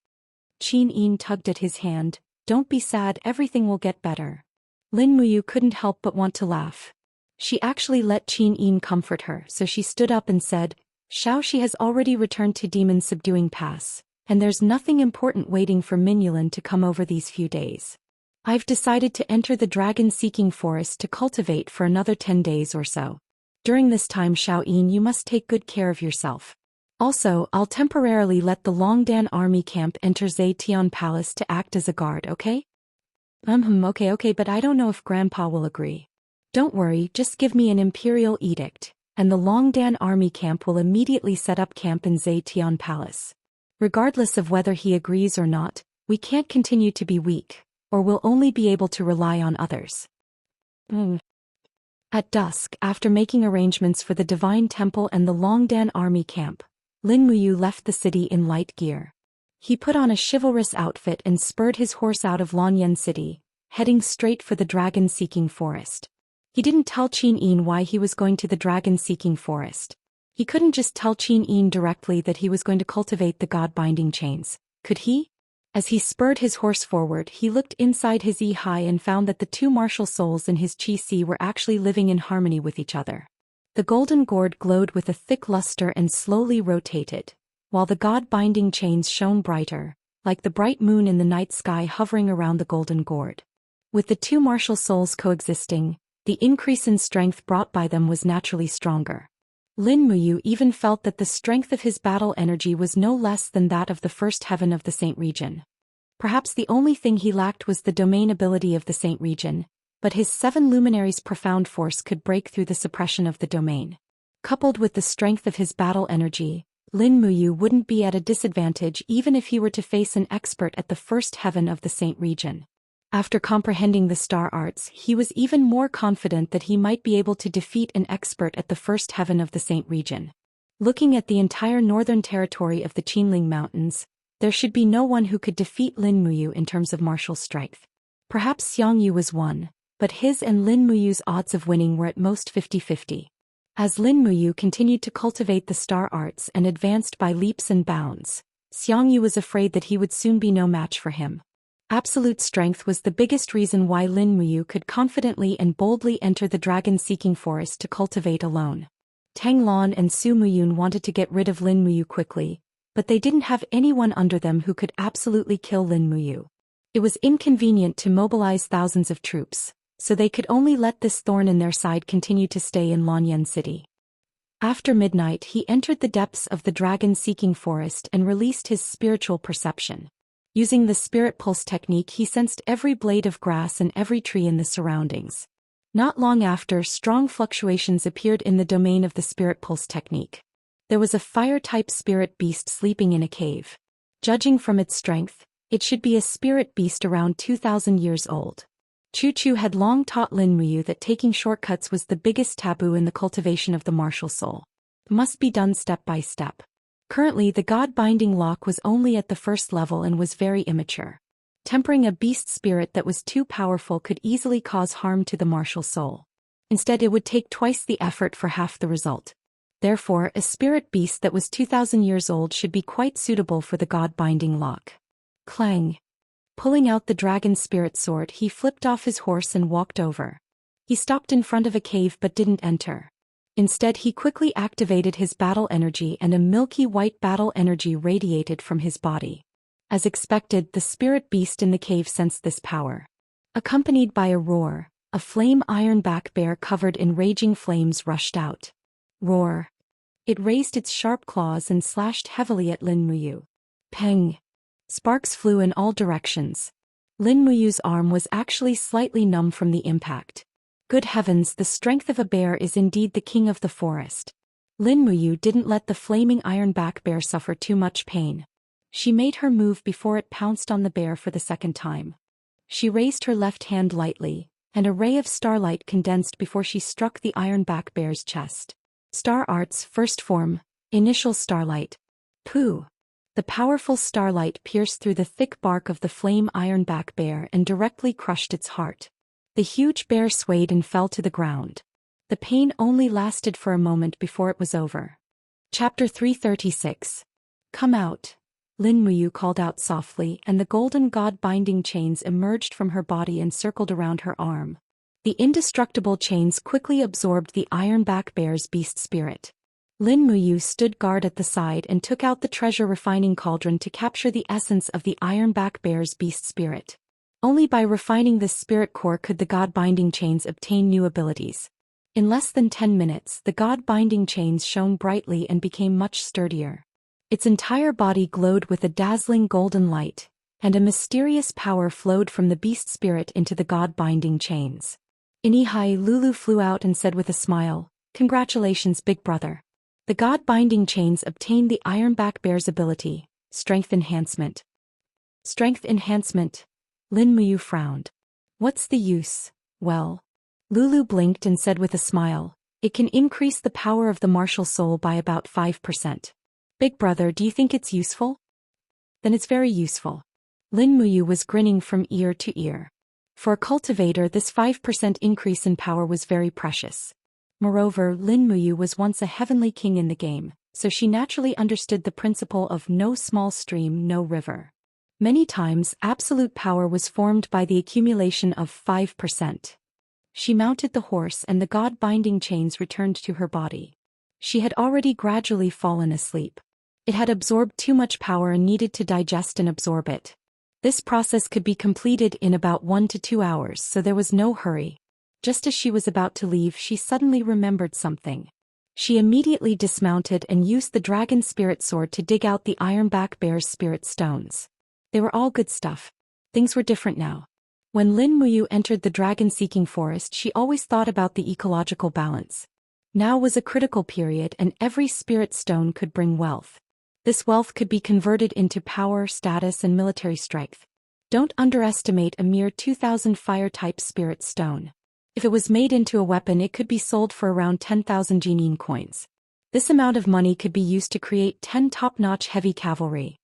Qin Yin tugged at his hand. "Don't be sad, everything will get better." Lin Muyu couldn't help but want to laugh. She actually let Qin Yin comfort her, so she stood up and said, "Xiaoxi has already returned to Demon Subduing Pass, and there's nothing important waiting for Minulin to come over these few days. I've decided to enter the dragon-seeking forest to cultivate for another 10 days or so. During this time, Xiao Yin, you must take good care of yourself. Also, I'll temporarily let the Longdan army camp enter Zetian Palace to act as a guard, okay?" Okay, but I don't know if Grandpa will agree." "Don't worry, just give me an imperial edict, and the Longdan army camp will immediately set up camp in Zetian Palace. Regardless of whether he agrees or not, we can't continue to be weak, or we'll only be able to rely on others." At dusk, after making arrangements for the Divine Temple and the Longdan army camp, Lin Muyu left the city in light gear. He put on a chivalrous outfit and spurred his horse out of Lanyan City, heading straight for the dragon-seeking forest. He didn't tell Qin Yin why he was going to the dragon-seeking forest. He couldn't just tell Qin Yin directly that he was going to cultivate the god-binding chains, could he? As he spurred his horse forward, he looked inside his Yi-Hai and found that the 2 martial souls in his Qi-Si were actually living in harmony with each other. The golden gourd glowed with a thick luster and slowly rotated, while the god-binding chains shone brighter, like the bright moon in the night sky hovering around the golden gourd. With the 2 martial souls coexisting, the increase in strength brought by them was naturally stronger. Lin Muyu even felt that the strength of his battle energy was no less than that of the first heaven of the Saint region. Perhaps the only thing he lacked was the domain ability of the Saint region, but his 7 luminaries' profound force could break through the suppression of the domain. Coupled with the strength of his battle energy, Lin Muyu wouldn't be at a disadvantage even if he were to face an expert at the first heaven of the Saint region. After comprehending the star arts, he was even more confident that he might be able to defeat an expert at the first heaven of the Saint region. Looking at the entire northern territory of the Qinling Mountains, there should be no one who could defeat Lin Muyu in terms of martial strength. Perhaps Xiangyu was one, but his and Lin Muyu's odds of winning were at most 50-50. As Lin Muyu continued to cultivate the star arts and advanced by leaps and bounds, Xiangyu was afraid that he would soon be no match for him. Absolute strength was the biggest reason why Lin Muyu could confidently and boldly enter the dragon-seeking forest to cultivate alone. Tang Lan and Su Muyun wanted to get rid of Lin Muyu quickly, but they didn't have anyone under them who could absolutely kill Lin Muyu. It was inconvenient to mobilize thousands of troops, so they could only let this thorn in their side continue to stay in Lanyan City. After midnight he entered the depths of the dragon-seeking forest and released his spiritual perception. Using the spirit pulse technique he sensed every blade of grass and every tree in the surroundings. Not long after, strong fluctuations appeared in the domain of the spirit pulse technique. There was a fire-type spirit beast sleeping in a cave. Judging from its strength, it should be a spirit beast around 2,000 years old. Chu Chu had long taught Lin Muyu that taking shortcuts was the biggest taboo in the cultivation of the martial soul. It must be done step by step. Currently the God-binding lock was only at the first level and was very immature. Tempering a beast spirit that was too powerful could easily cause harm to the martial soul. Instead it would take twice the effort for half the result. Therefore, a spirit beast that was 2,000 years old should be quite suitable for the God-binding lock. Clang. Pulling out the dragon spirit sword he flipped off his horse and walked over. He stopped in front of a cave but didn't enter. Instead he quickly activated his battle energy and a milky white battle energy radiated from his body. As expected, the spirit beast in the cave sensed this power. Accompanied by a roar, a flame ironback bear covered in raging flames rushed out. Roar. It raised its sharp claws and slashed heavily at Lin Muyu. Peng. Sparks flew in all directions. Lin Muyu's arm was actually slightly numb from the impact. Good heavens, the strength of a bear is indeed the king of the forest. Lin Muyu didn't let the flaming ironback bear suffer too much pain. She made her move before it pounced on the bear for the second time. She raised her left hand lightly, and a ray of starlight condensed before she struck the ironback bear's chest. Star Arts, first form, initial starlight. Pooh! The powerful starlight pierced through the thick bark of the flame ironback bear and directly crushed its heart. The huge bear swayed and fell to the ground. The pain only lasted for a moment before it was over. Chapter 336. Come out. Lin Muyu called out softly, and the golden god-binding chains emerged from her body and circled around her arm. The indestructible chains quickly absorbed the ironback bear's beast spirit. Lin Muyu stood guard at the side and took out the treasure refining cauldron to capture the essence of the ironback bear's beast spirit. Only by refining this spirit core could the god-binding chains obtain new abilities. In less than 10 minutes, the god-binding chains shone brightly and became much sturdier. Its entire body glowed with a dazzling golden light, and a mysterious power flowed from the beast spirit into the god-binding chains. Inihai Lulu flew out and said with a smile, "Congratulations, big brother. The god-binding chains obtained the ironback bear's ability, strength enhancement." Strength enhancement. Lin Muyu frowned. What's the use? Well. Lulu blinked and said with a smile, it can increase the power of the martial soul by about 5%. Big brother, do you think it's useful? Then it's very useful. Lin Muyu was grinning from ear to ear. For a cultivator, this 5% increase in power was very precious. Moreover, Lin Muyu was once a heavenly king in the game, so she naturally understood the principle of no small stream, no river. Many times, absolute power was formed by the accumulation of 5%. She mounted the horse and the god-binding chains returned to her body. She had already gradually fallen asleep. It had absorbed too much power and needed to digest and absorb it. This process could be completed in about 1 to 2 hours, so there was no hurry. Just as she was about to leave, she suddenly remembered something. She immediately dismounted and used the dragon spirit sword to dig out the ironback bear's spirit stones. They were all good stuff. Things were different now. When Lin Muyu entered the dragon-seeking forest, she always thought about the ecological balance. Now was a critical period, and every spirit stone could bring wealth. This wealth could be converted into power, status, and military strength. Don't underestimate a mere 2,000 fire-type spirit stone. If it was made into a weapon, it could be sold for around 10,000 Jinin coins. This amount of money could be used to create 10 top-notch heavy cavalry.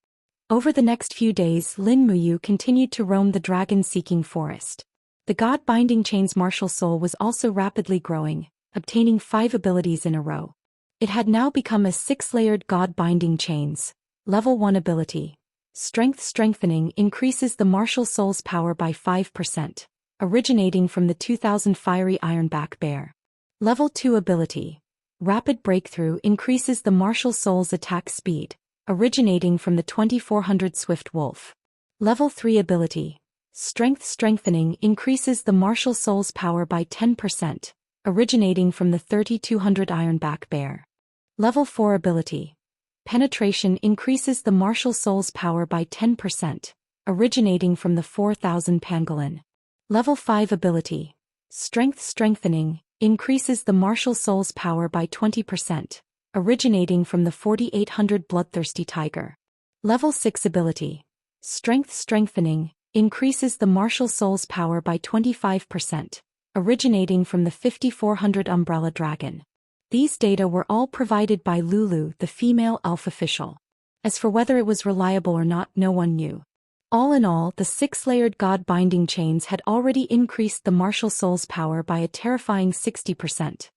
Over the next few days, Lin Muyu continued to roam the dragon-seeking forest. The God-binding chain's martial soul was also rapidly growing, obtaining 5 abilities in a row. It had now become a 6-layered God-binding chains. Level 1 ability. Strength strengthening increases the martial soul's power by 5%, originating from the 2000 fiery ironback bear. Level 2 ability. Rapid breakthrough increases the martial soul's attack speed, originating from the 2400 swift wolf. Level 3 ability. Strength strengthening increases the martial soul's power by 10%, originating from the 3200 ironback bear. Level 4 ability. Penetration increases the martial soul's power by 10%, originating from the 4000 pangolin. Level 5 ability. Strength strengthening increases the martial soul's power by 20%, originating from the 4800 bloodthirsty tiger. Level 6 ability. Strength strengthening increases the martial soul's power by 25%, originating from the 5400 umbrella dragon. These data were all provided by Lulu, the female elf official. As for whether it was reliable or not, no one knew. All in all, the 6-layered God-binding chains had already increased the martial soul's power by a terrifying 60%.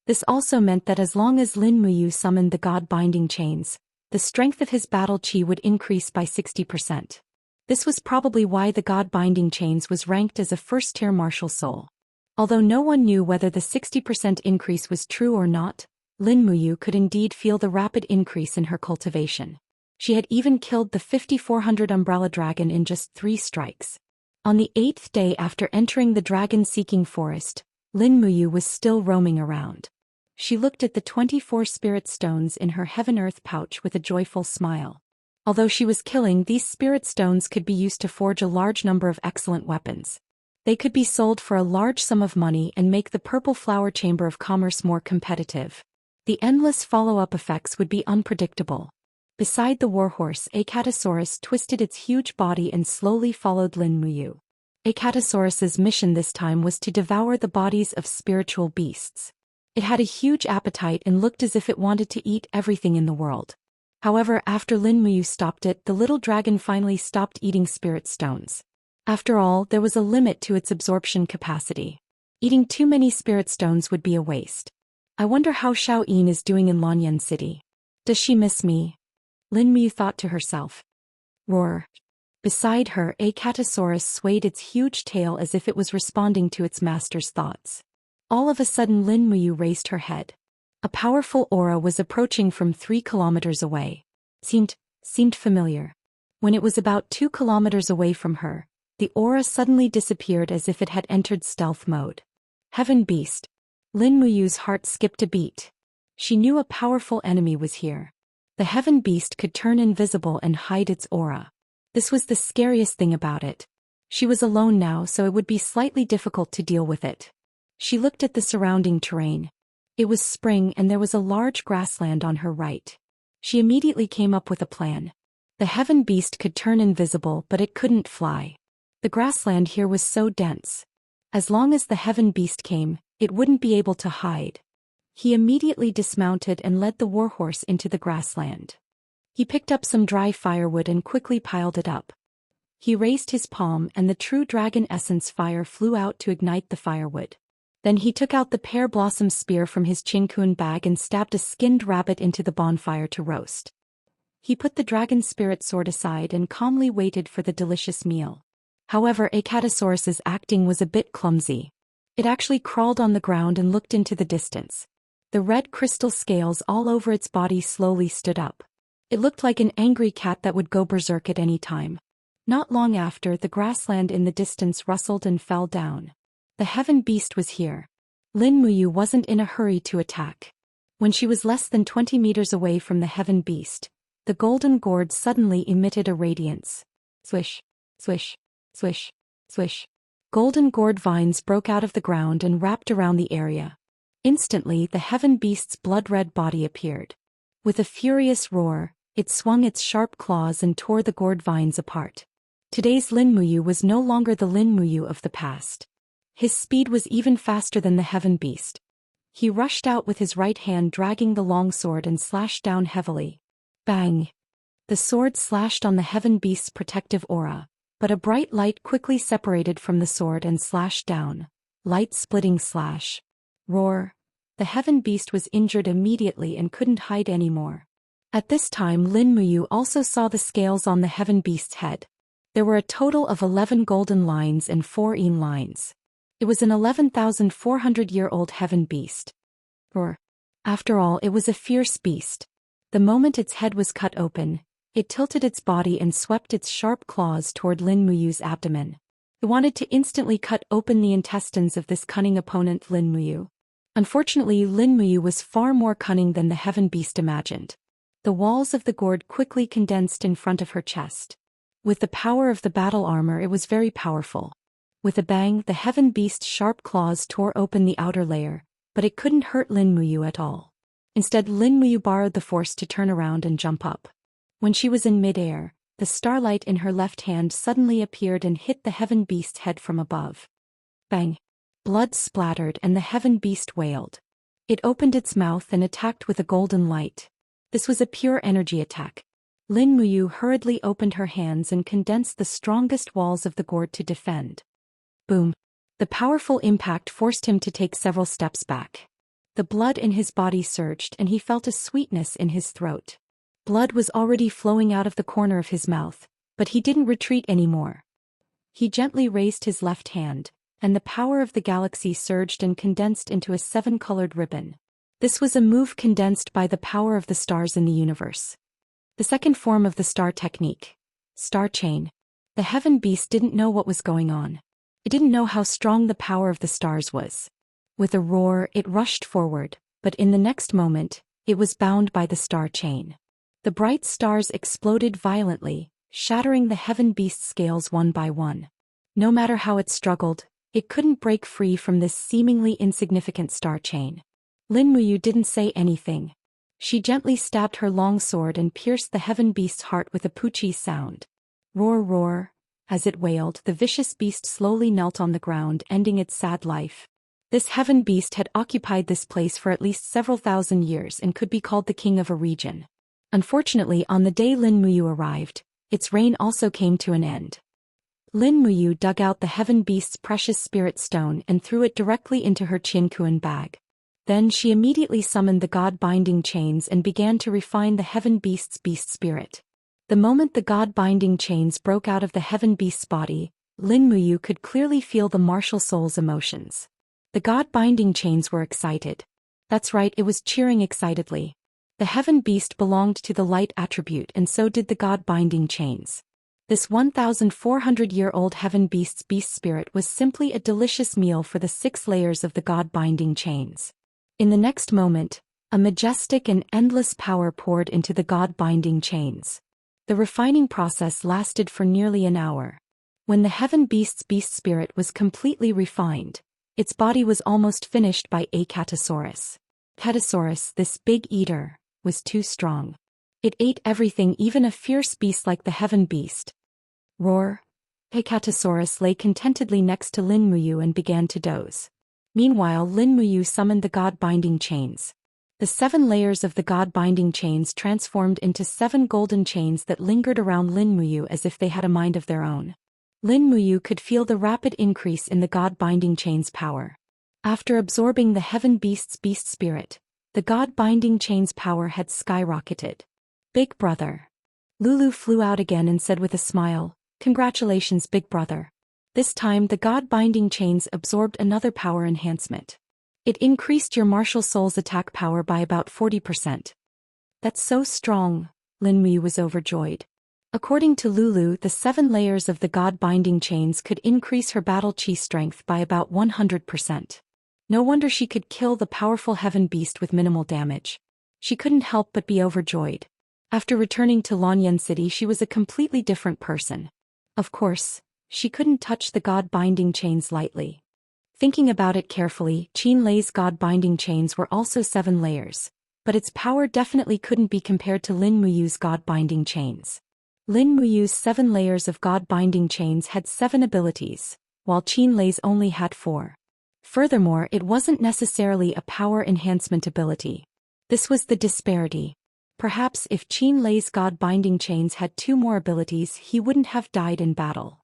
This also meant that as long as Lin Muyu summoned the God-binding chains, the strength of his battle chi would increase by 60%. This was probably why the God-binding chains was ranked as a first-tier martial soul. Although no one knew whether the 60% increase was true or not, Lin Muyu could indeed feel the rapid increase in her cultivation. She had even killed the 5400 umbrella dragon in just 3 strikes. On the 8th day after entering the dragon-seeking forest, Lin Muyu was still roaming around. She looked at the 24 spirit stones in her heaven-earth pouch with a joyful smile. Although she was killing, these spirit stones could be used to forge a large number of excellent weapons. They could be sold for a large sum of money and make the Purple Flower Chamber of Commerce more competitive. The endless follow-up effects would be unpredictable. Beside the warhorse, Acatosaurus twisted its huge body and slowly followed Lin Muyu. Acatosaurus's mission this time was to devour the bodies of spiritual beasts. It had a huge appetite and looked as if it wanted to eat everything in the world. However, after Lin Muyu stopped it, the little dragon finally stopped eating spirit stones. After all, there was a limit to its absorption capacity. Eating too many spirit stones would be a waste. I wonder how Xiaoyin is doing in Lanyan City. Does she miss me? Lin Muyu thought to herself. Roar. Beside her, Acatosaurus swayed its huge tail as if it was responding to its master's thoughts. All of a sudden Lin Muyu raised her head. A powerful aura was approaching from 3 kilometers away. Seemed familiar. When it was about 2 kilometers away from her, the aura suddenly disappeared as if it had entered stealth mode. Heaven Beast. Lin Muyu's heart skipped a beat. She knew a powerful enemy was here. The Heaven Beast could turn invisible and hide its aura. This was the scariest thing about it. She was alone now, so it would be slightly difficult to deal with it. She looked at the surrounding terrain. It was spring and there was a large grassland on her right. She immediately came up with a plan. The Heaven Beast could turn invisible, but it couldn't fly. The grassland here was so dense. As long as the Heaven Beast came, it wouldn't be able to hide. He immediately dismounted and led the warhorse into the grassland. He picked up some dry firewood and quickly piled it up. He raised his palm and the true dragon essence fire flew out to ignite the firewood. Then he took out the pear blossom spear from his chinkun bag and stabbed a skinned rabbit into the bonfire to roast. He put the dragon spirit sword aside and calmly waited for the delicious meal. However, Acatosaurus's acting was a bit clumsy. It actually crawled on the ground and looked into the distance. The red crystal scales all over its body slowly stood up. It looked like an angry cat that would go berserk at any time. Not long after, the grassland in the distance rustled and fell down. The Heaven Beast was here. Lin Muyu wasn't in a hurry to attack. When she was less than 20 meters away from the Heaven Beast, the golden gourd suddenly emitted a radiance. Swish, swish, swish, swish. Golden gourd vines broke out of the ground and wrapped around the area. Instantly the heaven beast's blood-red body appeared. With a furious roar, it swung its sharp claws and tore the gourd vines apart. Today's Lin Muyu was no longer the Lin Muyu of the past. His speed was even faster than the heaven beast. He rushed out with his right hand dragging the long sword and slashed down heavily. Bang! The sword slashed on the heaven beast's protective aura, but a bright light quickly separated from the sword and slashed down. Light-splitting slash. Roar. The heaven beast was injured immediately and couldn't hide anymore. At this time Lin Muyu also saw the scales on the heaven beast's head. There were a total of 11 golden lines and 4 yin lines. It was an 11,400-year-old heaven beast. Roar. After all, it was a fierce beast. The moment its head was cut open, it tilted its body and swept its sharp claws toward Lin Muyu's abdomen. It wanted to instantly cut open the intestines of this cunning opponent Lin Muyu. Unfortunately, Lin Muyu was far more cunning than the heaven beast imagined. The walls of the gourd quickly condensed in front of her chest. With the power of the battle armor, it was very powerful. With a bang, the heaven beast's sharp claws tore open the outer layer, but it couldn't hurt Lin Muyu at all. Instead, Lin Muyu borrowed the force to turn around and jump up. When she was in midair, the starlight in her left hand suddenly appeared and hit the heaven beast's head from above. Bang! Blood splattered and the heaven beast wailed. It opened its mouth and attacked with a golden light. This was a pure energy attack. Lin Muyu hurriedly opened her hands and condensed the strongest walls of the gourd to defend. Boom! The powerful impact forced him to take several steps back. The blood in his body surged and he felt a sweetness in his throat. Blood was already flowing out of the corner of his mouth, but he didn't retreat anymore. He gently raised his left hand, and the power of the galaxy surged and condensed into a 7-colored ribbon. This was a move condensed by the power of the stars in the universe. The second form of the star technique. Star chain. The heaven beast didn't know what was going on. It didn't know how strong the power of the stars was. With a roar, it rushed forward, but in the next moment, it was bound by the star chain. The bright stars exploded violently, shattering the heaven beast's scales one by one. No matter how it struggled, it couldn't break free from this seemingly insignificant star chain. Lin Muyu didn't say anything. She gently stabbed her long sword and pierced the heaven beast's heart with a poochie sound. Roar, roar. As it wailed, the vicious beast slowly knelt on the ground, ending its sad life. This heaven beast had occupied this place for at least several thousand years and could be called the king of a region. Unfortunately, on the day Lin Muyu arrived, its reign also came to an end. Lin Muyu dug out the heaven beast's precious spirit stone and threw it directly into her Qianquan bag. Then she immediately summoned the god-binding chains and began to refine the heaven beast's beast spirit. The moment the god-binding chains broke out of the heaven beast's body, Lin Muyu could clearly feel the martial soul's emotions. The god-binding chains were excited. That's right, it was cheering excitedly. The heaven beast belonged to the light attribute and so did the god-binding chains. This 1,400-year-old heaven beast's beast spirit was simply a delicious meal for the 6 layers of the god-binding chains. In the next moment, a majestic and endless power poured into the god-binding chains. The refining process lasted for nearly an hour. When the heaven beast's beast spirit was completely refined, its body was almost finished by a Catasaurus. Catasaurus, this big eater, was too strong. It ate everything, even a fierce beast like the heaven beast. Roar. Catasaurus lay contentedly next to Lin Muyu and began to doze. Meanwhile, Lin Muyu summoned the god-binding chains. The 7 layers of the god-binding chains transformed into 7 golden chains that lingered around Lin Muyu as if they had a mind of their own. Lin Muyu could feel the rapid increase in the god-binding chain's power. After absorbing the heaven beast's beast spirit, the god-binding chain's power had skyrocketed. Big brother. Lulu flew out again and said with a smile, "Congratulations, big brother." This time the god-binding chains absorbed another power enhancement. It increased your martial soul's attack power by about 40%. That's so strong, Lin Muyu was overjoyed. According to Lulu, the 7 layers of the god-binding chains could increase her battle chi strength by about 100%. No wonder she could kill the powerful heaven beast with minimal damage. She couldn't help but be overjoyed. After returning to Lanyan City, she was a completely different person. Of course, she couldn't touch the god-binding chains lightly. Thinking about it carefully, Qin Lei's god-binding chains were also 7 layers, but its power definitely couldn't be compared to Lin Muyu's god-binding chains. Lin Muyu's 7 layers of god-binding chains had 7 abilities, while Qin Lei's only had 4. Furthermore, it wasn't necessarily a power enhancement ability. This was the disparity. Perhaps if Qin Lei's god-binding chains had 2 more abilities, he wouldn't have died in battle.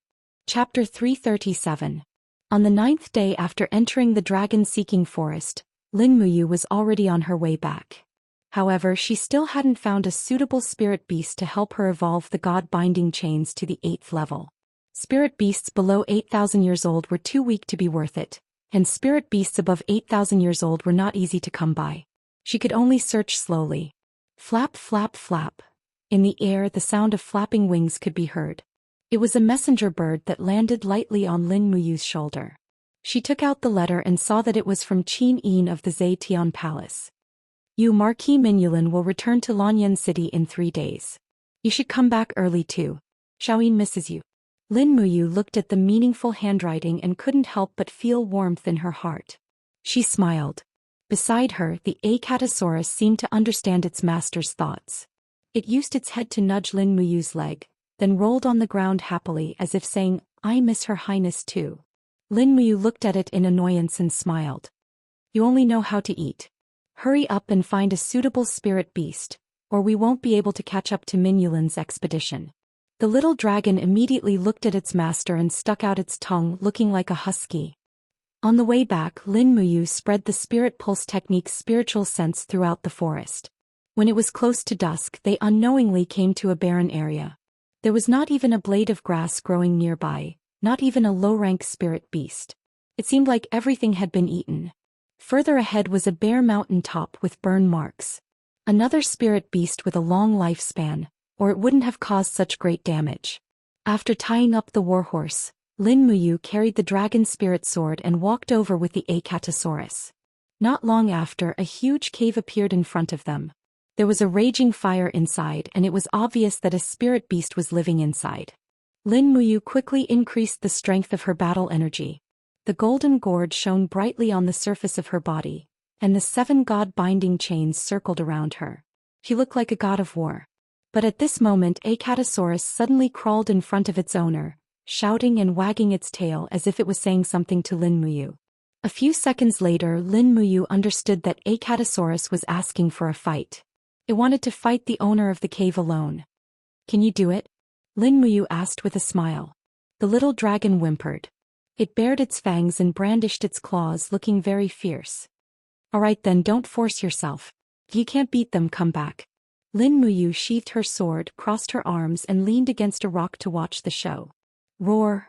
Chapter 337. On the 9th day after entering the dragon-seeking forest, Lin Muyu was already on her way back. However, she still hadn't found a suitable spirit beast to help her evolve the god-binding chains to the 8th level. Spirit beasts below 8,000 years old were too weak to be worth it, and spirit beasts above 8,000 years old were not easy to come by. She could only search slowly. Flap, flap, flap. In the air, the sound of flapping wings could be heard. It was a messenger bird that landed lightly on Lin Muyu's shoulder. She took out the letter and saw that it was from Qin Yin of the Zetian Palace. You Marquis Minulin will return to Lanyan City in 3 days. You should come back early too. Xiaoyin misses you. Lin Muyu looked at the meaningful handwriting and couldn't help but feel warmth in her heart. She smiled. Beside her, the Acatosaurus seemed to understand its master's thoughts. It used its head to nudge Lin Muyu's leg, then rolled on the ground happily as if saying, I miss Her Highness too. Lin Muyu looked at it in annoyance and smiled. You only know how to eat. Hurry up and find a suitable spirit beast, or we won't be able to catch up to Minulin's expedition. The little dragon immediately looked at its master and stuck out its tongue, looking like a husky. On the way back, Lin Muyu spread the spirit pulse technique's spiritual sense throughout the forest. When it was close to dusk, they unknowingly came to a barren area. There was not even a blade of grass growing nearby, not even a low-rank spirit beast. It seemed like everything had been eaten. Further ahead was a bare mountain top with burn marks. Another spirit beast with a long lifespan, or it wouldn't have caused such great damage. After tying up the warhorse, Lin Muyu carried the dragon spirit sword and walked over with the Acatosaurus. Not long after, a huge cave appeared in front of them. There was a raging fire inside, and it was obvious that a spirit beast was living inside. Lin Muyu quickly increased the strength of her battle energy. The golden gourd shone brightly on the surface of her body, and the 7 god-binding chains circled around her. She looked like a god of war. But at this moment, Acatosaurus suddenly crawled in front of its owner, shouting and wagging its tail as if it was saying something to Lin Muyu. A few seconds later, Lin Muyu understood that Acatosaurus was asking for a fight. It wanted to fight the owner of the cave alone. Can you do it? Lin Muyu asked with a smile. The little dragon whimpered. It bared its fangs and brandished its claws, looking very fierce. All right then, don't force yourself. If you can't beat them, come back. Lin Muyu sheathed her sword, crossed her arms and leaned against a rock to watch the show. Roar!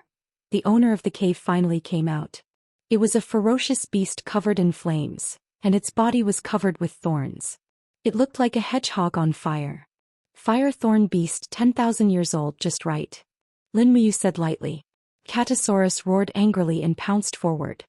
The owner of the cave finally came out. It was a ferocious beast covered in flames, and its body was covered with thorns. It looked like a hedgehog on fire. Fire thorn beast 10,000 years old, just right. Lin Muyu said lightly. Catosaurus roared angrily and pounced forward.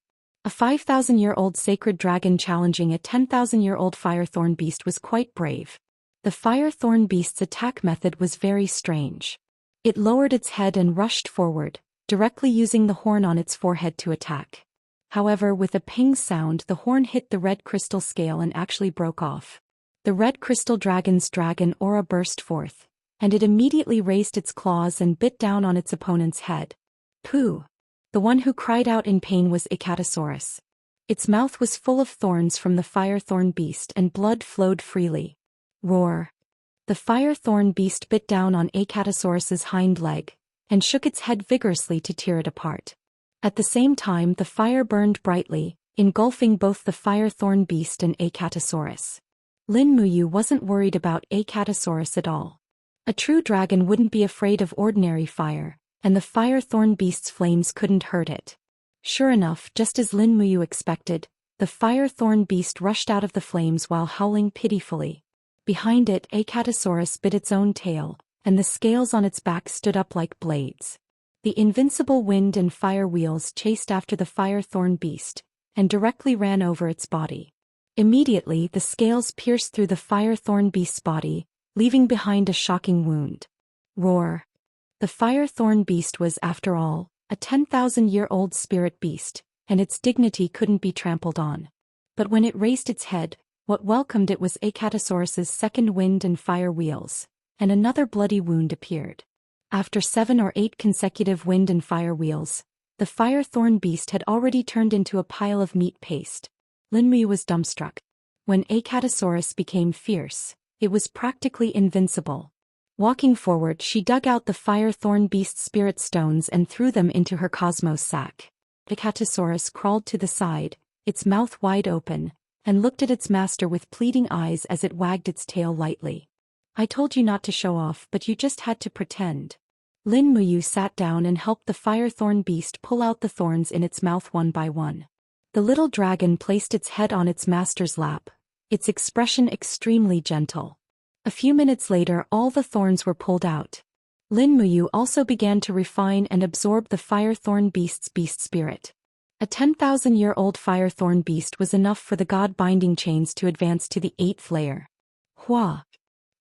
A 5,000-year-old sacred dragon challenging a 10,000-year-old fire thorn beast was quite brave. The fire thorn beast's attack method was very strange. It lowered its head and rushed forward, directly using the horn on its forehead to attack. However, with a ping sound, the horn hit the red crystal scale and actually broke off. The red crystal dragon's dragon aura burst forth, and it immediately raised its claws and bit down on its opponent's head. Pooh! The one who cried out in pain was Acatosaurus. Its mouth was full of thorns from the fire thorn beast and blood flowed freely. Roar! The fire thorn beast bit down on Acatosaurus's hind leg, and shook its head vigorously to tear it apart. At the same time, the fire burned brightly, engulfing both the fire thorn beast and Acatosaurus. Lin Muyu wasn't worried about Acatosaurus at all. A true dragon wouldn't be afraid of ordinary fire, and the fire thorn beast's flames couldn't hurt it. Sure enough, just as Lin Muyu expected, the fire thorn beast rushed out of the flames while howling pitifully. Behind it, Acatosaurus bit its own tail, and the scales on its back stood up like blades. The invincible wind and fire wheels chased after the fire thorn beast, and directly ran over its body. Immediately, the scales pierced through the fire thorn beast's body, leaving behind a shocking wound. Roar! The fire thorn beast was, after all, a 10,000-year-old spirit beast, and its dignity couldn't be trampled on. But when it raised its head, what welcomed it was Acatosaurus's second wind and fire wheels, and another bloody wound appeared. After 7 or 8 consecutive wind and fire wheels, the fire thorn beast had already turned into a pile of meat paste. Lin Muyu was dumbstruck. When Acatosaurus became fierce, it was practically invincible. Walking forward, she dug out the fire thorn beast's spirit stones and threw them into her cosmos sack. Acatosaurus crawled to the side, its mouth wide open, and looked at its master with pleading eyes as it wagged its tail lightly. "I told you not to show off, but you just had to pretend." Lin Muyu sat down and helped the fire thorn beast pull out the thorns in its mouth one by one. The little dragon placed its head on its master's lap, its expression extremely gentle. A few minutes later, all the thorns were pulled out. Lin Muyu also began to refine and absorb the fire thorn beast's beast spirit. A 10,000-year-old fire thorn beast was enough for the god binding chains to advance to the 8th layer. Hua!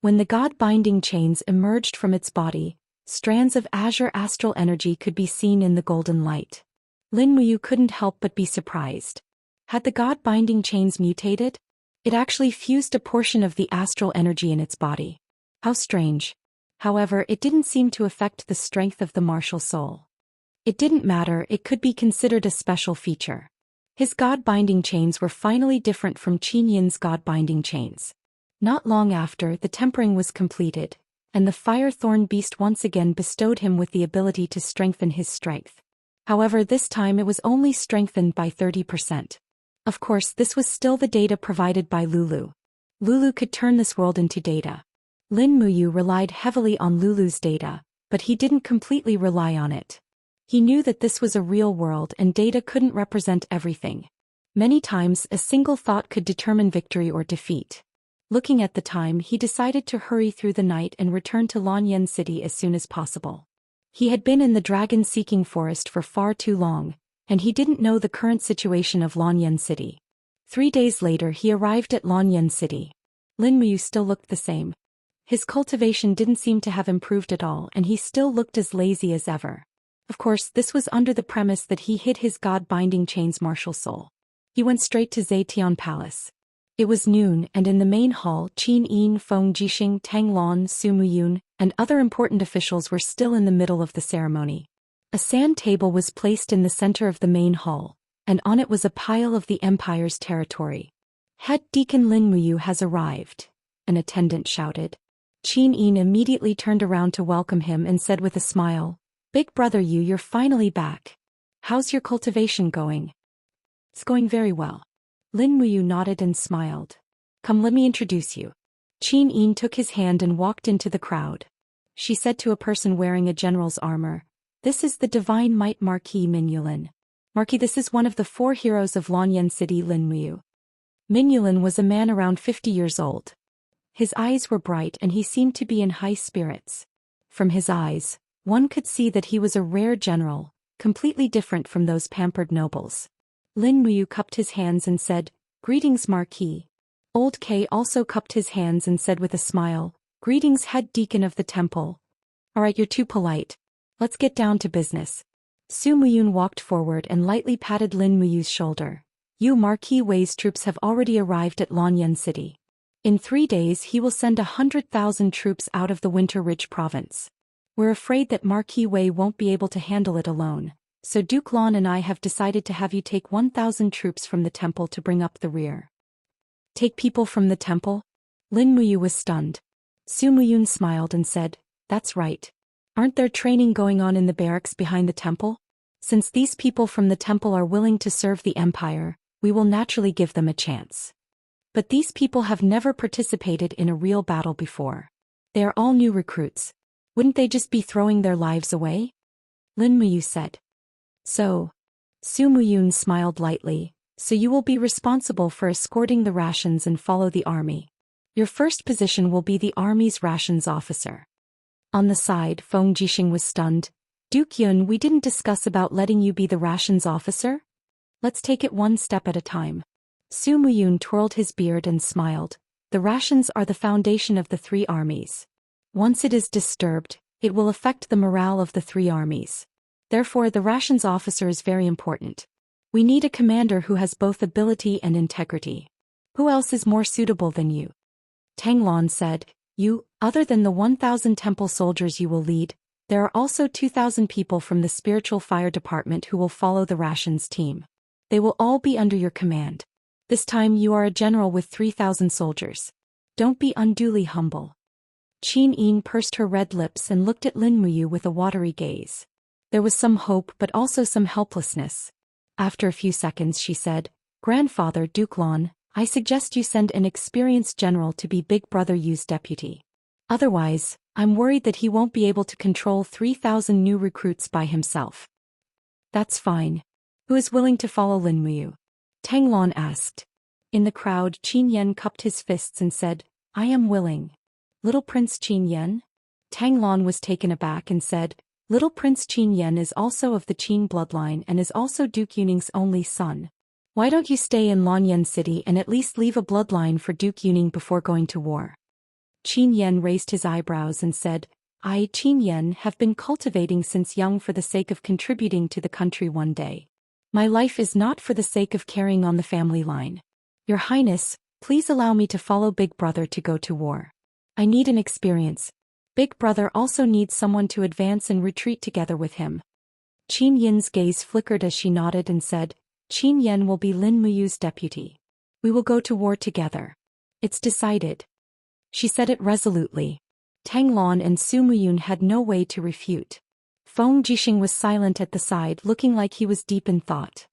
When the god binding chains emerged from its body, strands of azure astral energy could be seen in the golden light. Lin Muyu couldn't help but be surprised. Had the god binding chains mutated? It actually fused a portion of the astral energy in its body. How strange. However, it didn't seem to affect the strength of the martial soul. It didn't matter, it could be considered a special feature. His god binding chains were finally different from Qin Yin's god binding chains. Not long after, the tempering was completed, and the fire thorn beast once again bestowed him with the ability to strengthen his strength. However, this time it was only strengthened by 30%. Of course, this was still the data provided by Lulu. Lulu could turn this world into data. Lin Muyu relied heavily on Lulu's data, but he didn't completely rely on it. He knew that this was a real world and data couldn't represent everything. Many times, a single thought could determine victory or defeat. Looking at the time, he decided to hurry through the night and return to Lanyan City as soon as possible. He had been in the dragon-seeking forest for far too long, and he didn't know the current situation of Lanyan City. 3 days later, he arrived at Lanyan City. Lin Muyu still looked the same. His cultivation didn't seem to have improved at all, and he still looked as lazy as ever. Of course, this was under the premise that he hid his god-binding chains martial soul. He went straight to Zetian Palace. It was noon, and in the main hall, Qin Yin, Feng Jixing, Tang Lon, Su Muyun, and other important officials were still in the middle of the ceremony. A sand table was placed in the center of the main hall, and on it was a pile of the empire's territory. "Head Deacon Lin Muyu has arrived," an attendant shouted. Qin Yin immediately turned around to welcome him and said with a smile, "Big brother Yu, you're finally back. How's your cultivation going?" "It's going very well." Lin Muyu nodded and smiled. "Come, let me introduce you." Qin Yin took his hand and walked into the crowd. She said to a person wearing a general's armor, "This is the Divine Might Marquis Minyulin. Marquis, this is one of the 4 heroes of Lanyan City, Lin Muyu." Minyulin was a man around 50 years old. His eyes were bright and he seemed to be in high spirits. From his eyes, one could see that he was a rare general, completely different from those pampered nobles. Lin Muyu cupped his hands and said, "Greetings, Marquis." Old K also cupped his hands and said with a smile, "Greetings, head deacon of the temple." "Alright, you're too polite. Let's get down to business." Su Muyun walked forward and lightly patted Lin Muyu's shoulder. "You Marquis Wei's troops have already arrived at Lanyan City. In 3 days he will send 100,000 troops out of the Winter Ridge province. We're afraid that Marquis Wei won't be able to handle it alone. So Duke Lon and I have decided to have you take 1,000 troops from the temple to bring up the rear." "Take people from the temple?" Lin Muyu was stunned. Su Muyun smiled and said, "That's right. Aren't there training going on in the barracks behind the temple? Since these people from the temple are willing to serve the empire, we will naturally give them a chance. But these people have never participated in a real battle before. They are all new recruits. Wouldn't they just be throwing their lives away?" Lin Muyu said. "So," Su Muyun smiled lightly, "so you will be responsible for escorting the rations and follow the army. Your first position will be the army's rations officer." On the side, Feng Jixing was stunned. "Duke Yun, we didn't discuss about letting you be the rations officer? Let's take it one step at a time." Su Muyun twirled his beard and smiled. "The rations are the foundation of the 3 armies. Once it is disturbed, it will affect the morale of the 3 armies. Therefore, the rations officer is very important. We need a commander who has both ability and integrity. Who else is more suitable than you? Tang Lan said, other than the 1,000 temple soldiers you will lead, there are also 2,000 people from the spiritual fire department who will follow the rations team. They will all be under your command. This time you are a general with 3,000 soldiers. Don't be unduly humble. Qin Yin pursed her red lips and looked at Lin Muyu with a watery gaze. There was some hope but also some helplessness. After a few seconds she said, Grandfather Duke Lan, I suggest you send an experienced general to be Big Brother Yu's deputy. Otherwise, I'm worried that he won't be able to control 3,000 new recruits by himself. That's fine. Who is willing to follow Lin Muyu? Tang Lan asked. In the crowd Qin Yan cupped his fists and said, I am willing. Little Prince Qin Yan? Tang Lan was taken aback and said, Little Prince Qin Yan is also of the Qin bloodline and is also Duke Yuning's only son. Why don't you stay in Lanyan City and at least leave a bloodline for Duke Yuning before going to war? Qin Yan raised his eyebrows and said, I, Qin Yan, have been cultivating since young for the sake of contributing to the country one day. My life is not for the sake of carrying on the family line. Your Highness, please allow me to follow Big Brother to go to war. I need an experience. Big Brother also needs someone to advance and retreat together with him. Qin Yin's gaze flickered as she nodded and said, Qin Yan will be Lin Muyu's deputy. We will go to war together. It's decided. She said it resolutely. Tang Lan and Su Muyun had no way to refute. Feng Jixing was silent at the side looking like he was deep in thought.